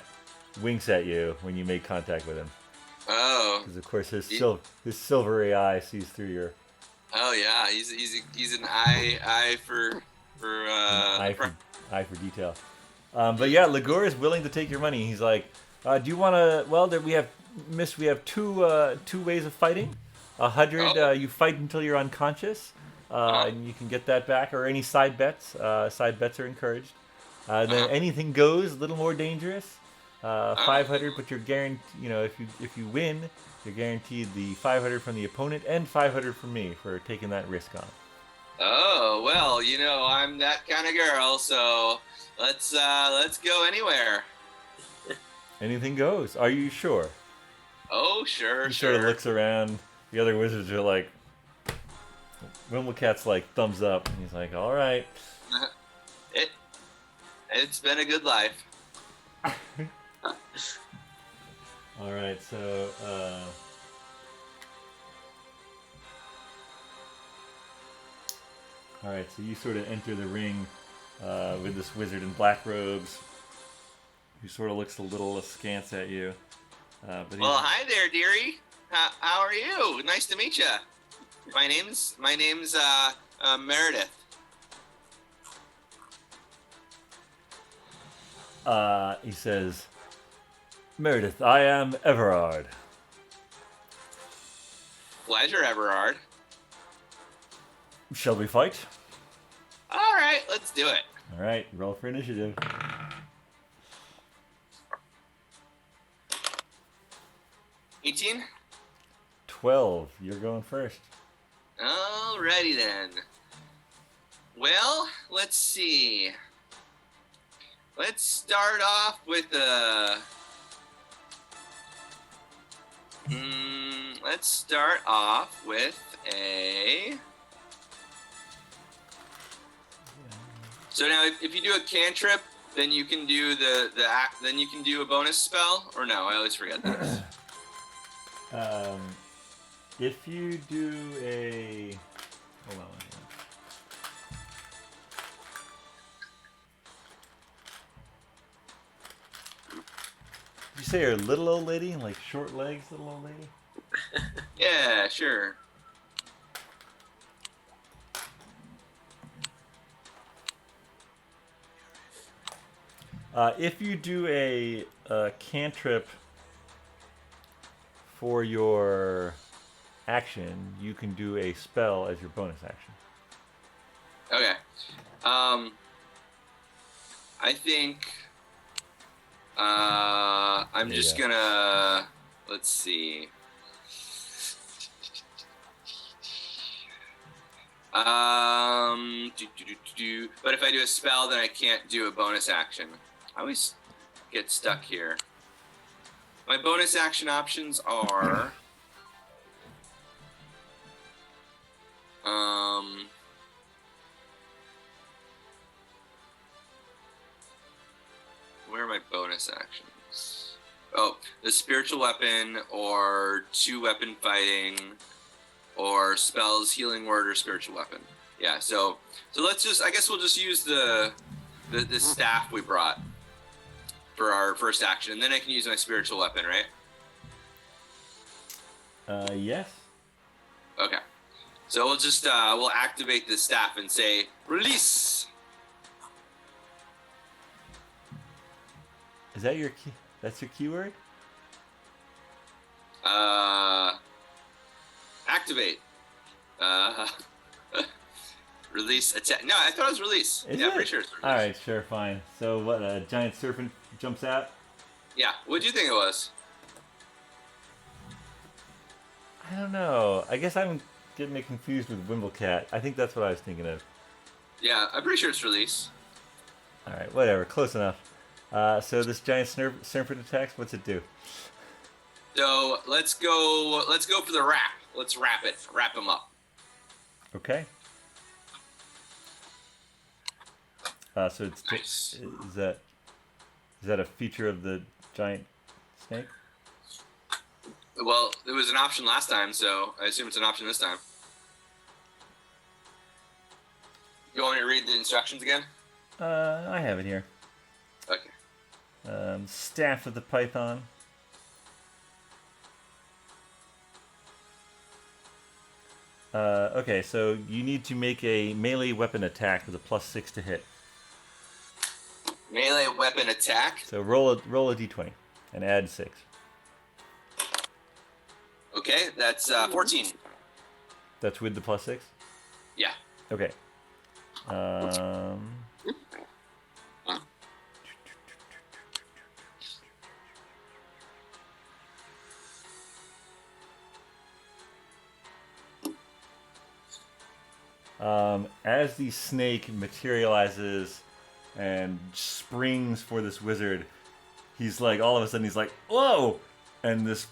winks at you when you make contact with him. Oh. Because of course his silvery eye sees through your. Oh yeah, he's an eye for detail. But yeah, Ligur is willing to take your money. He's like, do you want to? Well, we have two ways of fighting. 100, you fight until you're unconscious, and you can get that back, or any side bets. Side bets are encouraged. Then anything goes, a little more dangerous. 500, but you're guaranteed. If you win, you're guaranteed the 500 from the opponent and 500 from me for taking that risk on. Oh well, I'm that kind of girl, so let's go anywhere. Anything goes. Are you sure? Oh sure. He sort of looks around. The other wizards are like, Wimblecat's like thumbs up, and he's like, all right. It's been a good life. All right, so you sort of enter the ring with this wizard in black robes, who sort of looks a little askance at you. Well, hi there, dearie. How are you? Nice to meet you. My name's Meredith. He says, Meredith, I am Everard. Pleasure, Everard. Shall we fight? All right, let's do it. All right, roll for initiative. 18. 12. You're going first. Alrighty then. Well, let's see. Let's start off with let's start off with a. So now, if you do a cantrip, then you can do then you can do a bonus spell, or no? I always forget this. If you do a... Hold on. Did you say you're a little old lady? Like short legs, little old lady? Yeah, sure. If you do a cantrip for your action, you can do a spell as your bonus action. Okay. I think I'm just gonna, let's see. But if I do a spell, then I can't do a bonus action. I always get stuck here. My bonus action options are where are my bonus actions? Oh, the spiritual weapon, or 2-weapon fighting, or spells, healing word, or spiritual weapon. Yeah, so let's just, I guess we'll just use the staff we brought for our first action, and then I can use my spiritual weapon, right? Yes. Okay. So we'll just we'll activate the staff and say release. Is that your key? That's your keyword? Activate. Release attack. No, I thought it was release. Is yeah, it? pretty sure it's release. All right, sure, fine. So what? A giant serpent jumps out. Yeah. What do you think it was? I don't know. I guess I'm getting it confused with Wimblecat. I think that's what I was thinking of. Yeah, I'm pretty sure it's release. All right, whatever. Close enough. So this giant serpent attacks. What's it do? So let's go for the wrap. Let's wrap it. Wrap him up. Okay. So it's Nice. Is that a feature of the giant snake? Well, it was an option last time, so I assume it's an option this time. You want me to read the instructions again? I have it here. Okay. Staff of the Python. Okay, so you need to make a melee weapon attack with a +6 to hit. Melee weapon attack. So roll a d20 and add 6. Okay, that's 14. That's with the +6? Yeah. Okay. As the snake materializes and springs for this wizard, he's like, all of a sudden he's like, whoa! And this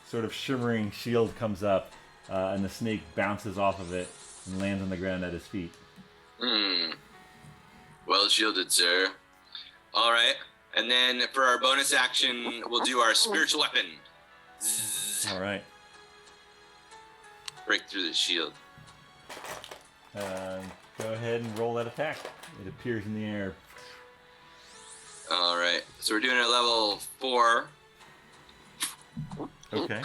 sort of shimmering shield comes up, and the snake bounces off of it and lands on the ground at his feet. Well shielded, sir. All right, and then for our bonus action, we'll do our spiritual weapon. Zzz. All right. Break through the shield. Go ahead and roll that attack. It appears in the air. All right, so we're doing it at level 4. Okay.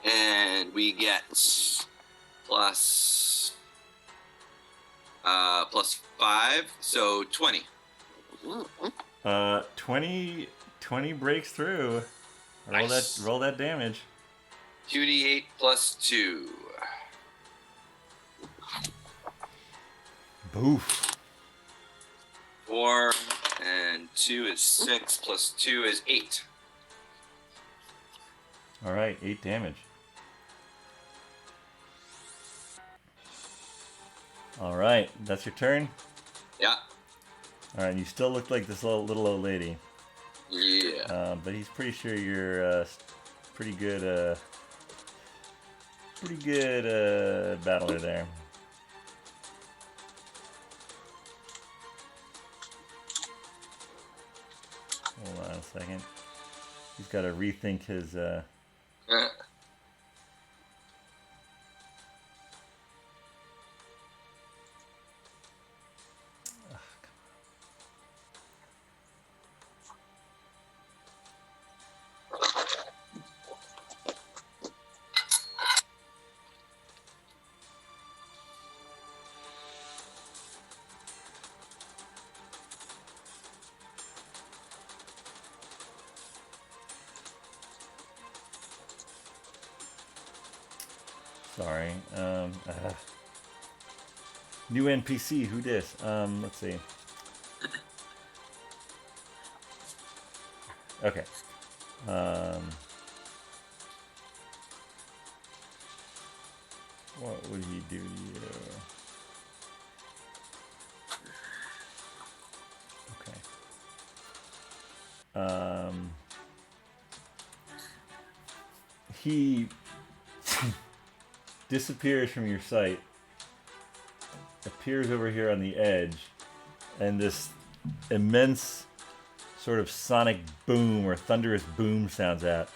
And we get plus plus 5, so 20. 20 breaks through. Nice. Roll that damage. 2d8 plus 2. Boof. 4 and 2 is 6 plus 2 is 8. All right, 8 damage. All right, that's your turn. Yeah. All right, you still look like this little old lady. Yeah. But he's pretty sure you're pretty good battler there. Hold on a second. He's got to rethink his. Sorry. New NPC. Who dis? Let's see. Okay. What would he do to you? Okay. He disappears from your sight, appears over here on the edge, and this immense sort of sonic boom or thunderous boom sounds out.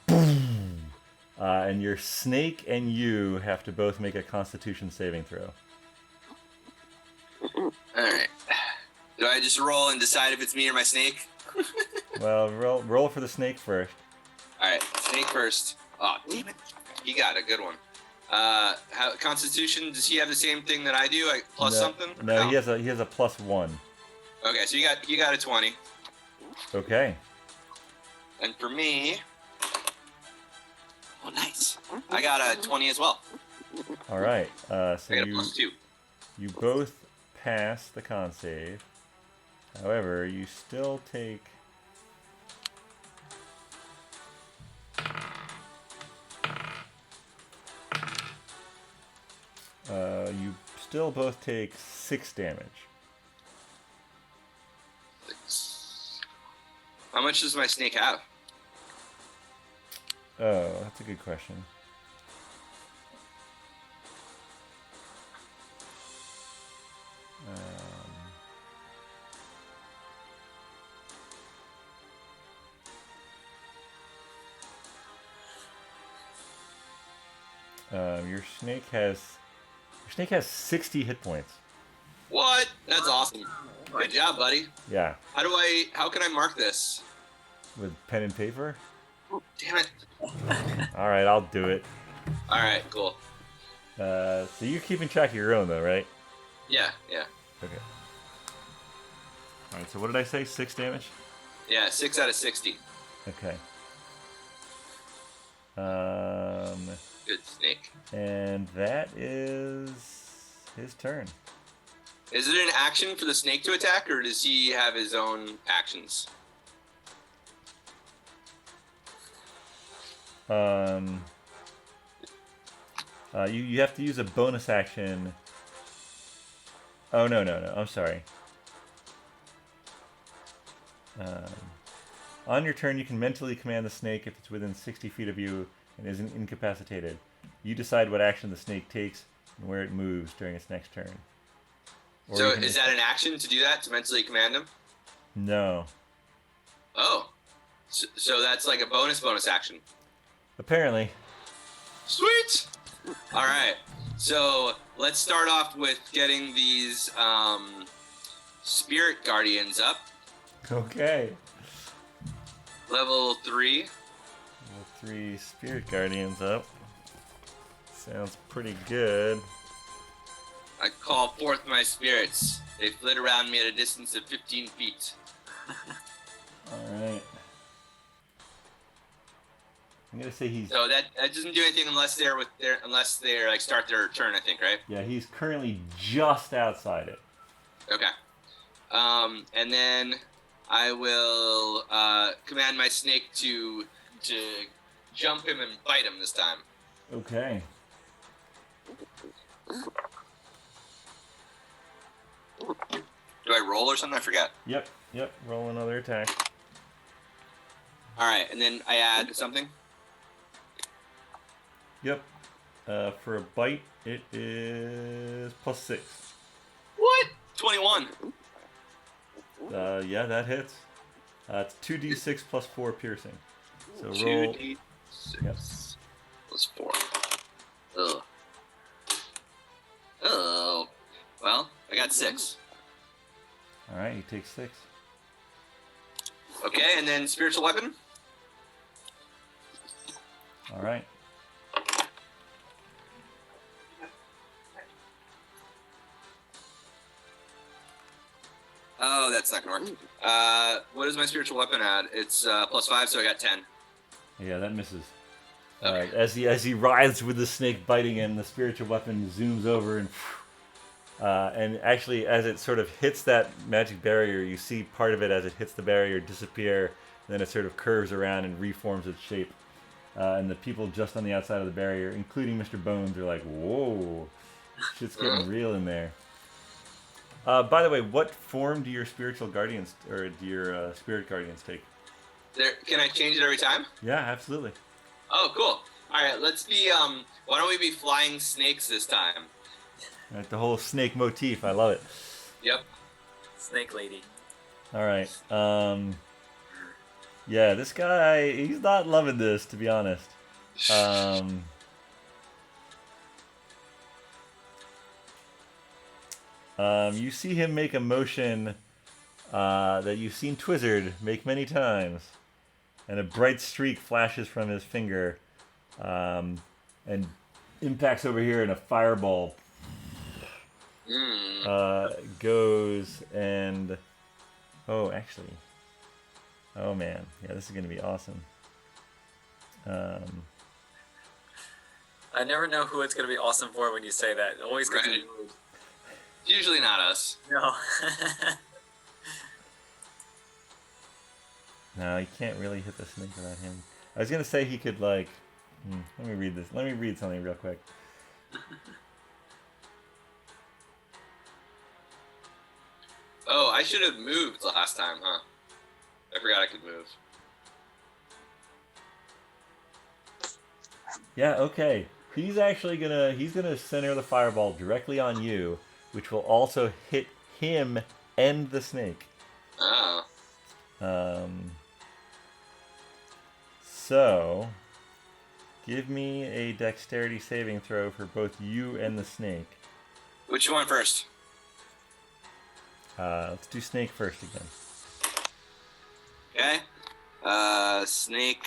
Boom! And your snake and you have to both make a Constitution saving throw. Alright. Do I just roll and decide if it's me or my snake? Well, roll for the snake first. Alright, snake first. Oh, damn it. He got a good one. Constitution, does he have the same thing that I do? Plus No, something? No, he has a +1. Okay, so you got a 20. Okay. And for me, oh nice. I got a 20 as well. All right. So I got a +2. You both pass the con save. However, you still take. You still both take 6 damage. 6. How much does my snake have? Oh, that's a good question. Your snake has 60 hit points. What? That's awesome. Good job, buddy. Yeah. How can I mark this? With pen and paper? Damn it. All right, I'll do it. All right, cool. So you're keeping track of your own, though, right? Yeah. Okay. All right, so what did I say? 6 damage? Yeah, 6 out of 60. Okay. Good snake. And that is his turn. Is it an action for the snake to attack, or does he have his own actions? You have to use a bonus action. Oh, no. I'm sorry. On your turn, you can mentally command the snake if it's within 60 feet of you and isn't incapacitated. You decide what action the snake takes and where it moves during its next turn. Or So you can is that an action to do that, to mentally command him? No. Oh. So that's like a bonus action. Apparently. Sweet! Alright. So let's start off with getting these spirit guardians up. Okay. Level 3. Level 3 spirit guardians up. Sounds pretty good. I call forth my spirits. They flit around me at a distance of 15 feet. Alright. I'm gonna say he's... So that doesn't do anything unless they're like start their turn, I think, right? Yeah, he's currently just outside it. Okay. And then I will command my snake to jump him and bite him this time. Okay. Do I roll or something? I forgot. Yep. Roll another attack. All right, and then I add something. Yep. For a bite, it is +6. What? 21. Yeah, that hits. It's 2d6 plus 4 piercing. So roll. 2d6 Yep. plus 4. Ugh. Oh. Well, I got 6. All right, he takes 6. Okay, and then spiritual weapon. All right. Oh, that's not gonna work. What does my spiritual weapon add? It's +5, so I got 10. Yeah, that misses. Okay. As he writhes with the snake biting him, the spiritual weapon zooms over and actually, as it sort of hits that magic barrier, you see part of it as it hits the barrier disappear. And then it sort of curves around and reforms its shape. And the people just on the outside of the barrier, including Mr. Bones, are like, "Whoa, shit's getting real in there." By the way, what form do your spiritual guardians or do your spirit guardians take? Can I change it every time? Yeah, absolutely. Oh, cool. All right, let's be. Why don't we be flying snakes this time? Right, the whole snake motif, I love it. Yep. Snake lady. All right. Yeah, this guy, he's not loving this, to be honest. You see him make a motion that you've seen Twizzard make many times. And a bright streak flashes from his finger and impacts over here, and a fireball goes and... Oh, actually... Oh man, yeah, this is gonna be awesome. I never know who it's gonna be awesome for when you say that. It always gets Right. rude. Usually not us. No. No, he can't really hit the snake without him. I was gonna say he could like. Let me read this. Let me read something real quick. Oh, I should have moved last time, huh? I forgot I could move. Yeah, okay. He's gonna center the fireball directly on you, which will also hit him and the snake. Oh. So give me a dexterity saving throw for both you and the snake. Which one first? Let's do snake first again. Okay. Snake,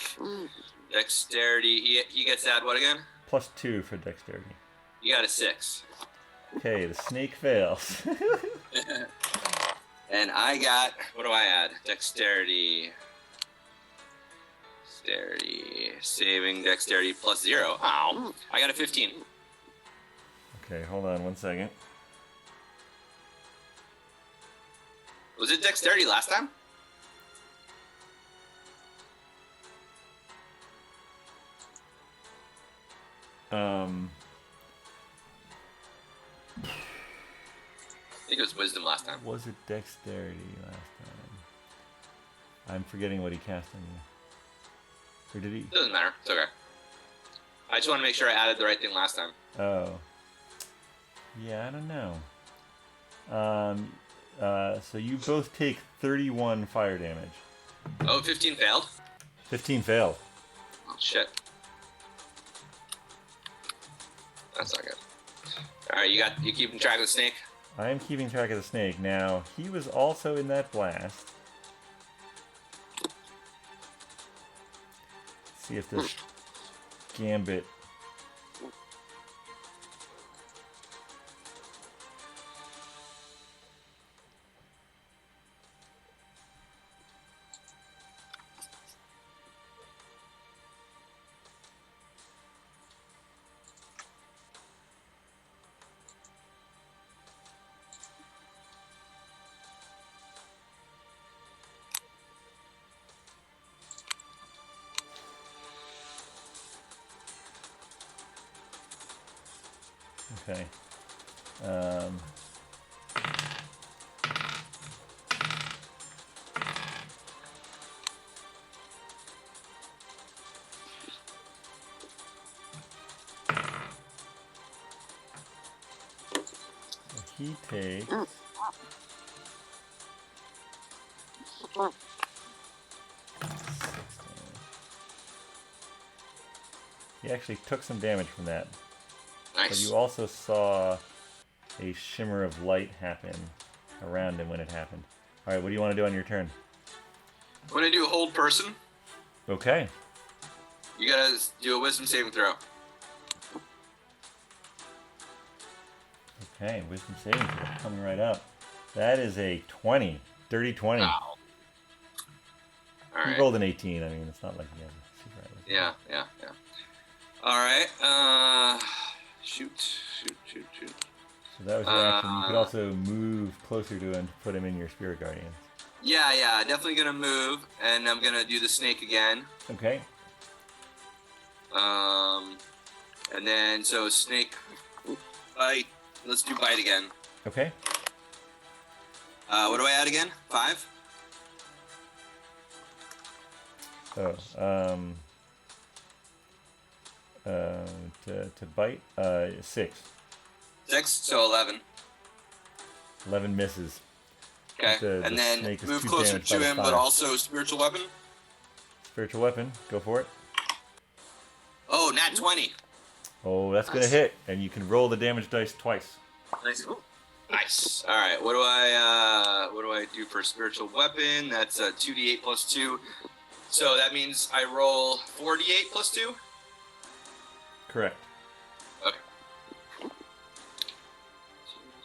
dexterity. He gets that what again? +2 for dexterity. You got a 6. Okay, the snake fails. And I got, what do I add? Dexterity, saving dexterity +0. Ow. I got a 15. Okay, hold on one second. Was it dexterity last time? I think it was wisdom last time. Was it dexterity last time? I'm forgetting what he cast on you. Or did he? Doesn't matter. It's okay. I just want to make sure I added the right thing last time. Oh. Yeah, I don't know. So you both take 31 fire damage. Oh, 15 failed? 15 failed. Oh, shit. That's not good. Alright, you keeping track of the snake? I am keeping track of the snake. Now, he was also in that blast. Let's see if this gambit... Okay. He takes. He actually took some damage from that. Nice. But you also saw a shimmer of light happen around him when it happened. Alright, what do you want to do on your turn? I'm gonna do hold person. Okay. You gotta do a wisdom saving throw. Okay, wisdom saving throw coming right up. That is a 20. Dirty 20. Wow. All He right. rolled an 18. I mean, it's not like he has a super high wisdom. Yeah. All right. Shoot. So that was your action. You could also move closer to him to put him in your spirit guardian. Yeah. Definitely gonna move, and I'm gonna do the snake again. Okay. And then so snake bite. Let's do bite again. Okay. What do I add again? 5? Oh, to bite, 6. 6, so 11. 11 misses. Okay, The and then snake is move too closer damaged by to the him, but fire. also spiritual weapon. Spiritual weapon, go for it. Oh, nat 20. Oh, that's gonna hit, and you can roll the damage dice twice. Nice. Ooh. Nice. All right. What do I do for spiritual weapon? That's 2d8 plus 2. So that means I roll 4d8 plus 2. Correct. Okay.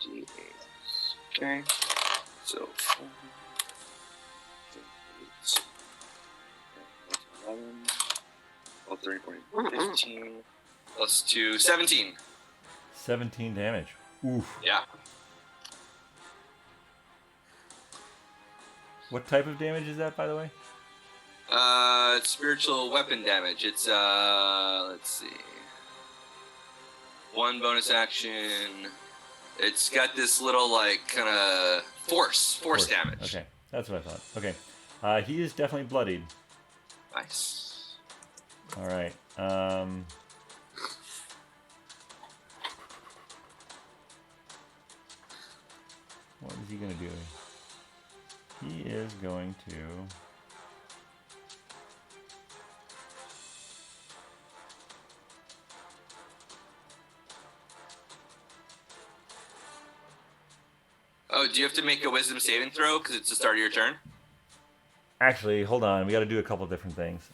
2d8. Okay. So 4, 8, 11, 12, 13, 14, 15 plus 2, 17. 17 damage. Oof. Yeah. What type of damage is that, by the way? Spiritual weapon damage. It's let's see. 1 bonus action. It's got this little like kind of force damage. Okay, that's what I thought. Okay, he is definitely bloodied. Nice. All right. What is he gonna do? He is going to. Oh, do you have to make a wisdom saving throw because it's the start of your turn? Actually, hold on. We got to do a couple different things.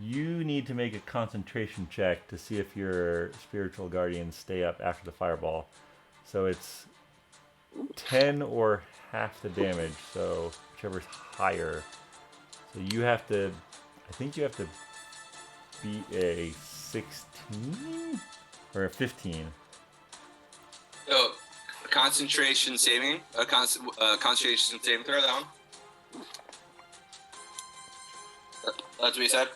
You need to make a concentration check to see if your spiritual guardians stay up after the fireball. So it's 10 or half the damage. So whichever's higher. So you have to. I think you have to beat a 16 or a 15. So, concentration saving throw that one. That's what you said.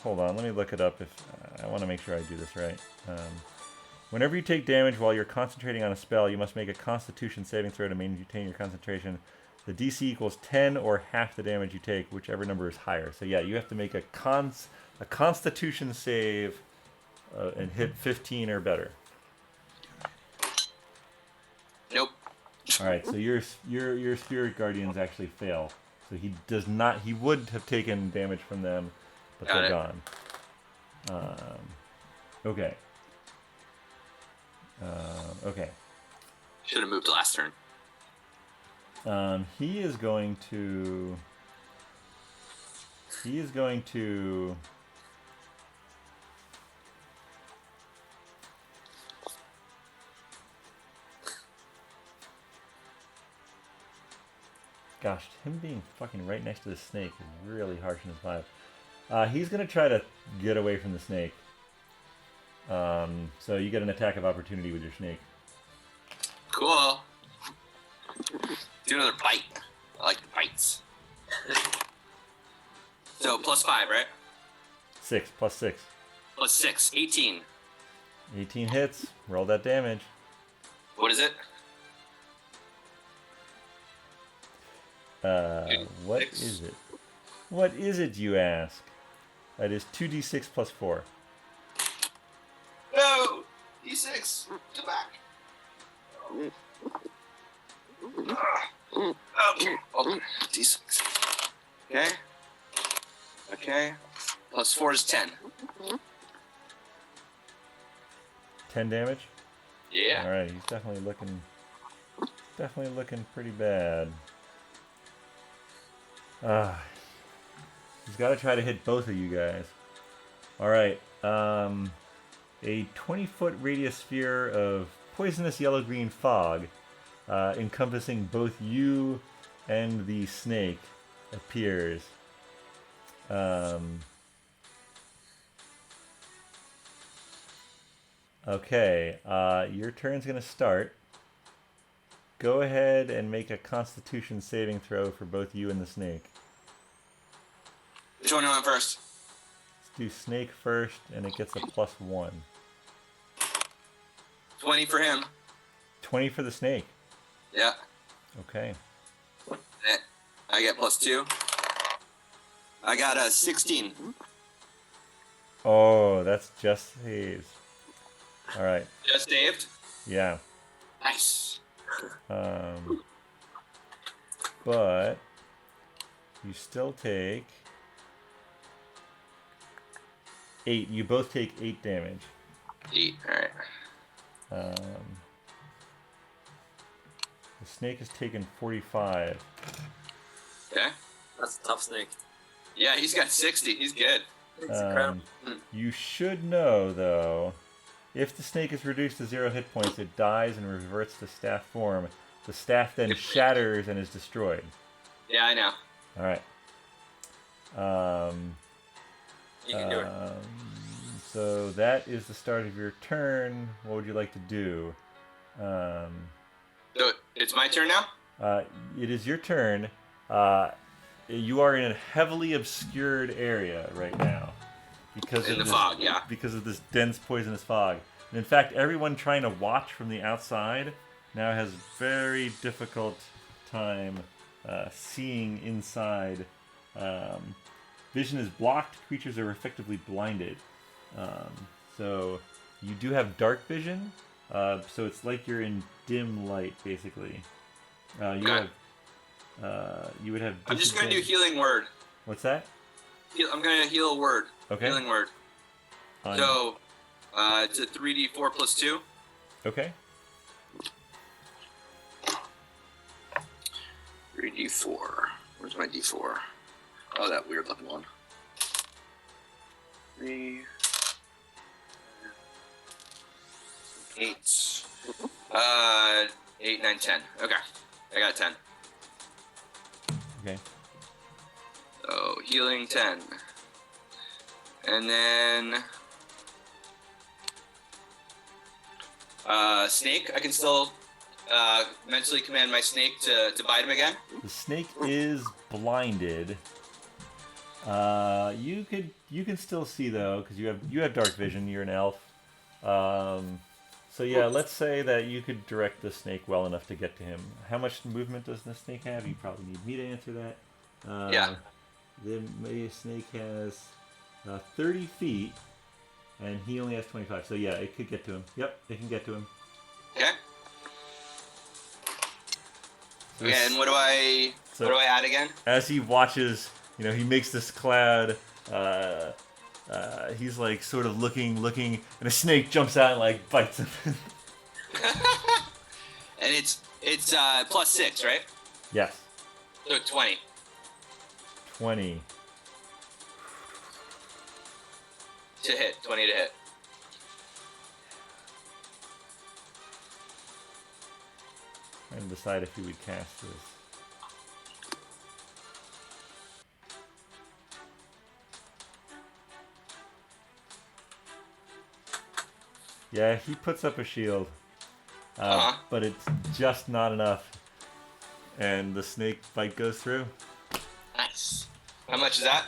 Hold on, let me look it up. If I want to make sure I do this right. Whenever you take damage while you're concentrating on a spell, you must make a Constitution saving throw to maintain your concentration. The DC equals 10 or half the damage you take, whichever number is higher. So yeah, you have to make a Constitution save and hit 15 or better. Nope. All right, so your spirit guardians actually fail. So he does not. He would have taken damage from them, but Got they're it. gone. Okay. Okay. Should have moved last turn. He is going to. Gosh, him being fucking right next to the snake is really harshing his vibe. He's gonna try to get away from the snake. So you get an attack of opportunity with your snake. Cool. Do another bite. I like the bites. So +5, right? 6 plus 6. +6. plus 6, 18. 18 hits. Roll that damage. What is it? What 6. is it? What is it, you ask? That is 2d6 plus 4. No! D6! Come back! Okay. Oh, D6. Okay. Okay. Plus 4 is 10. 10 damage? Yeah. Alright, he's definitely looking pretty bad. He's got to try to hit both of you guys. Alright, a 20-foot radius sphere of poisonous yellow-green fog encompassing both you and the snake appears. Okay, your turn's going to start. Go ahead and make a Constitution saving throw for both you and the snake. Which one do I want first? Let's do snake first, and it gets a +1. 20 for him. 20 for the snake. Yeah. Okay. I get +2. I got a 16. Oh, that's just saves. All right. Just saved. Yeah. Nice. But you still take 8. You both take 8 damage. 8. All right. The snake has taken 45. Okay. That's a tough snake. Yeah, he's got 60. He's good. It's incredible. You should know, though, if the snake is reduced to 0 hit points, it dies and reverts to staff form. The staff then shatters and is destroyed. Yeah, I know. All right. You can do it. So that is the start of your turn. What would you like to do? So it's my turn now? It is your turn. You are in a heavily obscured area right now because In of the this, fog, yeah. because of this dense poisonous fog. And in fact, everyone trying to watch from the outside now has very difficult time seeing inside. Vision is blocked. Creatures are effectively blinded. So you do have dark vision. So it's like you're in dim light, basically. You would have. I'm just going to do disadvantage- healing word. What's that? I'm going to heal a word. Okay. Healing word. On- So it's a 3d4 plus 2. Okay. 3d4. Where's my d4? Oh, that weird looking one. 3. 8. 8, 9, 10. Okay. I got 10. Okay. So healing 10. And then snake. I can still mentally command my snake to bite him again. The snake is blinded. You can still see though, because you have dark vision. You're an elf. So yeah, let's say that you could direct the snake well enough to get to him. How much movement does the snake have? You probably need me to answer that. Yeah. The snake has 30 feet, and he only has 25. So yeah, it could get to him. Yep, it can get to him. Okay. So Okay, and what do I add again? as he watches, he makes this cloud. He's like sort of looking, and a snake jumps out and like bites him. And it's plus 6, right? Yes, So 20. 20. To hit. 20 to hit. Trying to decide if you would cast this. Yeah, he puts up a shield, but it's just not enough, and the snake bite goes through. Nice. How much is that?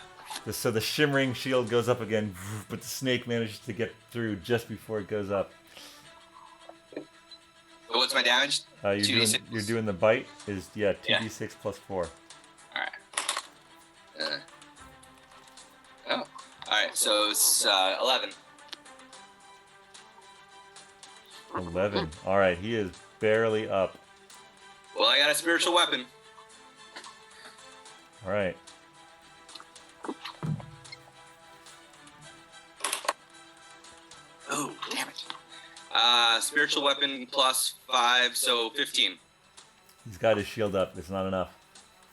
So the shimmering shield goes up again, but the snake manages to get through just before it goes up. What's my damage? You're doing the bite is 2d6 plus 4. Alright. Alright, so it's 11. 11. All right, he is barely up. Well, I got a spiritual weapon. All right. Oh, damn it. Spiritual weapon plus 5, so 15. He's got his shield up. It's not enough.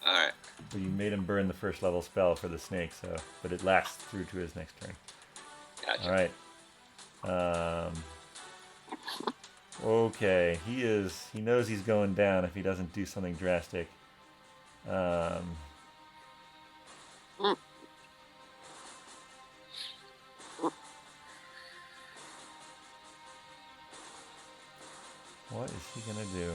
Alright. But you made him burn the first level spell for the snake, but it lasts through to his next turn. Gotcha. All right. Okay, he knows he's going down if he doesn't do something drastic. What is he gonna do?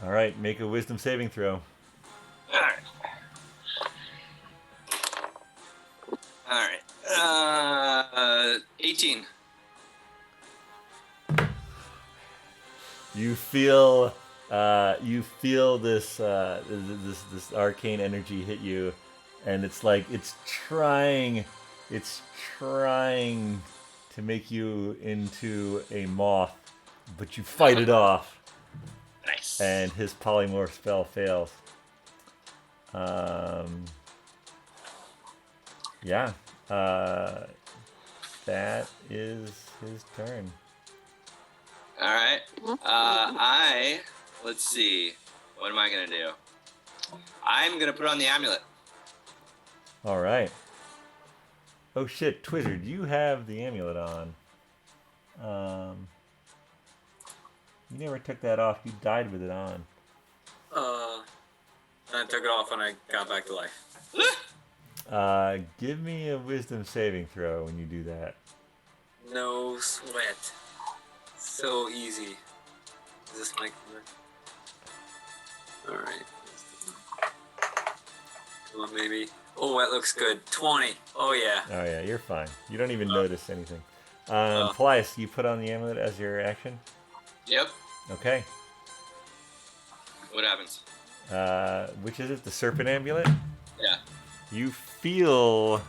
All right, make a wisdom saving throw. Alright. 18. You feel this arcane energy hit you, and it's like it's trying to make you into a moth, but you fight it off. Nice. And his polymorph spell fails. That is his turn. Alright. Let's see. What am I going to do? I'm going to put on the amulet. All right. Oh shit, Twizzard, you have the amulet on. You never took that off. You died with it on. I took it off when I got back to life. Give me a wisdom saving throw when you do that. No sweat. So easy. Is this my... Alright. Come on, maybe. Oh, that looks good. 20. Oh, yeah. Oh yeah, you're fine. You don't even notice anything. Paelias, you put on the amulet as your action? Yep. Okay. What happens? Which is it? The serpent amulet? Yeah. You feel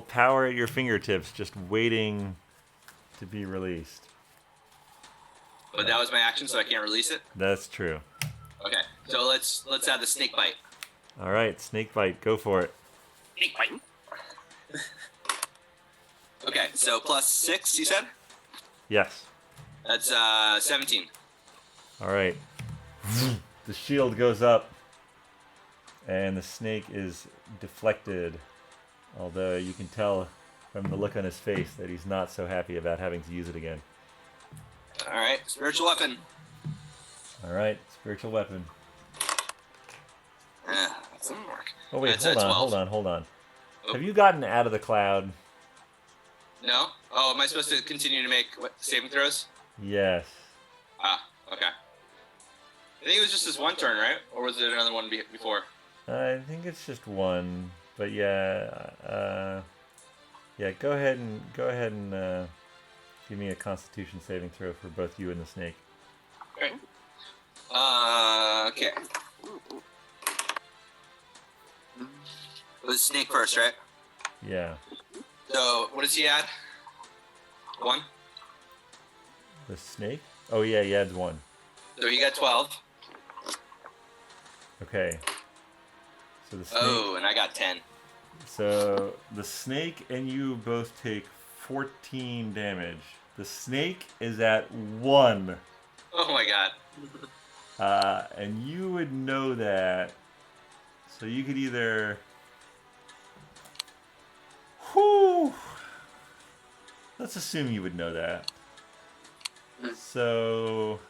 power at your fingertips just waiting to be released. But that was my action, so I can't release it? That's true. Okay, so let's add the snake bite. All right, snake bite, go for it. Snake bite. Okay, so plus 6, you said? Yes. That's 17. All right. The shield goes up, and the snake is deflected. Although you can tell from the look on his face that he's not so happy about having to use it again. All right, spiritual weapon. All right, spiritual weapon. That doesn't work. Oh wait, That's a 12. hold on. Oh. Have you gotten out of the cloud? No? Oh, am I supposed to continue to make saving throws? Yes. Ah, okay. I think it was just this one turn, right? Or was it another one before? I think it's just one, but yeah, go ahead and give me a Constitution saving throw for both you and the snake. Okay. Okay. It was snake first, right? Yeah. So, what does he add? 1? The snake? Oh yeah, he adds 1. So he got 12. Okay. So the snake. Oh, and I got 10. So the snake and you both take 14 damage. The snake is at 1. Oh my god. And you would know that. So you could either. Whew. Let's assume you would know that. So.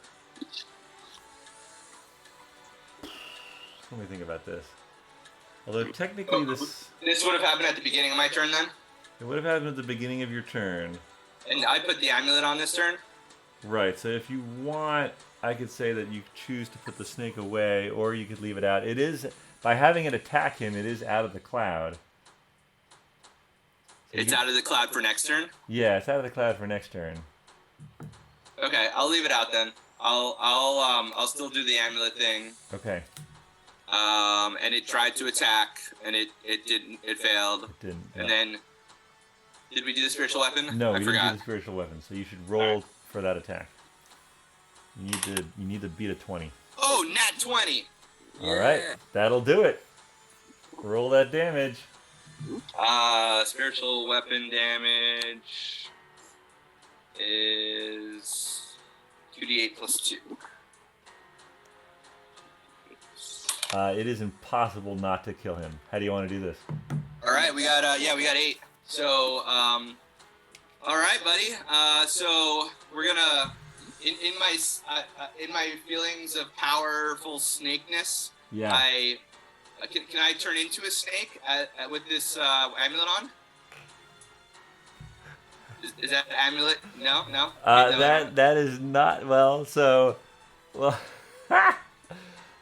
Let me think about this. Although technically this This would have happened at the beginning of my turn then, it would have happened at the beginning of your turn. and I put the amulet on this turn. Right. So if you want, I could say that you choose to put the snake away, or you could leave it out. It is by having it attack him. It is out of the cloud. So It's out of the cloud for next turn. Yeah, it's out of the cloud for next turn. Okay, I'll leave it out then. I'll still do the amulet thing. Okay. And it tried to attack, and it didn't. It failed. It didn't. And No, then, did we do the spiritual weapon? no I we forgot. didn't do the spiritual weapon. So you should roll for that attack. You need to beat a 20. Oh, nat 20. All right, that'll do it. Roll that damage. Spiritual weapon damage is 2d8 plus 2. It is impossible not to kill him. How do you want to do this? All right, we got 8. So, all right, buddy. So we're gonna in my feelings of powerful snakeness. Yeah. Can I turn into a snake with this amulet on? Is that the amulet? No. That is not well. All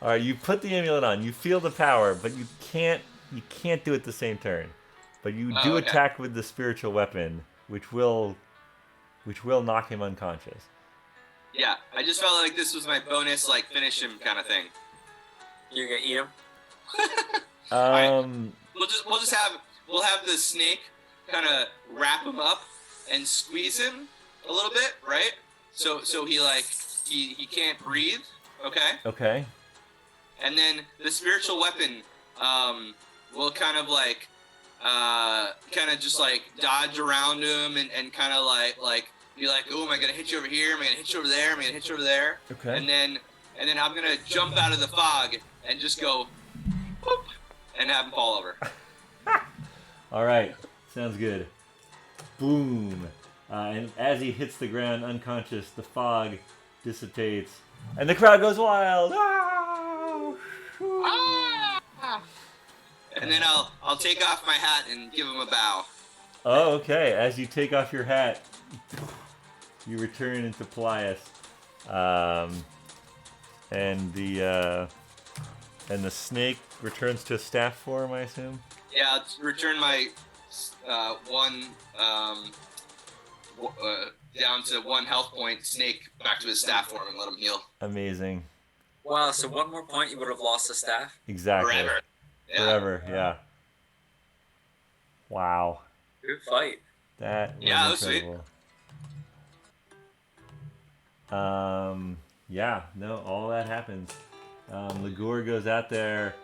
right. You put the amulet on. You feel the power, but you can't do it the same turn. But you do okay. attack with the spiritual weapon, which will knock him unconscious. Yeah, I just felt like this was my bonus, like finish him kind of thing. You're gonna eat him? We'll have the snake kind of wrap him up and squeeze him a little bit, right? So he can't breathe, okay? Okay. And then the spiritual weapon will kind of just dodge around him and kind of like be like, oh, am I gonna hit you over here? Am I gonna hit you over there? Am I gonna hit you over there? Okay. And then I'm gonna jump out of the fog and just go, boop, and have him fall over. All right. Sounds good. Boom. And as he hits the ground unconscious, the fog dissipates, and the crowd goes wild. And then I'll take off my hat and give him a bow. Oh, okay. As you take off your hat, you return into Paelias, and the snake returns to staff form, I assume. Yeah, I'll return my down to 1 health point snake back to his staff form and let him heal. Amazing. Wow, so 1 more point you would have lost the staff? Exactly. Forever. Yeah. Forever. Yeah. Wow. Good fight. That was Yeah, that was sweet. incredible. Yeah, no, all that happens. Ligor goes out there,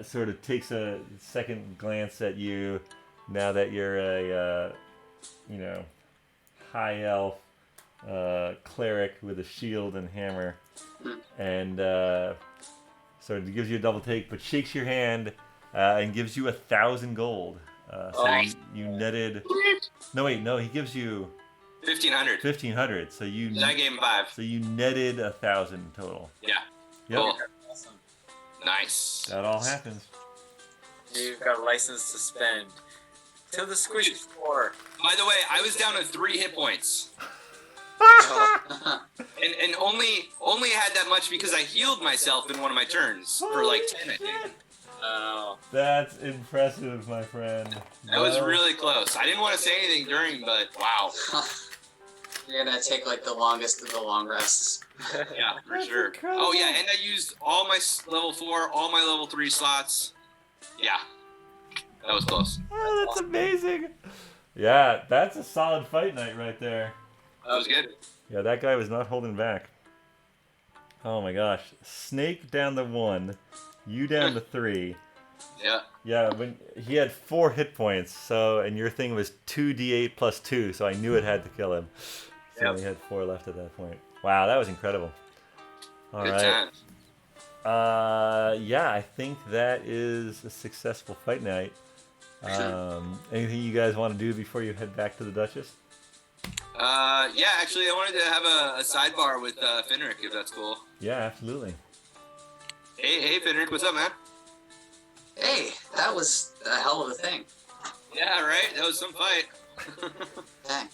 sort of takes a second glance at you now that you're a, high elf cleric with a shield and hammer, and sort of gives you a double take, but shakes your hand and gives you 1,000 gold. You netted. No, wait, no, he gives you 1,500. 1,500. So you. And I gave him 5. So you netted 1,000 total. Yeah. Yep. Cool. Awesome. Nice. That all happens. You've got a license to spend. Till the squishy floor. By the way, I was down to 3 hit points. And only had that much because I healed myself in one of my turns for like 10, I think. Oh. That's impressive, my friend. That was really close. I didn't want to say anything during, but wow. You're gonna take like the longest of the long rests. Yeah, for That's sure. incredible. Oh yeah, and I used all my level 4, all my level 3 slots. Yeah, that was close. Oh, that's amazing. Yeah, that's a solid fight night right there. That was good. Yeah, that guy was not holding back. Oh my gosh. Snake down to 1, you down to 3. Yeah. Yeah, when he had 4 hit points, and your thing was 2d8 plus 2, so I knew it had to kill him. So Yep. he had 4 left at that point. Wow, that was incredible. All Good right. times. Yeah, I think that is a successful fight night. Anything you guys want to do before you head back to the Duchess? Yeah, actually, I wanted to have a sidebar with Finric, if that's cool. Yeah, absolutely. Hey, Finric, what's up, man? Hey, that was a hell of a thing. Yeah, right. That was some fight. Dang.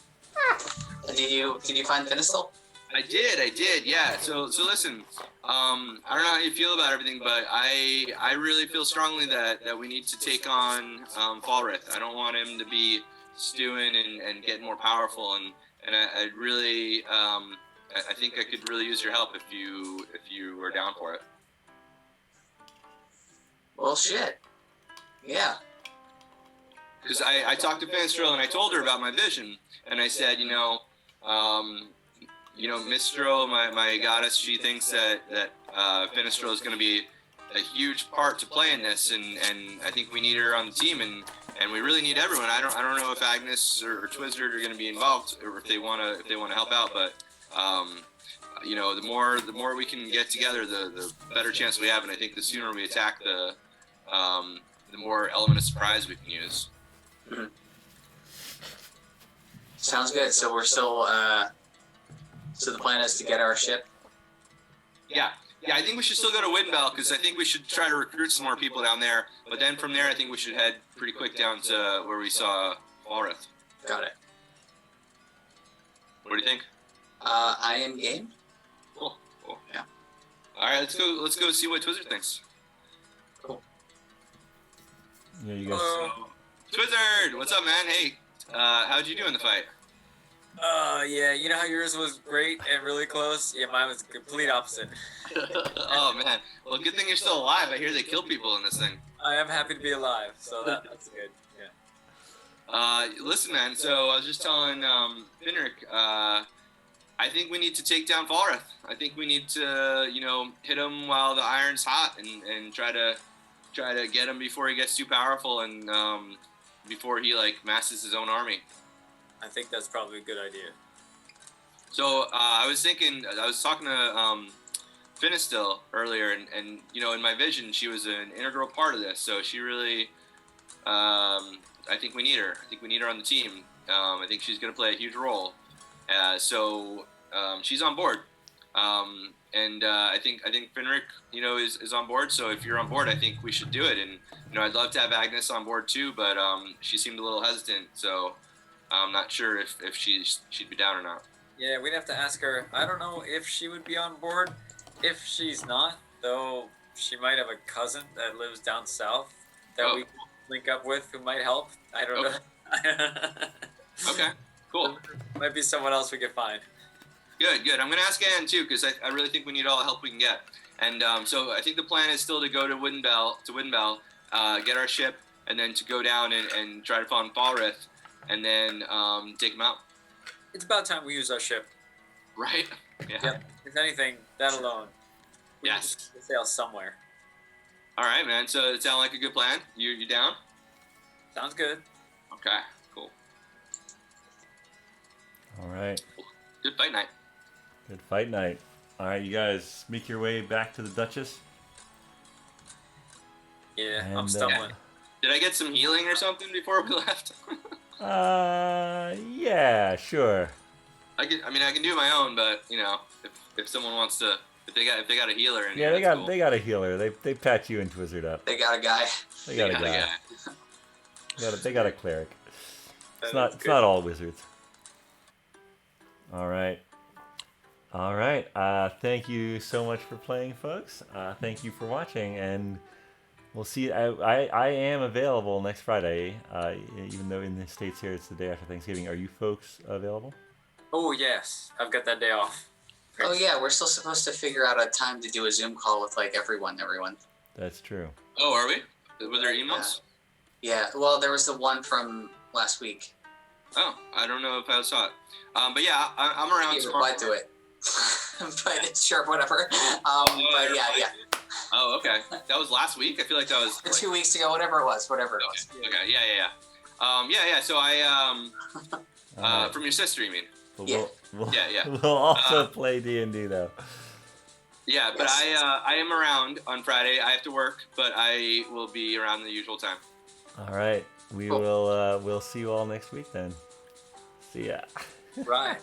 Did you find Finistle? I did, yeah. So listen, I don't know how you feel about everything, but I really feel strongly that we need to take on Falrith. I don't want him to be stewing and getting more powerful, and I really I think I could really use your help if you are down for it. Well, shit. Yeah. Because I talked to Finstrel and I told her about my vision, and I said, Mistral, my goddess, she thinks that Finstrel is going to be a huge part to play in this, and I think we need her on the team, and we really need everyone. I don't know if Agnes or Twizzard are going to be involved, or if they want to help out, but the more we can get together, the better chance we have, and I think the sooner we attack, the more element of surprise we can use. Mm-hmm. Sounds good. So we're still. So the plan is to get our ship. Yeah. I think we should still go to Windbell because I think we should try to recruit some more people down there. But then from there, I think we should head pretty quick down to where we saw Falrith. Got it. What do you think? I am game. Cool. Yeah. All right, let's go see what Twizzard thinks. Cool. Yeah, you guys. Twizzard, what's up, man? Hey, how'd you do in the fight? Yeah, you know how yours was great and really close? Yeah, mine was the complete opposite. Oh, man. Well, good thing you're still alive. I hear they kill people in this thing. I am happy to be alive, so that's good. Yeah. Listen, man, so I was just telling Finric, I think we need to take down Falrith. I think we need to, hit him while the iron's hot and try to get him before he gets too powerful and before he, masses his own army. I think that's probably a good idea. So I was talking to Finistil earlier, and in my vision, she was an integral part of this. So she really, I think we need her. I think we need her on the team. I think she's going to play a huge role. So she's on board, and I think Finric, is on board. So if you're on board, I think we should do it. And I'd love to have Agnes on board too, but she seemed a little hesitant. So I'm not sure if she'd be down or not. Yeah, we'd have to ask her. I don't know if she would be on board. If she's not, though, she might have a cousin that lives down south that we can link up with who might help. I don't know. Okay, cool. Might be someone else we could find. Good. I'm going to ask Ann, too, because I really think we need all the help we can get. And so I think the plan is still to go to Windbell, get our ship, and then to go down and try to find Falrith, and then take him out. It's about time we use our ship. Right? Yeah. Yep. If anything, that alone. Yes. We sail somewhere. All right, man. So it sounds like a good plan. You down? Sounds good. Okay, cool. All right. Good fight night. Good fight night. All right, you guys make your way back to the Duchess. Yeah, And, I'm stumbling. Did I get some healing or something before we left? Yeah, sure. I can do my own, but if someone wants to, if they got a healer in Yeah, here, that's cool. they got a healer. They patch you and Twizzard up. They got a guy. They got a guy. They got a cleric. It's not all wizards. All right. Thank you so much for playing, folks. Thank you for watching, and we'll see. I am available next Friday, even though in the States here it's the day after Thanksgiving. Are you folks available? Oh, yes. I've got that day off. Oh yeah, we're still supposed to figure out a time to do a Zoom call with everyone. That's true. Oh, are we? Were there emails? Yeah. Well, there was the one from last week. Oh, I don't know if I saw it. But yeah, I'm around He tomorrow. replied to it. But sure, whatever. But yeah. Oh, okay. That was last week. I feel like that was 2 weeks ago, whatever it was. Okay. Yeah. So I from your sister, you mean? But Yeah. Yeah. We'll also play D&D though. Yeah, but Yes. I am around on Friday. I have to work, but I will be around the usual time. All right. Cool. We'll see you all next week then. See ya. Right.